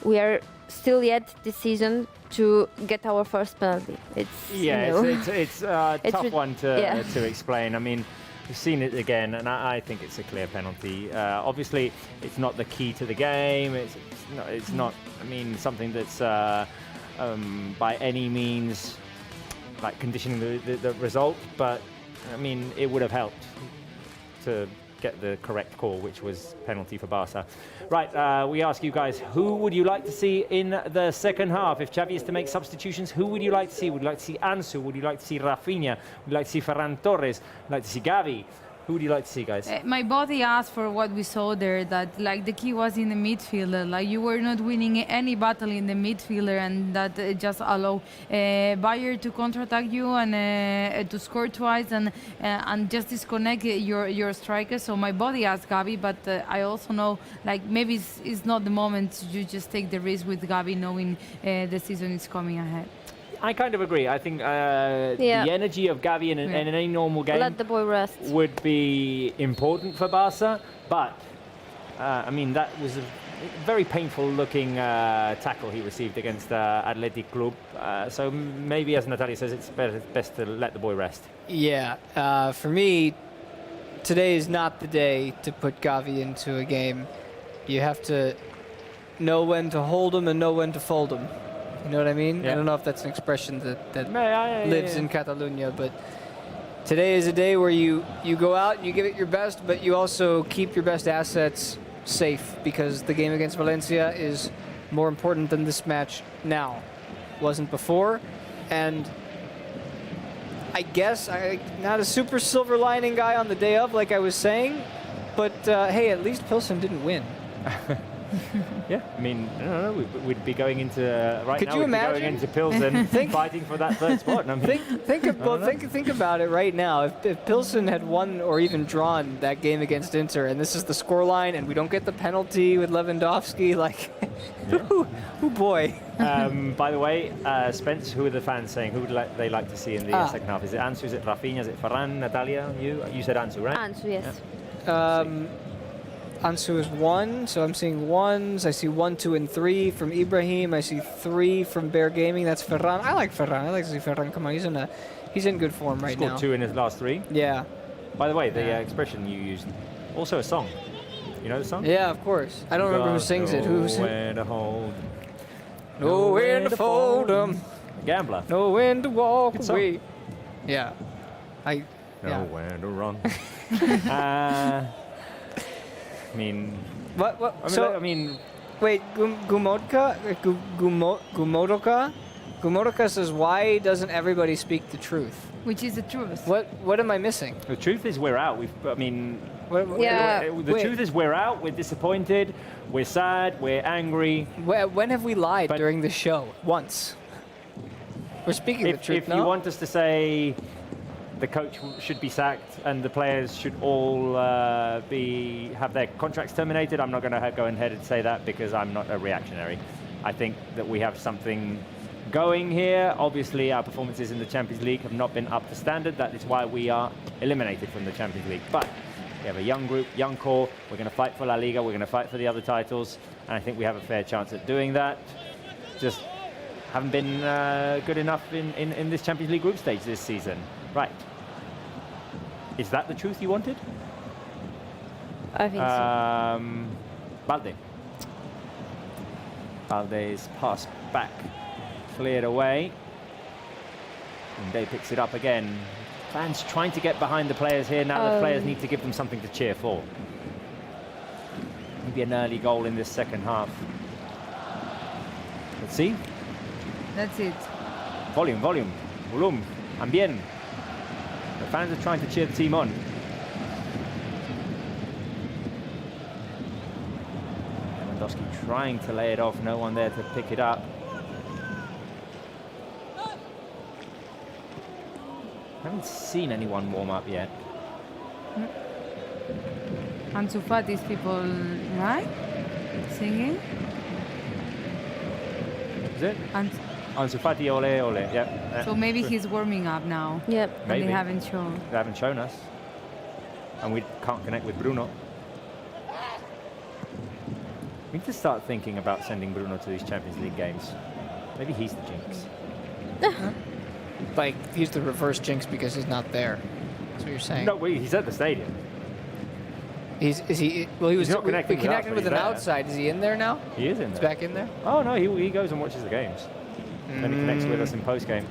we are still yet this season to get our first penalty. It's a tough one to explain. I mean, we've seen it again, and I think it's a clear penalty. Obviously, it's not the key to the game. It's not. I mean, something that's by any means like conditioning the result. But I mean, it would have helped to get the correct call, which was penalty for Barça. Right, we ask you guys, who would you like to see in the second half? If Xavi is to make substitutions, who would you like to see? Would you like to see Ansu? Would you like to see Rafinha? Would you like to see Ferran Torres? Would you like to see Gavi? Who would you like to see, guys? My body asked for what we saw there, that like the key was in the midfielder. Like you were not winning any battle in the midfielder, and that just allowed Bayern to counterattack you and to score twice and just disconnect your strikers. So my body asked Gavi, but I also know like maybe it's not the moment to just take the risk with Gavi, knowing the season is coming ahead. I kind of agree. I think the energy of Gavi in any normal game let the boy rest would be important for Barca. But, I mean, that was a very painful-looking tackle he received against Athletic Club. So maybe, as Natalia says, it's best to let the boy rest. Yeah. For me, today is not the day to put Gavi into a game. You have to know when to hold him and know when to fold him. You know what I mean? Yeah. I don't know if that's an expression that lives in Catalonia, but today is a day where you go out, you give it your best, but you also keep your best assets safe, because the game against Valencia is more important than this match now. Wasn't before, and I guess I'm not a super silver lining guy on the day of, like I was saying, but hey, at least Plzen didn't win. Yeah, I mean, I don't know, we'd be going into Could you imagine? Going into Plzen fighting for that third spot. I mean, think about it right now. If Plzen had won or even drawn that game against Inter, and this is the scoreline, and we don't get the penalty with Lewandowski, like, oh boy. By the way, Spence, who are the fans saying? Who would they like to see in the second half? Is it Ansu? Is it Rafinha? Is it Ferran? Natalia? You said Ansu, right? Ansu, yes. Yeah. Ansu is 1, so I'm seeing 1s. I see 1, 2, and 3 from Ibrahim. I see 3 from Bear Gaming. That's Ferran. I like Ferran. I like to see Ferran come on. He's in good form right now. Scored 2 in his last 3. Yeah. By the way, the expression you used, also a song. You know the song? Yeah, of course. I don't remember who sings it. Who's nowhere to hold. Nowhere to fold 'em. Gambler. Know when to walk away. Yeah. Nowhere to run. I mean, what? I mean, wait, Gumodoka says, why doesn't everybody speak the truth? Which is the truth. What am I missing? The truth is we're out. The Wait. truth is we're out. We're disappointed. We're sad. We're angry. When have we lied during the show? Once. We're speaking the truth. If you want us to say the coach should be sacked and the players should all have their contracts terminated, I'm not going to go ahead and say that, because I'm not a reactionary. I think that we have something going here. Obviously, our performances in the Champions League have not been up to standard. That is why we are eliminated from the Champions League. But we have a young group, young core. We're going to fight for La Liga. We're going to fight for the other titles. And I think we have a fair chance at doing that. Just haven't been good enough in this Champions League group stage this season. Right. Is that the truth you wanted? I think so. Balde's pass back, cleared away. And Day picks it up again. Fans trying to get behind the players here. Now the players need to give them something to cheer for. Maybe an early goal in this second half. Let's see. That's it. Volume. Ambien. The fans are trying to cheer the team on. Lewandowski trying to lay it off. No one there to pick it up. Haven't seen anyone warm up yet. Ansu Fati's people, right? Singing? Is it? Ansu Fati, ole. Yeah. So maybe he's warming up now. Yep. And Maybe. they haven't shown. They haven't shown us. And we can't connect with Bruno. We need to start thinking about sending Bruno to these Champions League games. Maybe he's the jinx. Like, he's the reverse jinx because he's not there. That's what you're saying. No, he's at the stadium. Is he? Well, he was not connecting we with us, connected but with he's an there. outside. Is he in there now? He is in He's there. back in there? Oh, no, he goes and watches the games. Then he connects with us in post-game.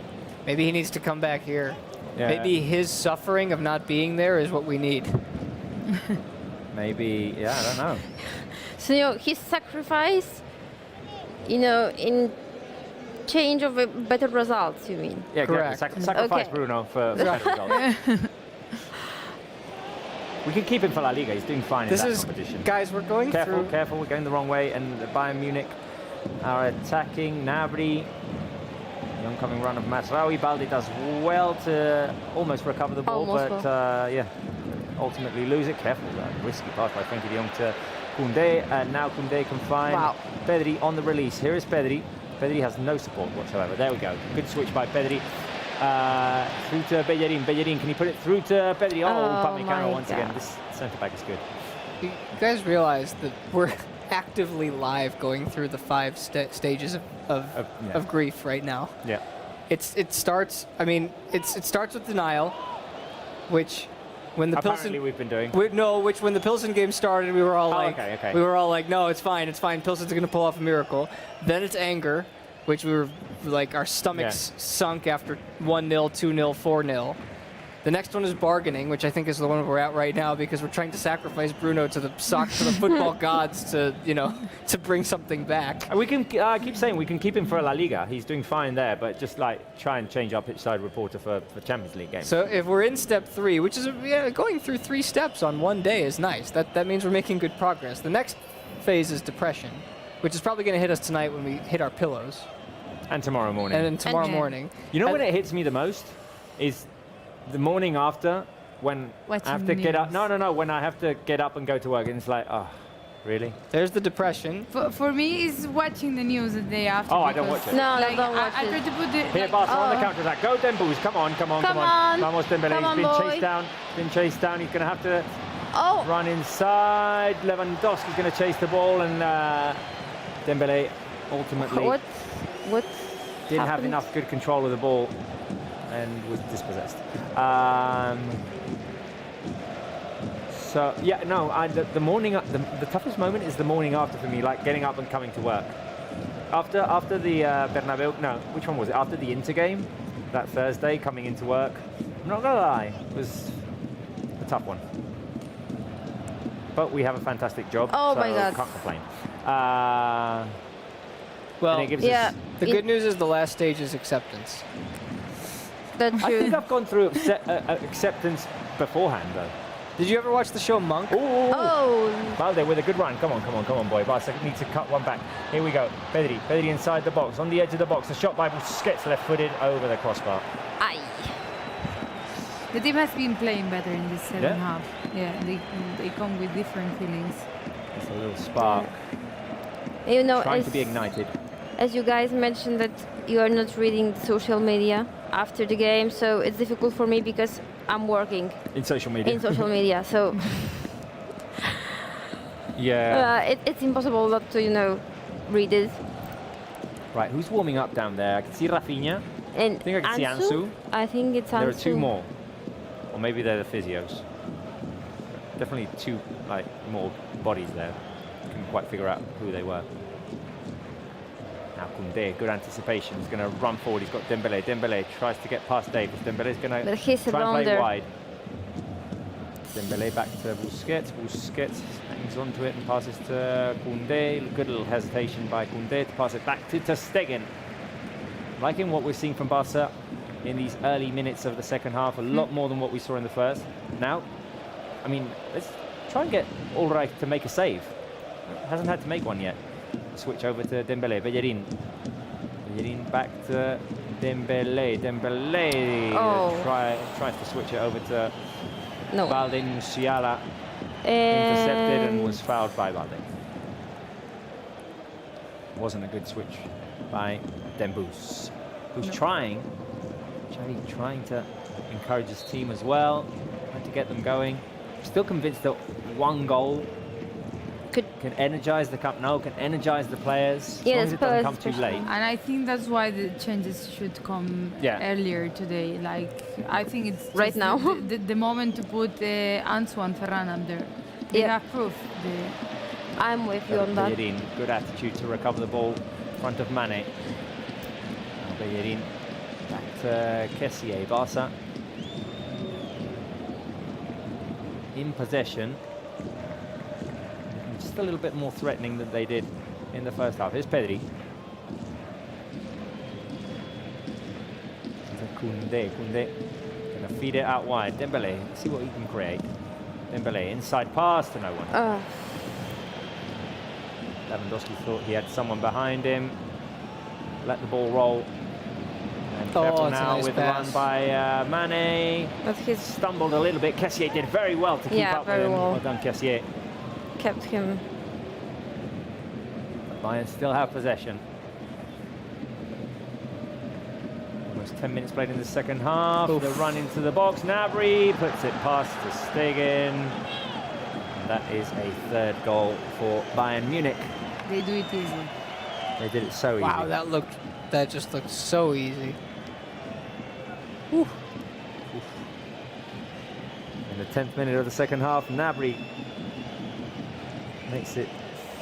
Maybe he needs to come back here. Yeah. Maybe his suffering of not being there is what we need. Maybe, yeah, I don't know. So, his sacrifice, in change of a better results, you mean? Yeah, Correct. Sacrifice Okay. Bruno for better results. We can keep him for La Liga. He's doing fine in that competition. Guys, we're going through. Careful, we're going the wrong way. And Bayern Munich are attacking. Gnabry, the oncoming run of Mazraoui. Balde does well to almost recover the ball, but ultimately lose it. Careful, risky pass by Frenkie de Jong to Koundé, and now Koundé can find Pedri on the release. Here is Pedri. Pedri has no support whatsoever. There we go. Good switch by Pedri. Through to Bellerin. Bellerin, can he put it through to Pedri? Oh, Upamecano once again. This centre-back is good. You guys realize that we're actively live going through the 5 stages of grief right now. Yeah. It starts. I mean, it starts with denial, which when the Apparently we've been doing. which when the Plzen game started, we were all okay. we were all like, no, it's fine. Plzen's going to pull off a miracle. Then it's anger, which we were like, our stomachs sunk after 1-0, 2-0, 4-0. The next one is bargaining, which I think is the one we're at right now because we're trying to sacrifice Bruno to the football gods to bring something back. We can keep saying we can keep him for La Liga. He's doing fine there, but just try and change our pitch side reporter for Champions League games. So if we're in step 3, which is going through 3 steps on one day is nice. That means we're making good progress. The next phase is depression, which is probably going to hit us tonight when we hit our pillows. And tomorrow morning. And then tomorrow morning. You know when it hits me the most is the morning after when I have to get up. No, when I have to get up and go to work, and it's like, oh, really? There's the depression. For me, it's watching the news the day after. Oh, I don't watch it. No, don't watch I it. try to put the. Here, Barca on the counter attack. Go, Dembélé. Come on. Come on. Vamos, Dembélé. Come on, He's boy. been chased down. He's going to have to run inside. Lewandowski's going to chase the ball, and Dembélé ultimately What didn't have enough good control of the ball and was dispossessed. The morning, the toughest moment is the morning after for me, like getting up and coming to work. After the Bernabeu, no, which one was it? After the Inter game, that Thursday, coming into work. I'm not gonna lie, it was a tough one. But we have a fantastic job, Oh so my God. can't complain. Well, and it gives us, the good news is the last stage is acceptance. That's I true. think I've gone through acceptance beforehand, though. Did you ever watch the show Monk? Oh, Balde with a good run. Come on, boy. Barca needs to cut one back. Here we go. Pedri inside the box, on the edge of the box. A shot by Busquets, left-footed over the crossbar. aye. The team has been playing better in this second half. Yeah, they come with different feelings. It's a little spark. Trying to be ignited. As you guys mentioned that you are not reading social media after the game, so it's difficult for me because I'm working In social media. so Yeah. it's impossible not to read it. Right, who's warming up down there? I can see Rafinha. And I think I can see Ansu. I think it's Ansu. There are 2 more. Or maybe they're the physios. Definitely 2 more bodies there. Couldn't quite figure out who they were. Now Koundé, good anticipation. He's going to run forward. He's got Dembélé. Dembélé tries to get past Davis. Dembélé's going to try and play wide. Dembélé back to Busquets. Busquets hangs onto it and passes to Koundé. Good little hesitation by Koundé to pass it back to Ter Stegen. Liking what we're seeing from Barca in these early minutes of the second half, a lot more than what we saw in the first. Now, I mean, let's try and get Ulreich to make a save. Hasn't had to make one yet. Switch over to Dembélé. Bellerin back to Dembélé. Dembélé tries to switch it over to Balde. Musiala intercepted and was fouled by Balde. Wasn't a good switch by Dembus, who's trying to encourage his team as well, trying to get them going. Still convinced that one goal can energize the Camp Nou, can energize the players, as long as it doesn't come too late. And I think that's why the changes should come earlier today. Like, I think it's right now the moment to put Antoine Ferran up there. They have proof. I'm with you on that. Bellerin, good attitude to recover the ball in front of Mane. Bellerin back to Kessié, Barça in possession. Just a little bit more threatening than they did in the first half. Here's Pedri. Koundé gonna feed it out wide. Dembélé, see what he can create. Dembélé, inside pass to no one. Lewandowski thought he had someone behind him. Let the ball roll. And careful now with the run by Mane. He's stumbled a little bit. Kessié did very well to keep up with him. Well done, Kessié. Kept him. Bayern still have possession. Almost 10 minutes played in the second half. The run into the box. Gnabry puts it past to Stegen. And that is a third goal for Bayern Munich. They do it easy. They did it so easy. Wow, that just looked so easy. Oof. In the 10th minute of the second half, Gnabry makes it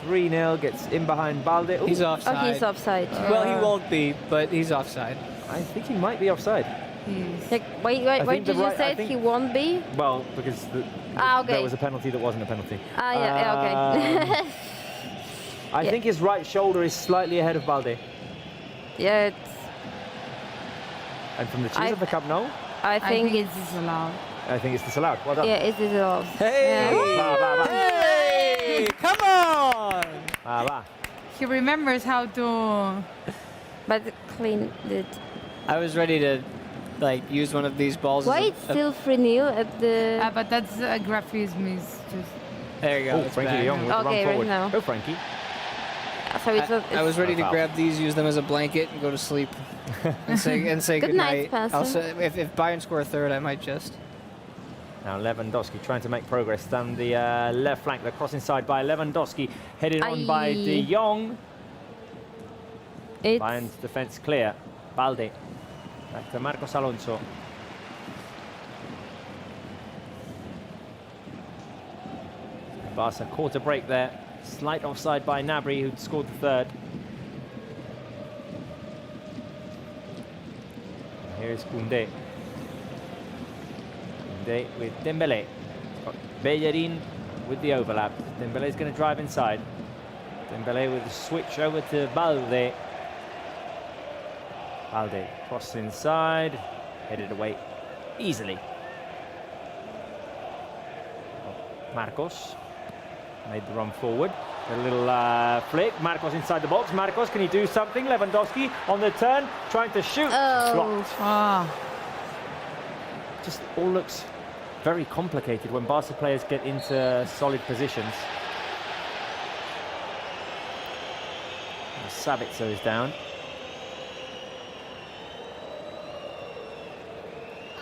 3-0, gets in behind Balde. He's offside. Oh, he's offside. Well, he won't be, but he's offside. I think he might be offside. Like, why did you say he won't be? Well, because there was a penalty that wasn't a penalty. Okay. I think his right shoulder is slightly ahead of Balde. Yeah, And from the cheese of the Camp Nou? I think it's disallowed. I think it's disallowed. Well done. Yeah, it's disallowed. Hey, come on! He remembers how to... But clean it. I was ready to use one of these balls. Why it's still 3-0 at the... but that's graphism is just... There you go. Oh, Frankie de Jong with the run forward. Right now. Go, Frankie. So I was ready to grab these, use them as a blanket, and go to sleep. and say good night. If Bayern score a third, I might just. Now Lewandowski trying to make progress down the left flank. The cross inside by Lewandowski, headed on by de Jong. Bayern's defense clear. Balde. Back to Marcos Alonso. Barca caught a break there. Slight offside by Gnabry, who'd scored the third. Here is Koundé. Koundé with Dembélé. Bellerin with the overlap. Dembélé's going to drive inside. Dembélé with the switch over to Balde. Balde cross inside, headed away easily. Marcos made the run forward. A little flick. Marcos inside the box. Marcos, can he do something? Lewandowski on the turn, trying to shoot. Blocked. Just all looks very complicated when Barca players get into solid positions. Sabitzer is down.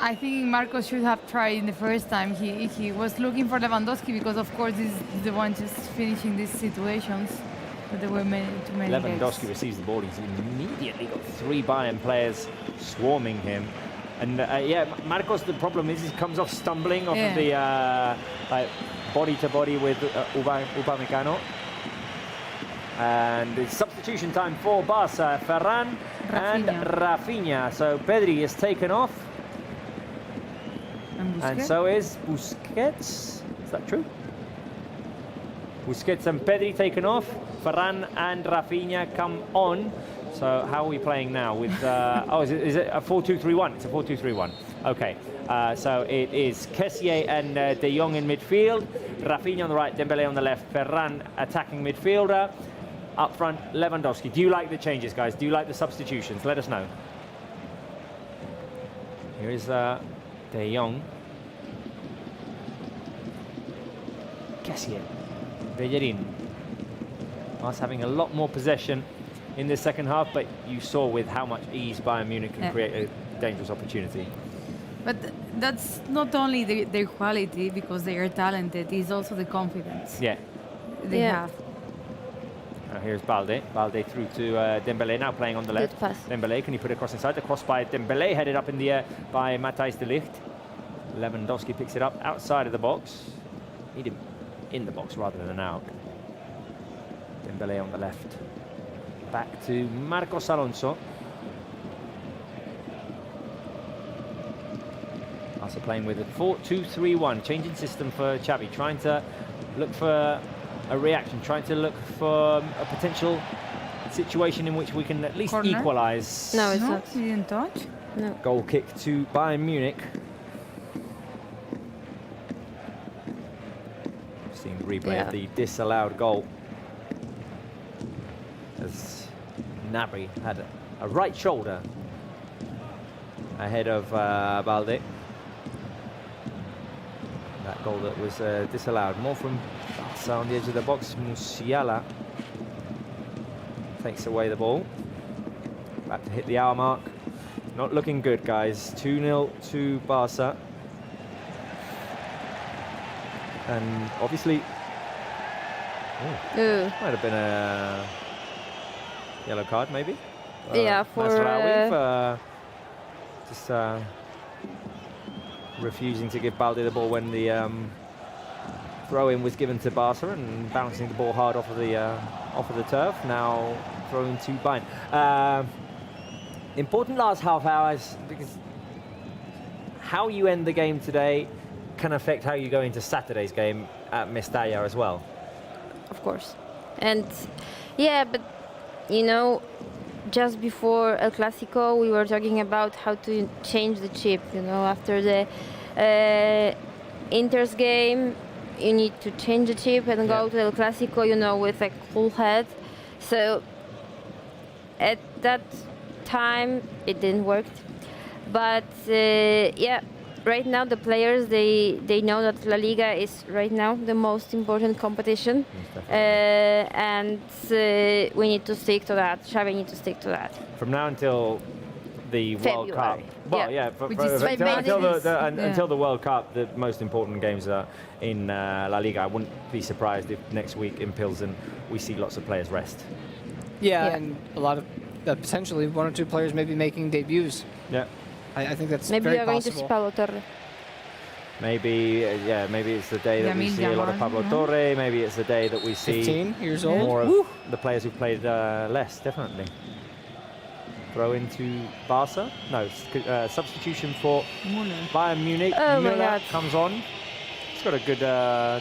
I think Marcos should have tried in the first time. He was looking for Lewandowski because, of course, he's the one just finishing these situations. But there were too many Lewandowski receives the ball. He's immediately got 3 Bayern players swarming him. And Marcos, the problem is he comes off stumbling off of the body to body with Upamecano. And it's substitution time for Barca. Ferran and Rafinha. So Pedri is taken off. And so is Busquets. Is that true? Busquets and Pedri taken off. Ferran and Rafinha come on. So how are we playing now? With is it a 4-2-3-1? It's a 4-2-3-1. Okay. So it is Kessié and de Jong in midfield. Rafinha on the right, Dembélé on the left. Ferran attacking midfielder. Up front, Lewandowski. Do you like the changes, guys? Do you like the substitutions? Let us know. Here is de Jong. Kessié. Bellerin. Us having a lot more possession in the second half, but you saw with how much ease Bayern Munich can create a dangerous opportunity. But that's not only their quality, because they are talented, it's also the confidence they have. Here's Balde. Balde through to Dembele, now playing on the left. Good pass. Dembele, can he put it across inside? The cross by Dembele, headed up in the air by Matthijs de Ligt. Lewandowski picks it up outside of the box. Need him in the box rather than out. Dembele on the left. Back to Marcos Alonso. Also playing with a 4-2-3-1, changing system for Xavi, trying to look for a reaction, trying to look for a potential situation in which we can at least equalise. No, it's not. He didn't touch. No. Goal kick to Bayern Munich. Seeing the replay of the disallowed goal. As Gnabry had a right shoulder ahead of Balde. That goal that was disallowed. More from Barça on the edge of the box. Musiala takes away the ball. Back to hit the hour mark. Not looking good, guys. 2-0 to Barça. And obviously, might have been a yellow card, maybe. Yeah, for Mazraoui just refusing to give Balde the ball when the throw-in was given to Barça and bouncing the ball hard off of the turf. Now thrown to Bayern. Important last half hours, because how you end the game today can affect how you go into Saturday's game at Mestalla as well. Of course. And yeah, but you know, just before El Clasico, we were talking about how to change the chip. You know, after the Inter's game, you need to change the chip and go to El Clasico, you know, with a cool head. So at that time, it didn't work. But yeah, right now the players, they know that La Liga is right now the most important competition, and we need to stick to that. Xavi needs to stick to that. From now until the World Cup. Well, until the World Cup, the most important games are in La Liga. I wouldn't be surprised if next week in Plzen we see lots of players rest. Yeah, and a lot of potentially one or two players maybe making debuts. Yeah. I think that's maybe very we are going possible. to see Pablo Torre. Maybe, maybe it's the day that we see a lot of Pablo Torre. Maybe it's the day that we see 15 years old. More of the players who played less, definitely. Throw into Barça. No, substitution for Bayern Munich. Milan comes on. He's got a good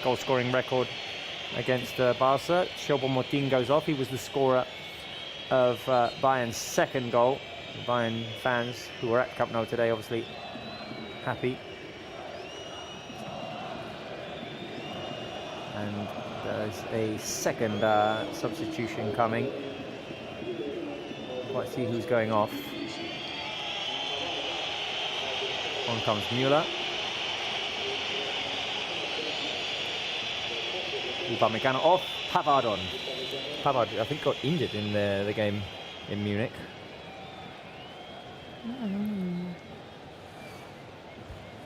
goal-scoring record against Barça. Choupo-Moting goes off. He was the scorer of Bayern's second goal. The Bayern fans who were at Camp Nou today obviously happy. And there's a second substitution coming. Let's see who's going off. On comes Müller. Upamecano off. Pavard on. Pavard, I think, got injured in the game in Munich.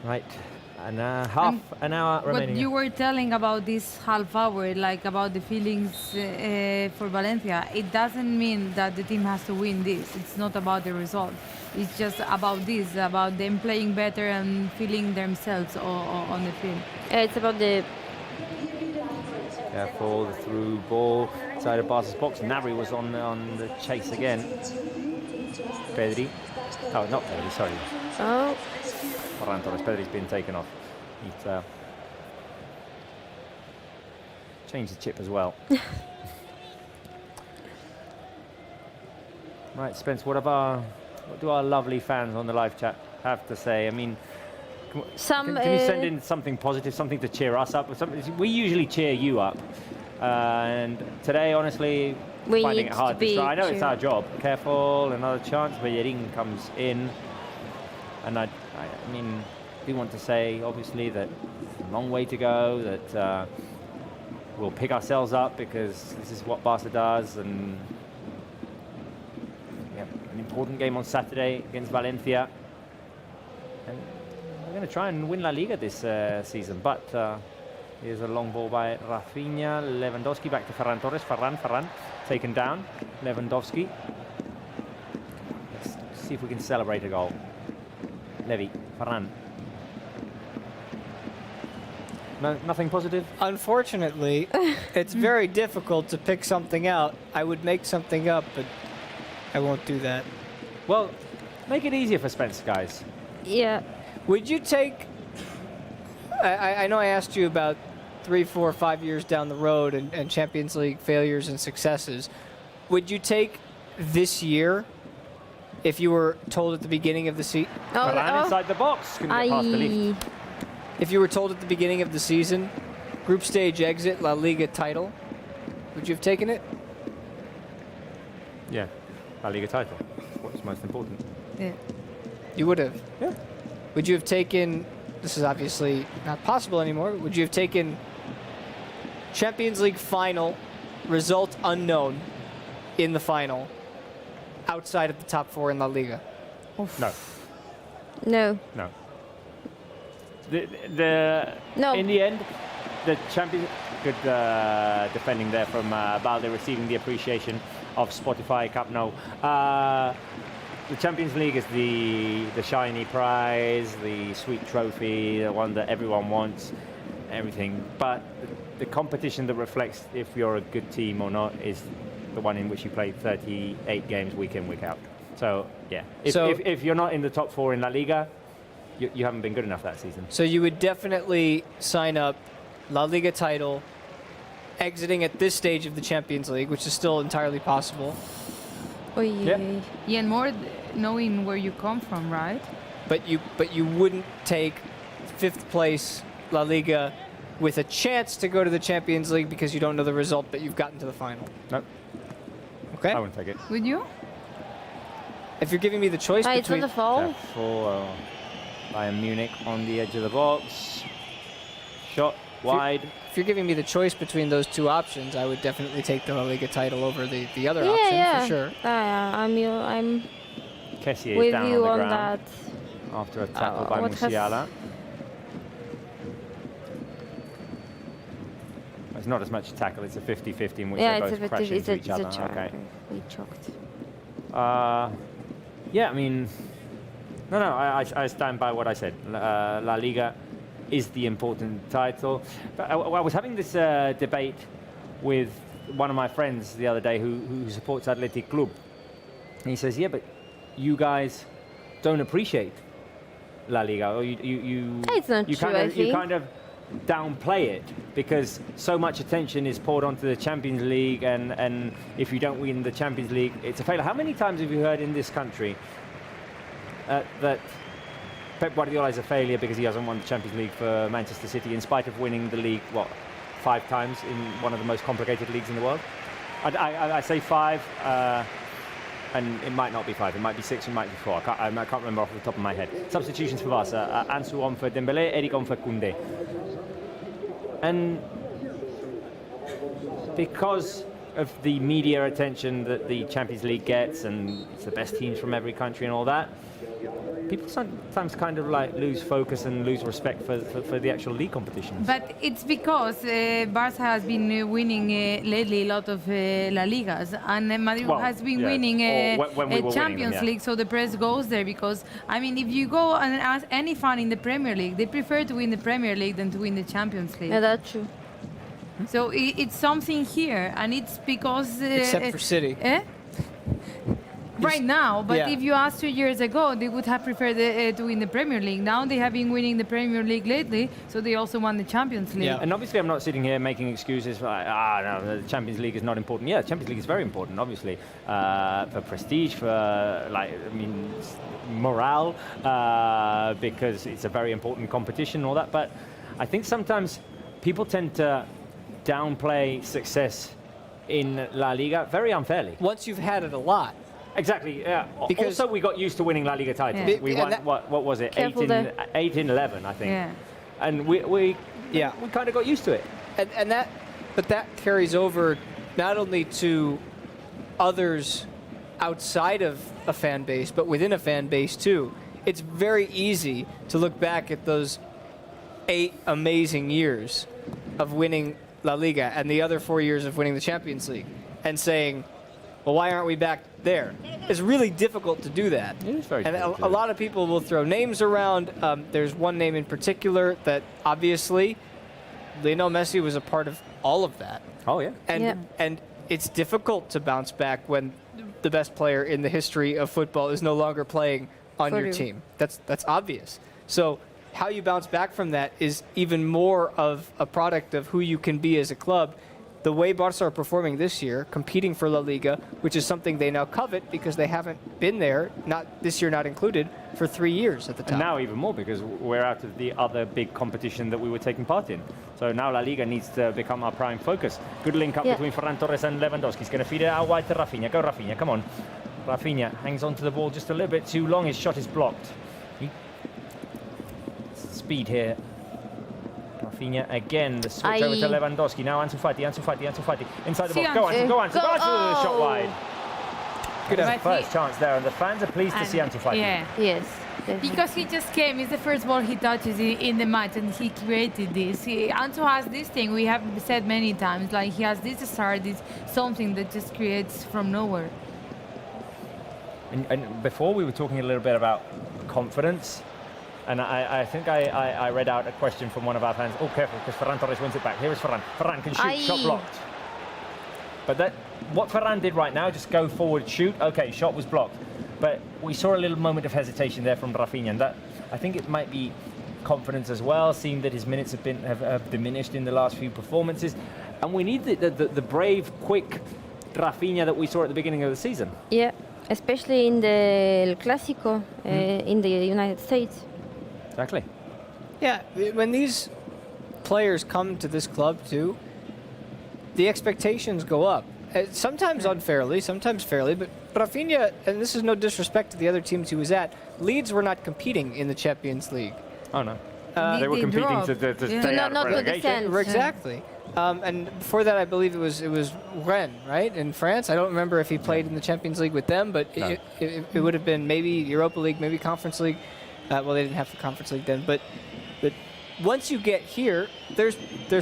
Right, and half an hour remaining. What you were telling about this half hour, like about the feelings for Valencia, it doesn't mean that the team has to win this. It's not about the result. It's just about this, about them playing better and feeling themselves on the field. It's about the... Careful, the through ball inside of Barca's box. Gnabry was on the chase again. Pedri. Oh, not Pedri, sorry. Oh. Ferran Torres. Pedri's been taken off. He's changed the chip as well. Right, Spence, what do our lovely fans on the live chat have to say? I mean, can you send in something positive, something to cheer us up? We usually cheer you up. And today, honestly, finding it hard to try. I know it's our job. Careful, another chance. Bellerin comes in. And I mean, we want to say, obviously, that a long way to go, that we'll pick ourselves up because this is what Barca does. And important game on Saturday against Valencia. And we're going to try and win La Liga this season, but here's a long ball by Rafinha. Lewandowski back to Ferran Torres. Ferran taken down. Lewandowski. Let's see if we can celebrate a goal. Levy, Ferran. No, nothing positive? Unfortunately, it's very difficult to pick something out. I would make something up, but I won't do that. Well, make it easier for Spence, guys. Yeah. Would you take... I know I asked you about 3, 4, 5 years down the road and Champions League failures and successes. Would you take this year if you were told at the beginning of the season? Ferran inside the box. Couldn't get past the lift. If you were told at the beginning of the season, group stage exit, La Liga title, would you have taken it? Yeah, La Liga title. What's most important? Yeah. You would have? Yeah. Would you have taken, this is obviously not possible anymore, would you have taken Champions League final, result unknown in the final, outside of the top 4 in La Liga? No. No. No. No. In the end, the champion, good defending there from Balde, receiving the appreciation of Spotify Camp Nou. The Champions League is the shiny prize, the sweet trophy, the one that everyone wants, everything. But the competition that reflects if you're a good team or not is the one in which you play 38 games week in, week out. So, yeah. If you're not in the top 4 in La Liga, you haven't been good enough that season. So you would definitely sign up La Liga title, exiting at this stage of the Champions League, which is still entirely possible. Yeah, and more knowing where you come from, right? But you wouldn't take 5th place La Liga with a chance to go to the Champions League because you don't know the result, but you've gotten to the final. No. Okay. I wouldn't take it. Would you? If you're giving me the choice It's between... not a foul. For Bayern Munich on the edge of the box. Shot wide. If you're giving me the choice between those 2 options, I would definitely take the La Liga title over the other option for sure. I'm Kessie with is down you on on the ground that. after a tackle by what Musiala. It's not as much a tackle, it's a 50-50 in which they both crash into each other. Okay. We choked. Yeah, I mean, no, I stand by what I said. La Liga is the important title. But I was having this debate with one of my friends the other day who supports Athletic Club. And he says, yeah, but you guys don't appreciate La Liga, or It's not true, I think. you kind of downplay it because so much attention is poured onto the Champions League, and if you don't win the Champions League, it's a failure. How many times have you heard in this country that Pep Guardiola is a failure because he hasn't won the Champions League for Manchester City in spite of winning the league, 5 times in one of the most complicated leagues in the world? I say 5, and it might not be 5, it might be 6, it might be 4. I can't remember off the top of my head. Substitutions for Barça. Ansu on for Dembélé, Eric on for Koundé. And because of the media attention that the Champions League gets, and it's the best teams from every country and all that, people sometimes kind of like lose focus and lose respect for the actual league competitions. But it's because Barça has been winning lately a lot of La Ligas, and Madrid has been winning Champions League, so the press goes there because, I mean, if you go and ask any fan in the Premier League, they prefer to win the Premier League than to win the Champions League. Yeah, that's true. So it's something here, and it's because... Except for City. Right now, but if you asked 2 years ago, they would have preferred to win the Premier League. Now they have been winning the Premier League lately, so they also won the Champions League. Yeah. And obviously I'm not sitting here making excuses like, no, the Champions League is not important. Yeah, the Champions League is very important, obviously, for prestige, for, morale, because it's a very important competition and all that. But I think sometimes people tend to downplay success in La Liga very unfairly. Once you've had it a lot. Exactly, yeah. Because also, we got used to winning La Liga titles. Yeah. We won, what was it? 8 in 11, I think. Yeah. And we kind of got used to it. But that carries over not only to others outside of a fan base, but within a fan base too. It's very easy to look back at those 8 amazing years of winning La Liga and the other 4 years of winning the Champions League and saying, well, why aren't we back there? It's really difficult to do that. It is very and difficult. a lot of people will throw names around. There's one name in particular that obviously Lionel Messi was a part of all of that. Oh, yeah. And it's difficult to bounce back when the best player in the history of football is no longer playing on your team. That's obvious. So how you bounce back from that is even more of a product of who you can be as a club. The way Barça are performing this year, competing for La Liga, which is something they now covet because they haven't been there, not this year not included, for 3 years at the top. And now even more because we're out of the other big competition that we were taking part in. So now La Liga needs to become our prime focus. Good link up between Ferran Torres and Lewandowski. He's going to feed it out wide to Rafinha. Go Rafinha, come on. Rafinha hangs on to the ball just a little bit too long. His shot is blocked. Speed here. Rafinha again, the switch over to Lewandowski. Now Ansu Fati. Inside the box. Go Ansu. The shot wide. Good first chance there, and the fans are pleased to see Ansu Fati. Yeah. Yes. Because he just came, it's the first ball he touches in the match, and he created this. Ansu has this thing we have said many times, like he has this start, this something that just creates from nowhere. And before we were talking a little bit about confidence, and I think I read out a question from one of our fans. Oh, careful, because Ferran Torres wins it back. Here is Ferran. Ferran can shoot, shot blocked. But what Ferran did right now, just go forward, shoot. Okay, shot was blocked. But we saw a little moment of hesitation there from Rafinha, and that I think it might be confidence as well, seeing that his minutes have diminished in the last few performances. And we need the brave, quick Rafinha that we saw at the beginning of the season. Yeah, especially in the El Clásico in the United States. Exactly. Yeah, when these players come to this club too, the expectations go up. Sometimes unfairly, sometimes fairly, but Rafinha, and this is no disrespect to the other teams he was at, Leeds were not competing in the Champions League. Oh, no. They were competing to stay out of relegation. Exactly. And before that, I believe it was Rennes, right, in France. I don't remember if he played in the Champions League with them, but it would have been maybe Europa League, maybe Conference League. Well, they didn't have the Conference League then, but once you get here, there's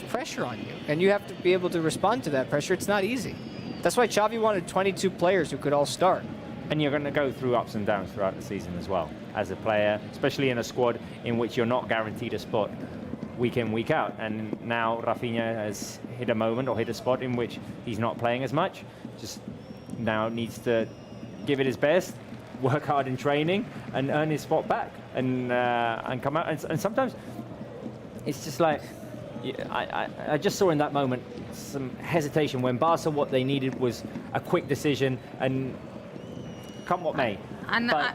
pressure on you, and you have to be able to respond to that pressure. It's not easy. That's why Xavi wanted 22 players who could all start. And you're going to go through ups and downs throughout the season as well, as a player, especially in a squad in which you're not guaranteed a spot week in, week out. And now Rafinha has hit a moment or hit a spot in which he's not playing as much. Just now needs to give it his best, work hard in training, and earn his spot back, and come out. And sometimes it's just like, I just saw in that moment some hesitation when Barça, what they needed was a quick decision, and come what may. But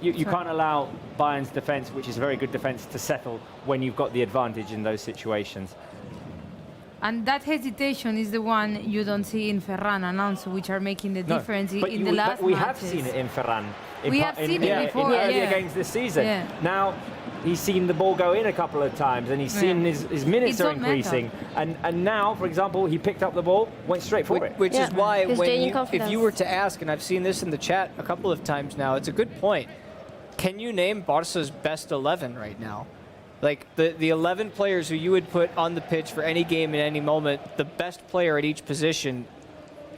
you can't allow Bayern's defence, which is a very good defence, to settle when you've got the advantage in those situations. And that hesitation is the one you don't see in Ferran and Ansu, which are making the difference in the last matches. We have seen it in Ferran. We have seen it before, in earlier games this season. Yeah. Now, he's seen the ball go in a couple of times, and he's seen his minutes are increasing. And now, for example, he picked up the ball, went straight for it. Which is why, if you were to ask, and I've seen this in the chat a couple of times now, it's a good point. Can you name Barca's best 11 right now? Like the 11 players who you would put on the pitch for any game in any moment, the best player at each position.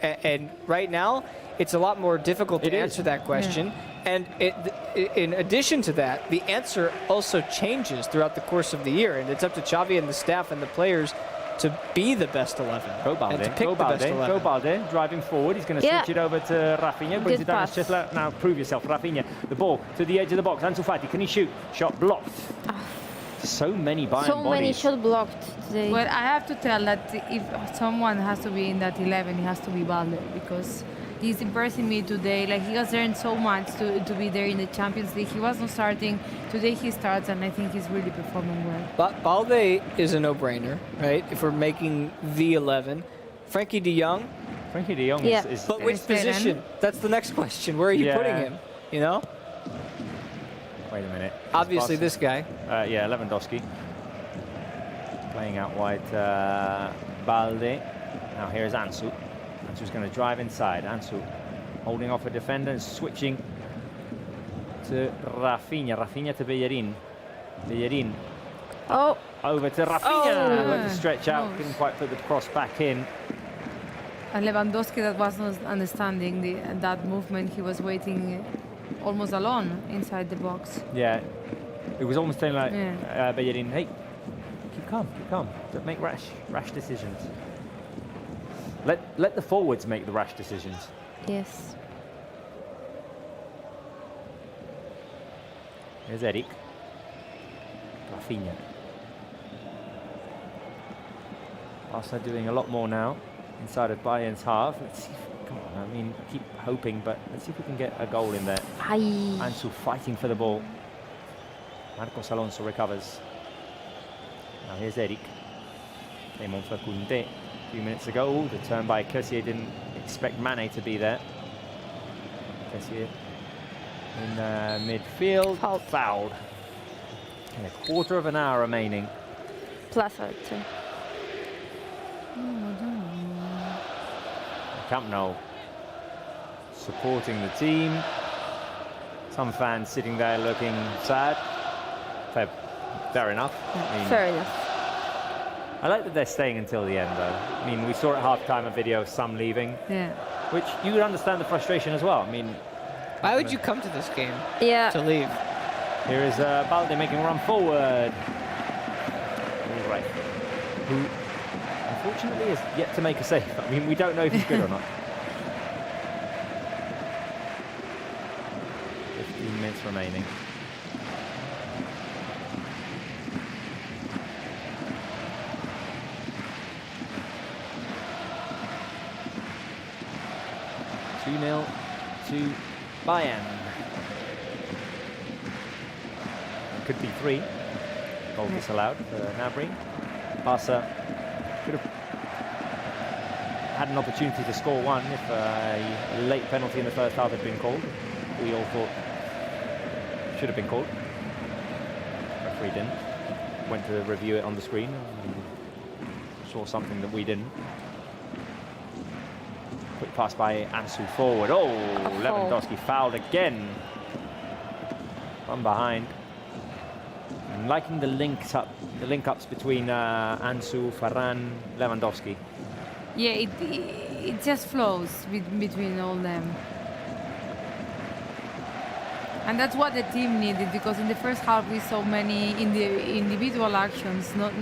And right now, it's a lot more difficult to answer that question. Yeah. And in addition to that, the answer also changes throughout the course of the year. And it's up to Xavi and the staff and the players to be the best 11. Go Balde, driving forward. He's going to switch it over to Rafinha. Brings it down to Chisler. Now prove yourself, Rafinha. The ball to the edge of the box. Ansu Fati, can he shoot? Shot blocked. So many Bayern bodies. Many shot blocked today. Well, I have to tell that if someone has to be in that 11, it has to be Balde, because he's impressing me today. Like, he has earned so much to be there in the Champions League. He wasn't starting. Today he starts, and I think he's really performing well. Balde is a no-brainer, right? If we're making the 11. Frankie de Jong. Frankie de Jong is... But which position? That's the next question. Where are you putting him? You know? Wait a minute. Obviously this guy. Lewandowski. Playing out wide Balde. Now here's Ansu. Ansu's going to drive inside. Ansu holding off a defender and switching to Rafinha. Rafinha to Bellerin. Bellerin. Oh. Over to Rafinha. Went to stretch out. Couldn't quite put the cross back in. And Lewandowski, that was not understanding that movement. He was waiting almost alone inside the box. Yeah. It was almost saying like, Bellerin, hey, keep calm. Don't make rash decisions. Let the forwards make the rash decisions. Yes. Here's Eric. Rafinha. Barca doing a lot more now inside of Bayern's half. Let's see come on, I mean, I keep hoping, but let's see if we can get a goal in there. Ansu fighting for the ball. Marcos Alonso recovers. Now here's Eric. Came on for Koundé a few minutes ago. The turn by Kessié, didn't expect Mane to be there. Kessié in midfield. Fouled. And a quarter of an hour remaining. Plus two. Camp Nou supporting the team. Some fans sitting there looking sad. Fair enough. I mean, fair enough. I like that they're staying until the end, though. I mean, we saw at half-time a video of some leaving. Yeah. Which you would understand the frustration as well. I mean, why would you come to this game? Yeah. To leave. Here is Balde making a run forward. All right. Who, unfortunately, is yet to make a save. I mean, we don't know if he's good or not. 15 minutes remaining. To Bayern. It could be 3. Goal disallowed for Gnabry. Barca could have had an opportunity to score 1 if a late penalty in the first half had been called. We all thought should have been called. Referee didn't. Went to review it on the screen and saw something that we didn't. Quick pass by Ansu forward. Oh, Lewandowski fouled again. From behind. I'm liking the link-ups between Ansu, Varane, Lewandowski. Yeah, it just flows between all them. And that's what the team needed, because in the first half we saw many individual actions, not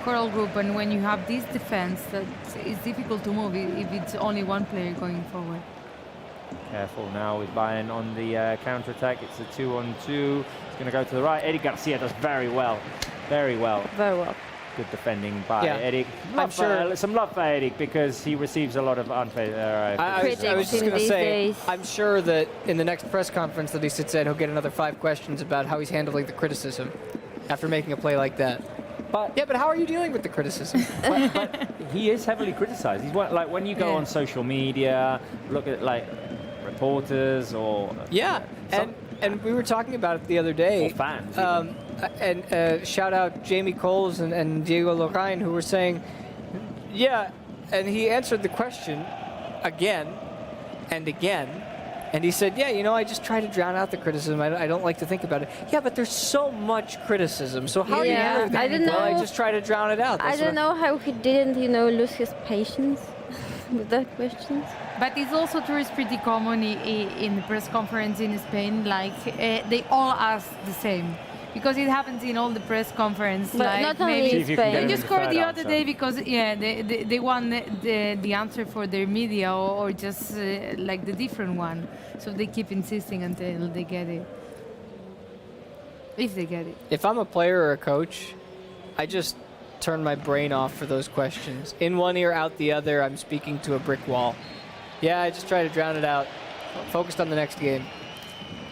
choral group, and when you have this defense, that it's difficult to move if it's only one player going forward. Careful now with Bayern on the counter-attack. It's a 2-on-2. It's going to go to the right. Eric Garcia does very well. Very well. Very well. Good defending by Eric. I'm sure some love for Eric, because he receives a lot of unfair. I was just going to say, I'm sure that in the next press conference that he sits at, he'll get another 5 questions about how he's handling the criticism after making a play like that. But how are you dealing with the criticism? but he is heavily criticized. He's like, when you go on social media, look at like reporters or and we were talking about it the other day. Or fans. And shout out Jamie Coles and Diego Lorraine, who were saying, and he answered the question again and again. And he said, I just try to drown out the criticism. I don't like to think about it. Yeah, but there's so much criticism. So how do you deal with that? I just try to drown it out. I don't know how he didn't, lose his patience with that question. But it's also true, it's pretty common in the press conference in Spain. Like, they all ask the same. Because it happens in all the press conference. But like not only in Spain. They just scored the other day because, they want the answer for their media or just like the different one. So they keep insisting until they get it. If they get it. If I'm a player or a coach, I just turn my brain off for those questions. In one ear, out the other, I'm speaking to a brick wall. I just try to drown it out. Focused on the next game.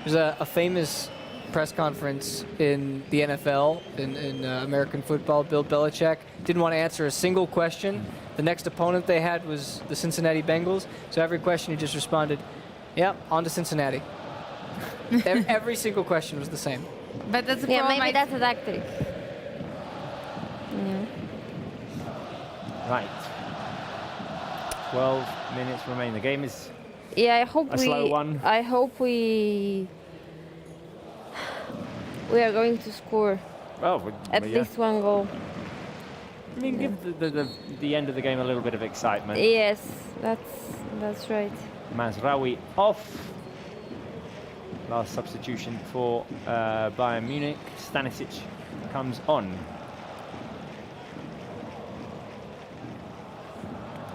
There's a famous press conference in the NFL, in American football. Bill Belichick didn't want to answer a single question. The next opponent they had was the Cincinnati Bengals. So every question he just responded, on to Cincinnati. Every single question was the same. But that's maybe that's a tactic. Right. 12 minutes remain. The game is Yeah, I hope a slow one. I hope we are going to score at least one goal. I mean, give the end of the game a little bit of excitement. Yes, that's right. Mazraoui off. Last substitution for Bayern Munich. Stanisic comes on.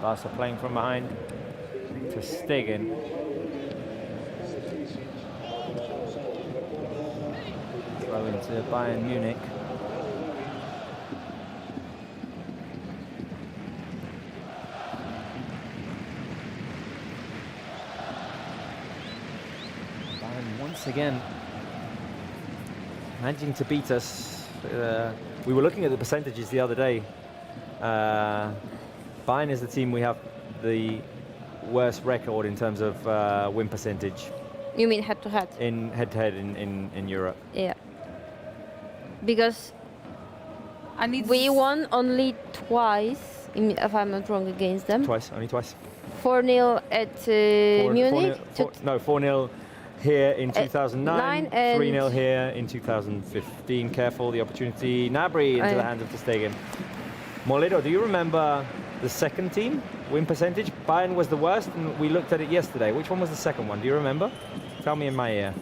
Barça playing from behind to Stegen. Throw into Bayern Munich. Once again, managing to beat us. We were looking at the percentages the other day. Bayern is the team we have the worst record in terms of win percentage. You mean head-to-head? In head-to-head in Europe. Yeah. Because we won only twice, if I'm not wrong, against them. Only twice. 4-0 at Munich. 4-0 here in 2009, and 3-0 here in 2015. Careful, the opportunity. Gnabry into the hands of Ter Stegen. Moledo, do you remember the second team win percentage? Bayern was the worst, and we looked at it yesterday. Which one was the second one? Do you remember? Tell me in my ear.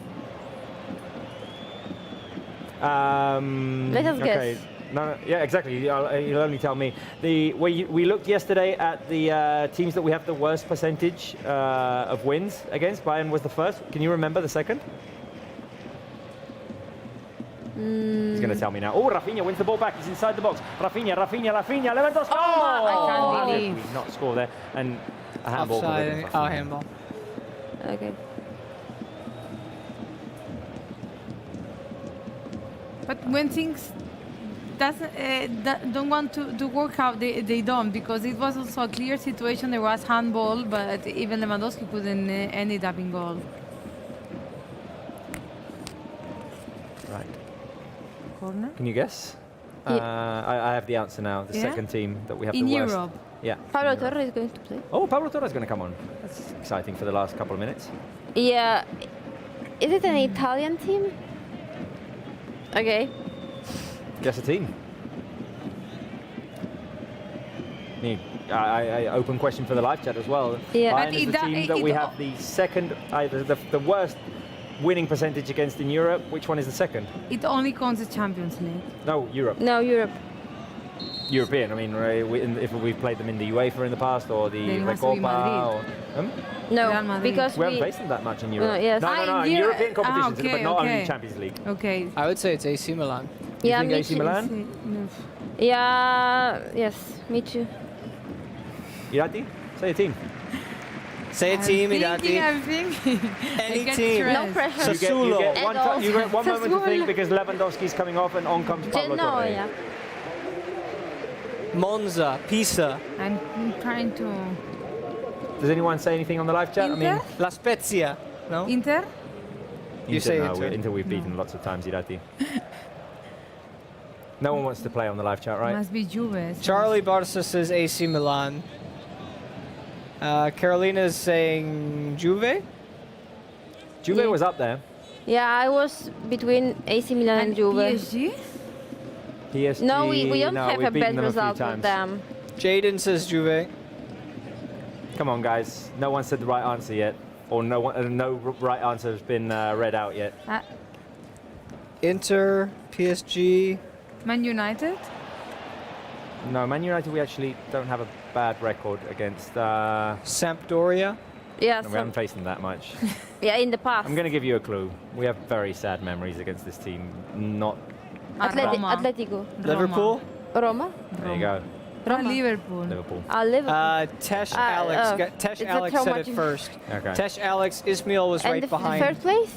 Let us guess. No, yeah, exactly. You'll only tell me. We looked yesterday at the teams that we have the worst percentage of wins against. Bayern was the first. Can you remember the second? He's going to tell me now. Oh, Rafinha wins the ball back. He's inside the box. Rafinha, Lewandowski. Oh, I can't believe. We not score there. And a handball. Offside. Handball. Okay. But when things don't want to work out, they don't, because it was also a clear situation. There was handball, but even Lewandowski couldn't end up in goal. Right. Corner? Can you guess? I have the answer now. The second team that we have in the worst. Europe. Yeah. Pablo Torre is going to play. Oh, Pablo Torre is going to come on. That's exciting for the last couple of minutes. Yeah. Is it an Italian team? Okay. Guess a team. Open question for the live chat as well. Yeah. Bayern is the team that we have the second, the worst winning percentage against in Europe. Which one is the second? It only counts as Champions League. No, Europe. No, Europe. European. I mean, if we've played them in the UEFA in the past or the Copa. No, because we haven't faced them that much in Europe. yes. No, in European competitions, but not only Champions League. Okay. I would say it's AC Milan. You Yeah, think AC Milan? Yeah, yes, me too. Irati, say a team. Say a team, Irati. I'm thinking. Any team. No pressure. You get one moment to think because Lewandowski's coming off and on comes Pablo Torre. Yeah. Monza, Pisa. I'm trying to. Does anyone say anything on the live chat? Inter? I mean, La Spezia. No? Inter? You say no, Inter. Inter we've beaten lots of times, Irati. No one wants to play on the live chat, right? Must be Juve. Charlie Barça says AC Milan. Carolina is saying Juve. Juve was up there. Yeah, I was between AC Milan and Juve. PSG? PSG. No, we don't have a bad result with with them. Jaden says Juve. Come on, guys. No one said the right answer yet. Or no right answer has been read out yet. Inter, PSG. Man United? No, Man United we actually don't have a bad record against. Sampdoria. Yeah, we haven't faced them that much. Yeah, in the past. I'm going to give you a clue. We have very sad memories against this team. Not. Atletico. Liverpool. Roma. There you go. Liverpool. Liverpool. Liverpool. Tesh Alex. Tesh Alex said it first. Okay. Tesh Alex, Ismail was right behind. And third place?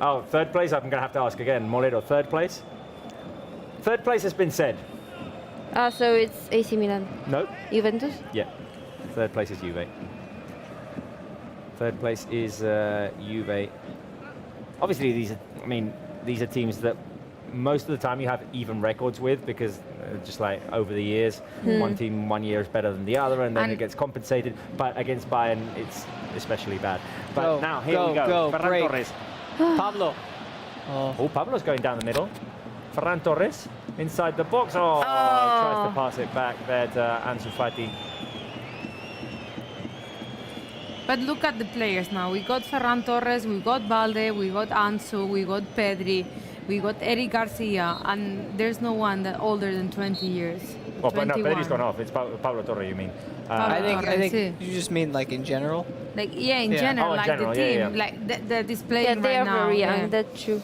Oh, third place? I'm going to have to ask again. Moledo, third place? Third place has been said. So it's AC Milan. No. Juventus? Yeah. Third place is Juve. Third place is Juve. Obviously, these are teams that most of the time you have even records with, because just like over the years, one team 1 year is better than the other, and then it gets compensated. But against Bayern, it's especially bad. But now here we go. Ferran break. Torres. Pablo. Oh, Pablo's going down the middle. Ferran Torres inside the box. Oh, tries to pass it back there to Ansu Fati. But look at the players now. We got Ferran Torres, we got Balde, we got Ansu, we got Pedri, we got Eric Garcia, and there's no one that older than 20 years. Well, but no, Pedri's gone off. It's Pablo Torre, you mean? I think you just mean like in general. Like in general, in like general, the team, yeah. like the display right now. they are very young. That's true.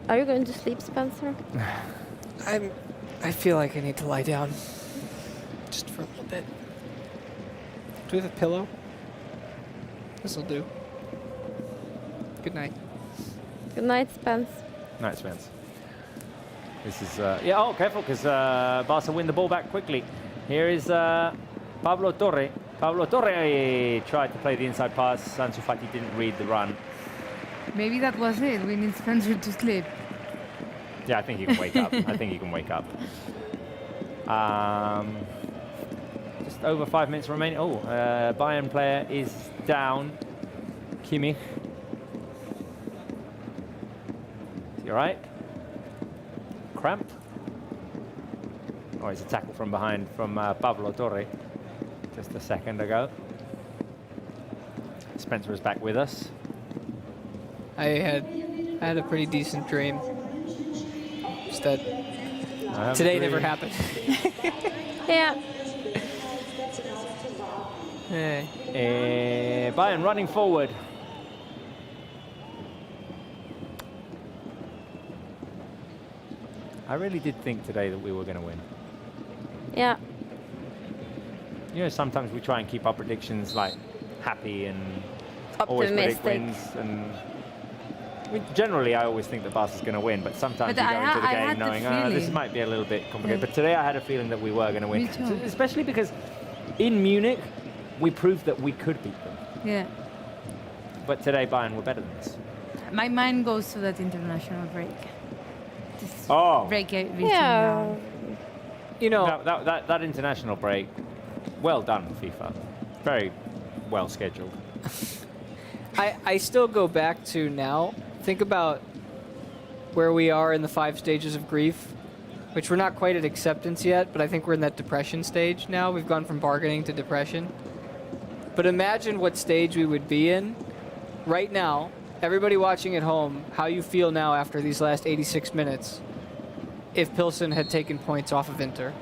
Are you going to sleep, Spencer? I feel like I need to lie down just for a little bit. Do we have a pillow? This'll do. Good night. Good night, Spence. Night, Spence. This is careful, because Barca win the ball back quickly. Here is Pablo Torre. Pablo Torre tried to play the inside pass. Ansu Fati didn't read the run. Maybe that was it. We need Spencer to sleep. Yeah, I think he can wake up. I think he can wake up. Just over 5 minutes remaining. Oh, Bayern player is down. Kimmich. Is he all right? Cramp. Oh, it's a tackle from behind from Pablo Torre just a second ago. Spencer is back with us. I had a pretty decent dream. Just that today never happened. Yeah. Bayern running forward. I really did think today that we were going to win. Yeah. You know, sometimes we try and keep our predictions like happy and always predict wins. And generally, I always think that Barca's going to win, but sometimes you go into the game knowing, this might be a little bit complicated. But today I had a feeling that we were going to win. Especially because in Munich, we proved that we could beat them. Yeah. But today, Bayern were better than us. My mind goes to that international break. Just break everything down. You know, that international break, well done, FIFA. Very well scheduled. I still go back to now. Think about where we are in the 5 stages of grief, which we're not quite at acceptance yet, but I think we're in that depression stage now. We've gone from bargaining to depression. But imagine what stage we would be in right now. Everybody watching at home, how you feel now after these last 86 minutes if Plzen had taken points off of Inter.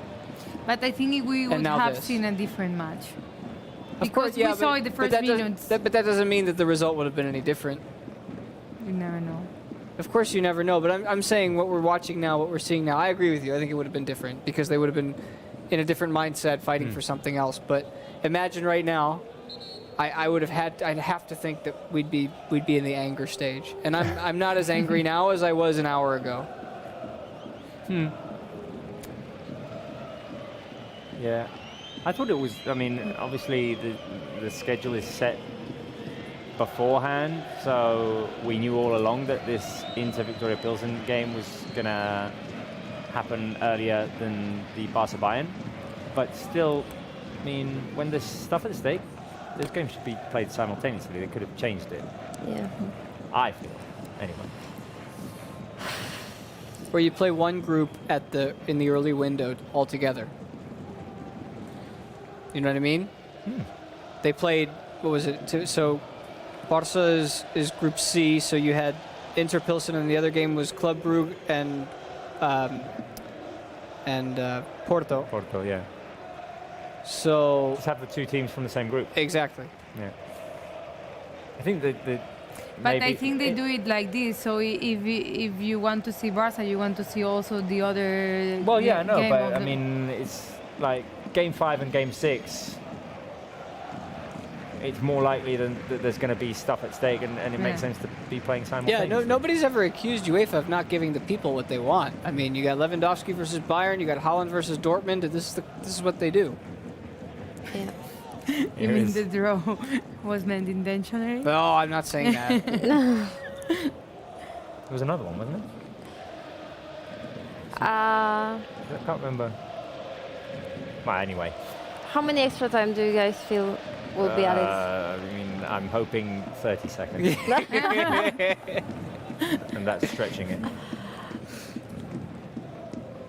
But I think we would have seen a different match. Of course, we saw in the first minutes. But that doesn't mean that the result would have been any different. You never know. Of course you never know, but I'm saying what we're watching now, what we're seeing now, I agree with you. I think it would have been different because they would have been in a different mindset fighting for something else. But imagine right now, I'd have to think that we'd be in the anger stage. And I'm not as angry now as I was an hour ago. Yeah. I thought it was, I mean, obviously the schedule is set beforehand, so we knew all along that this Inter-Viktoria Plzen game was going to happen earlier than the Barca Bayern. But still, I mean, when there's stuff at stake, this game should be played simultaneously. They could have changed it. Yeah. I feel, anyway. Where you play one group in the early window all together. You know what I mean? They played, what was it? So Barca is Group C, so you had Inter Plzen, and the other game was Club Brugge and Porto. Porto, yeah. So just have the two teams from the same group. Exactly. Yeah. I think that but I think they do it like this. So if you want to see Barca, you want to see also the other. Well, yeah, no, but I mean, it's like Game 5 and Game 6. It's more likely that there's going to be stuff at stake, and it makes sense to be playing simultaneously. Yeah, nobody's ever accused UEFA of not giving the people what they want. I mean, you got Lewandowski versus Bayern, you got Haaland versus Dortmund. This is what they do. Yeah. You mean the draw was meant intentionally? No, I'm not saying that. was another one, wasn't it? I can't remember. Well, anyway. How many extra time do you guys feel will be added? I mean, I'm hoping 30 seconds. And that's stretching it.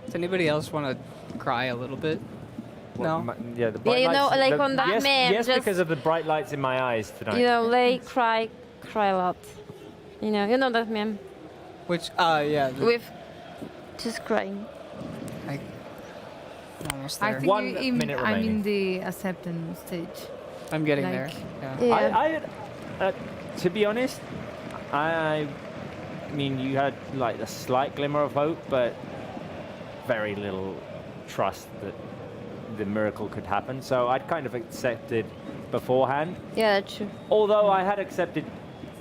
Does anybody else want to cry a little bit? No. Yeah, the bright you know, lights, like on that yes, meme. yes, just, because of the bright lights in my eyes tonight. you know, they cry a lot. You know that meme Which, yeah. with just crying. I'm almost I there. think One minute I'm remaining. in the acceptance stage. I'm getting like- there. Yeah. Yeah. To be honest, I mean, you had like a slight glimmer of hope, but very little trust that the miracle could happen. So I'd kind of accepted beforehand. Yeah, that's true. Although I had accepted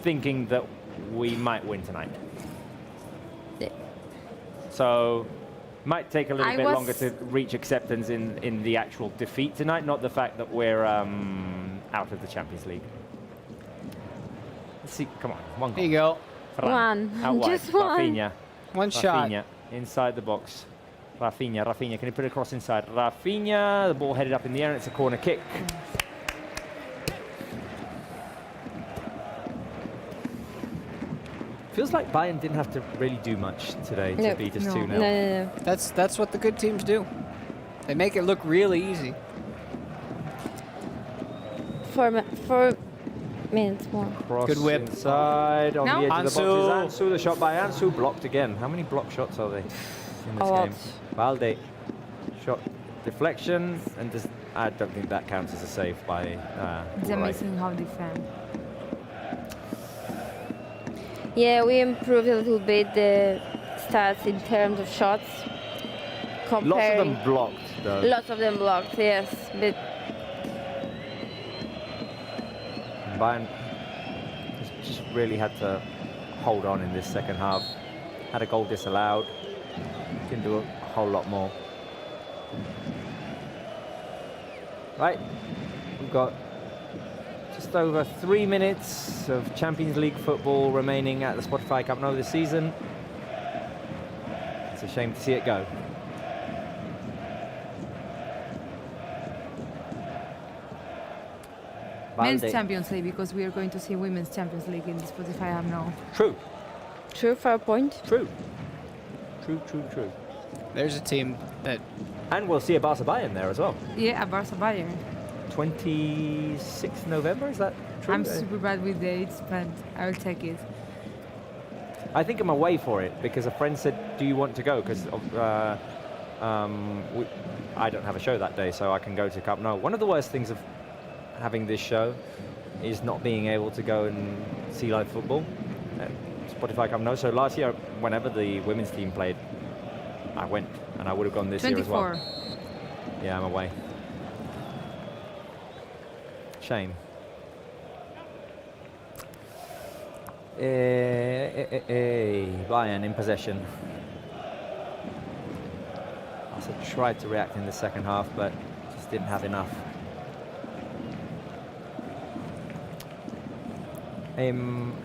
thinking that we might win tonight. Yeah. So might take a little I bit was- longer to reach acceptance in the actual defeat tonight, not the fact that we're out of the Champions League. Let's see, come on, one goal. There you go. Ferran, One. out wide. Just one. Rafinha. One shot. Rafinha inside the box. Rafinha, can he put it across inside? Rafinha, the ball headed up in the air and it's a corner kick. Feels like Bayern didn't have to really do much today to No. beat us No. 2-0. No. That's what the good teams do. They make it look really easy. 4 minutes more. Cross Good whip. inside on No? the edge of the Ansu. box. Ansu, the shot by Ansu, blocked again. How many block shots are they in this A lot. game? Balde, shot deflection, and I don't think that counts as a save by. It's Wright. amazing how they defend. Yeah, we improved a little bit the stats in terms of shots. Lots of Comparing. them blocked, though. Lots of them blocked, yes. But Bayern just really had to hold on in this second half. Had a goal disallowed. Can do a whole lot more. Right, we've got just over 3 minutes of Champions League football remaining at the Spotify Camp Nou this season. It's a shame to see it go. Men's Balde. Champions League, because we are going to see Women's Champions League in the Spotify app now. True, true, fair point. true. There's a team that And we'll see a Barça Bayern there as well. Yeah, a Barça Bayern. 26th November, is that true? I'm super bad with dates, but I will take it. I think I'm away for it because a friend said, do you want to go? Because I don't have a show that day, so I can go to Camp Nou. One of the worst things of having this show is not being able to go and see live football at Spotify Camp Nou. So last year, whenever the women's team played, I went, and I would have gone this year as well. 24. Yeah, I'm away. Shame. Bayern in possession. Also tried to react in the second half, but just didn't have enough.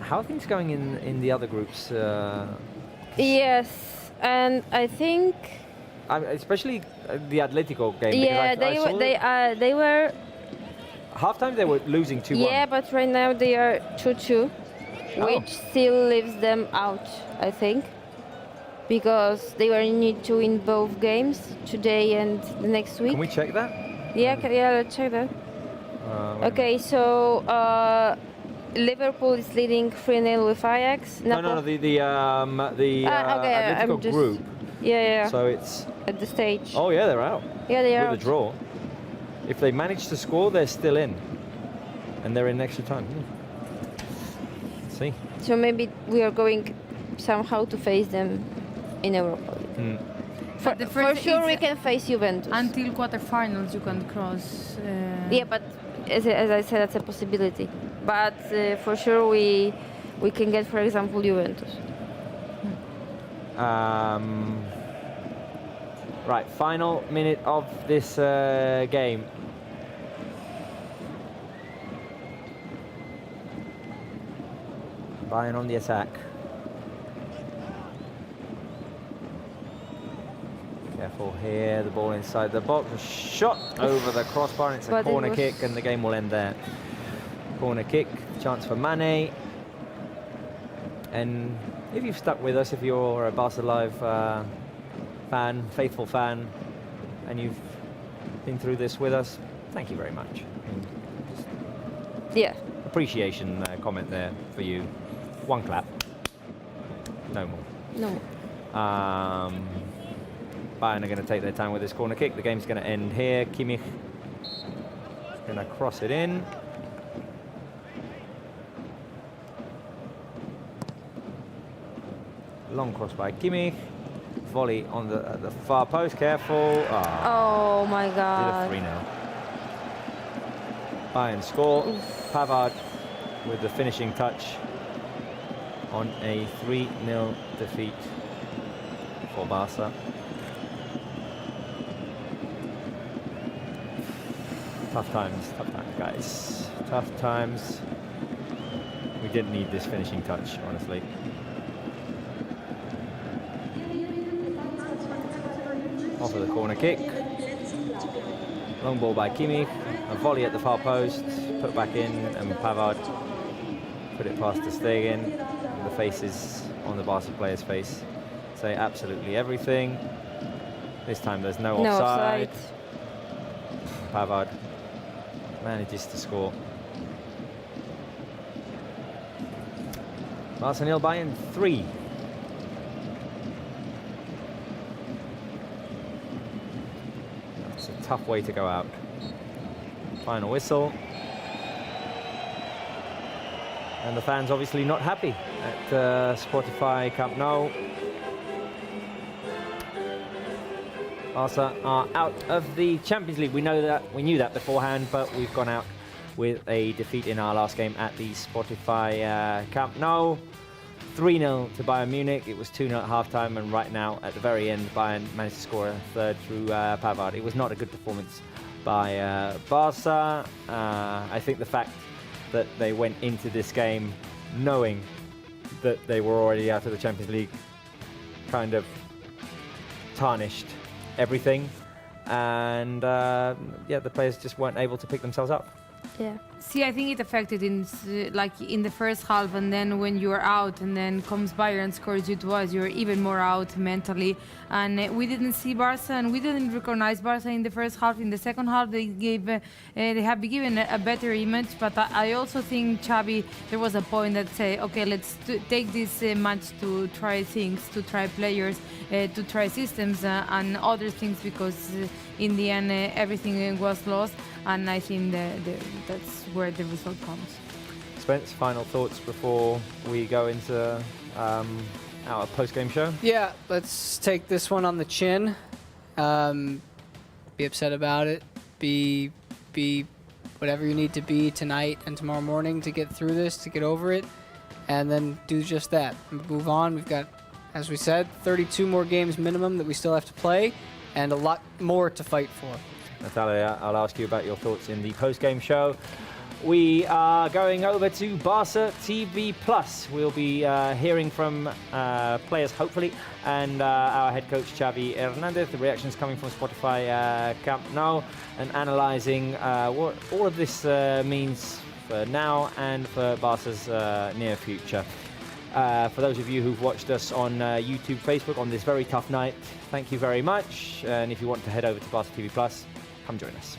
How are things going in the other groups? Yes, and I think Especially the Atletico game. yeah, because they were halftime they were losing 2-1. yeah, but right now they are 2-2, which still leaves them out, I think, because they were need to win both games today and the next week. Can we check that? Yeah, let's check that. Okay, so Liverpool is leading 3-0 with Ajax. No, the Atletico I'm just group. yeah. So it's At the stage. oh yeah, they're out Yeah, they are. with a draw. If they manage to score, they're still in, and they're in extra time. Let's see. So maybe we are going somehow to face them in Europa League. But the For first sure, is we can face Juventus. Until quarterfinals, you can cross. Yeah, but as I said, that's a possibility. But for sure, we can get, for example, Juventus. Right, final minute of this game. Bayern on the attack. Careful here, the ball inside the box, shot over the crossbar, and it's a corner kick, and the game will end there. Corner kick, chance for Mane. And if you've stuck with us, if you're a Barca Live fan, faithful fan, and you've been through this with us, thank you very much. Yeah. Appreciation comment there for you. One clap. No more. No more. Bayern are going to take their time with this corner kick. The game's going to end here. Kimmich is going to cross it in. Long cross by Kimmich. Volley on the far post. Careful. Oh my God. Did a 3-0. Bayern score. Oof. Pavard with the finishing touch on a 3-0 defeat for Barca. Tough times, guys. Tough times. We didn't need this finishing touch, honestly. Off of the corner kick. Long ball by Kimmich. A volley at the far post. Put back in, and Pavard put it past Ter Stegen. The faces on the Barca player's face say absolutely everything. This time there's no offside. Pavard manages to score. Barca 0, Bayern 3. That's a tough way to go out. Final whistle. And the fans obviously not happy at Spotify Camp Nou. Barca are out of the Champions League. We knew that beforehand, but we've gone out with a defeat in our last game at the Spotify Camp Nou. 3-0 to Bayern Munich. It was 2-0 at halftime, and right now at the very end, Bayern managed to score a third through Pavard. It was not a good performance by Barca. I think the fact that they went into this game knowing that they were already out of the Champions League kind of tarnished everything, and yeah, the players just weren't able to pick themselves up. Yeah. See, I think it affected in the first half, and then when you're out, and then comes Bayern and scores you twice, you're even more out mentally. And we didn't see Barca, and we didn't recognize Barca in the first half. In the second half, they have been given a better image. But I also think Xavi, there was a point that said, okay, let's take this match to try things, to try players, to try systems and other things, because in the end everything was lost. And I think that's where the result comes. Spence, final thoughts before we go into our post-game show? Yeah, let's take this one on the chin. Be upset about it. Be whatever you need to be tonight and tomorrow morning to get through this, to get over it, and then do just that. Move on. We've got, as we said, 32 more games minimum that we still have to play, and a lot more to fight for. Natalia, I'll ask you about your thoughts in the post-game show. We are going over to Barca TV Plus. We'll be hearing from players, hopefully, and our head coach, Xavi Hernandez. The reactions coming from Spotify Camp Nou, and analysing what all of this means for now and for Barca's near future. For those of you who've watched us on YouTube, Facebook on this very tough night, thank you very much. And if you want to head over to Barca TV Plus, come join us.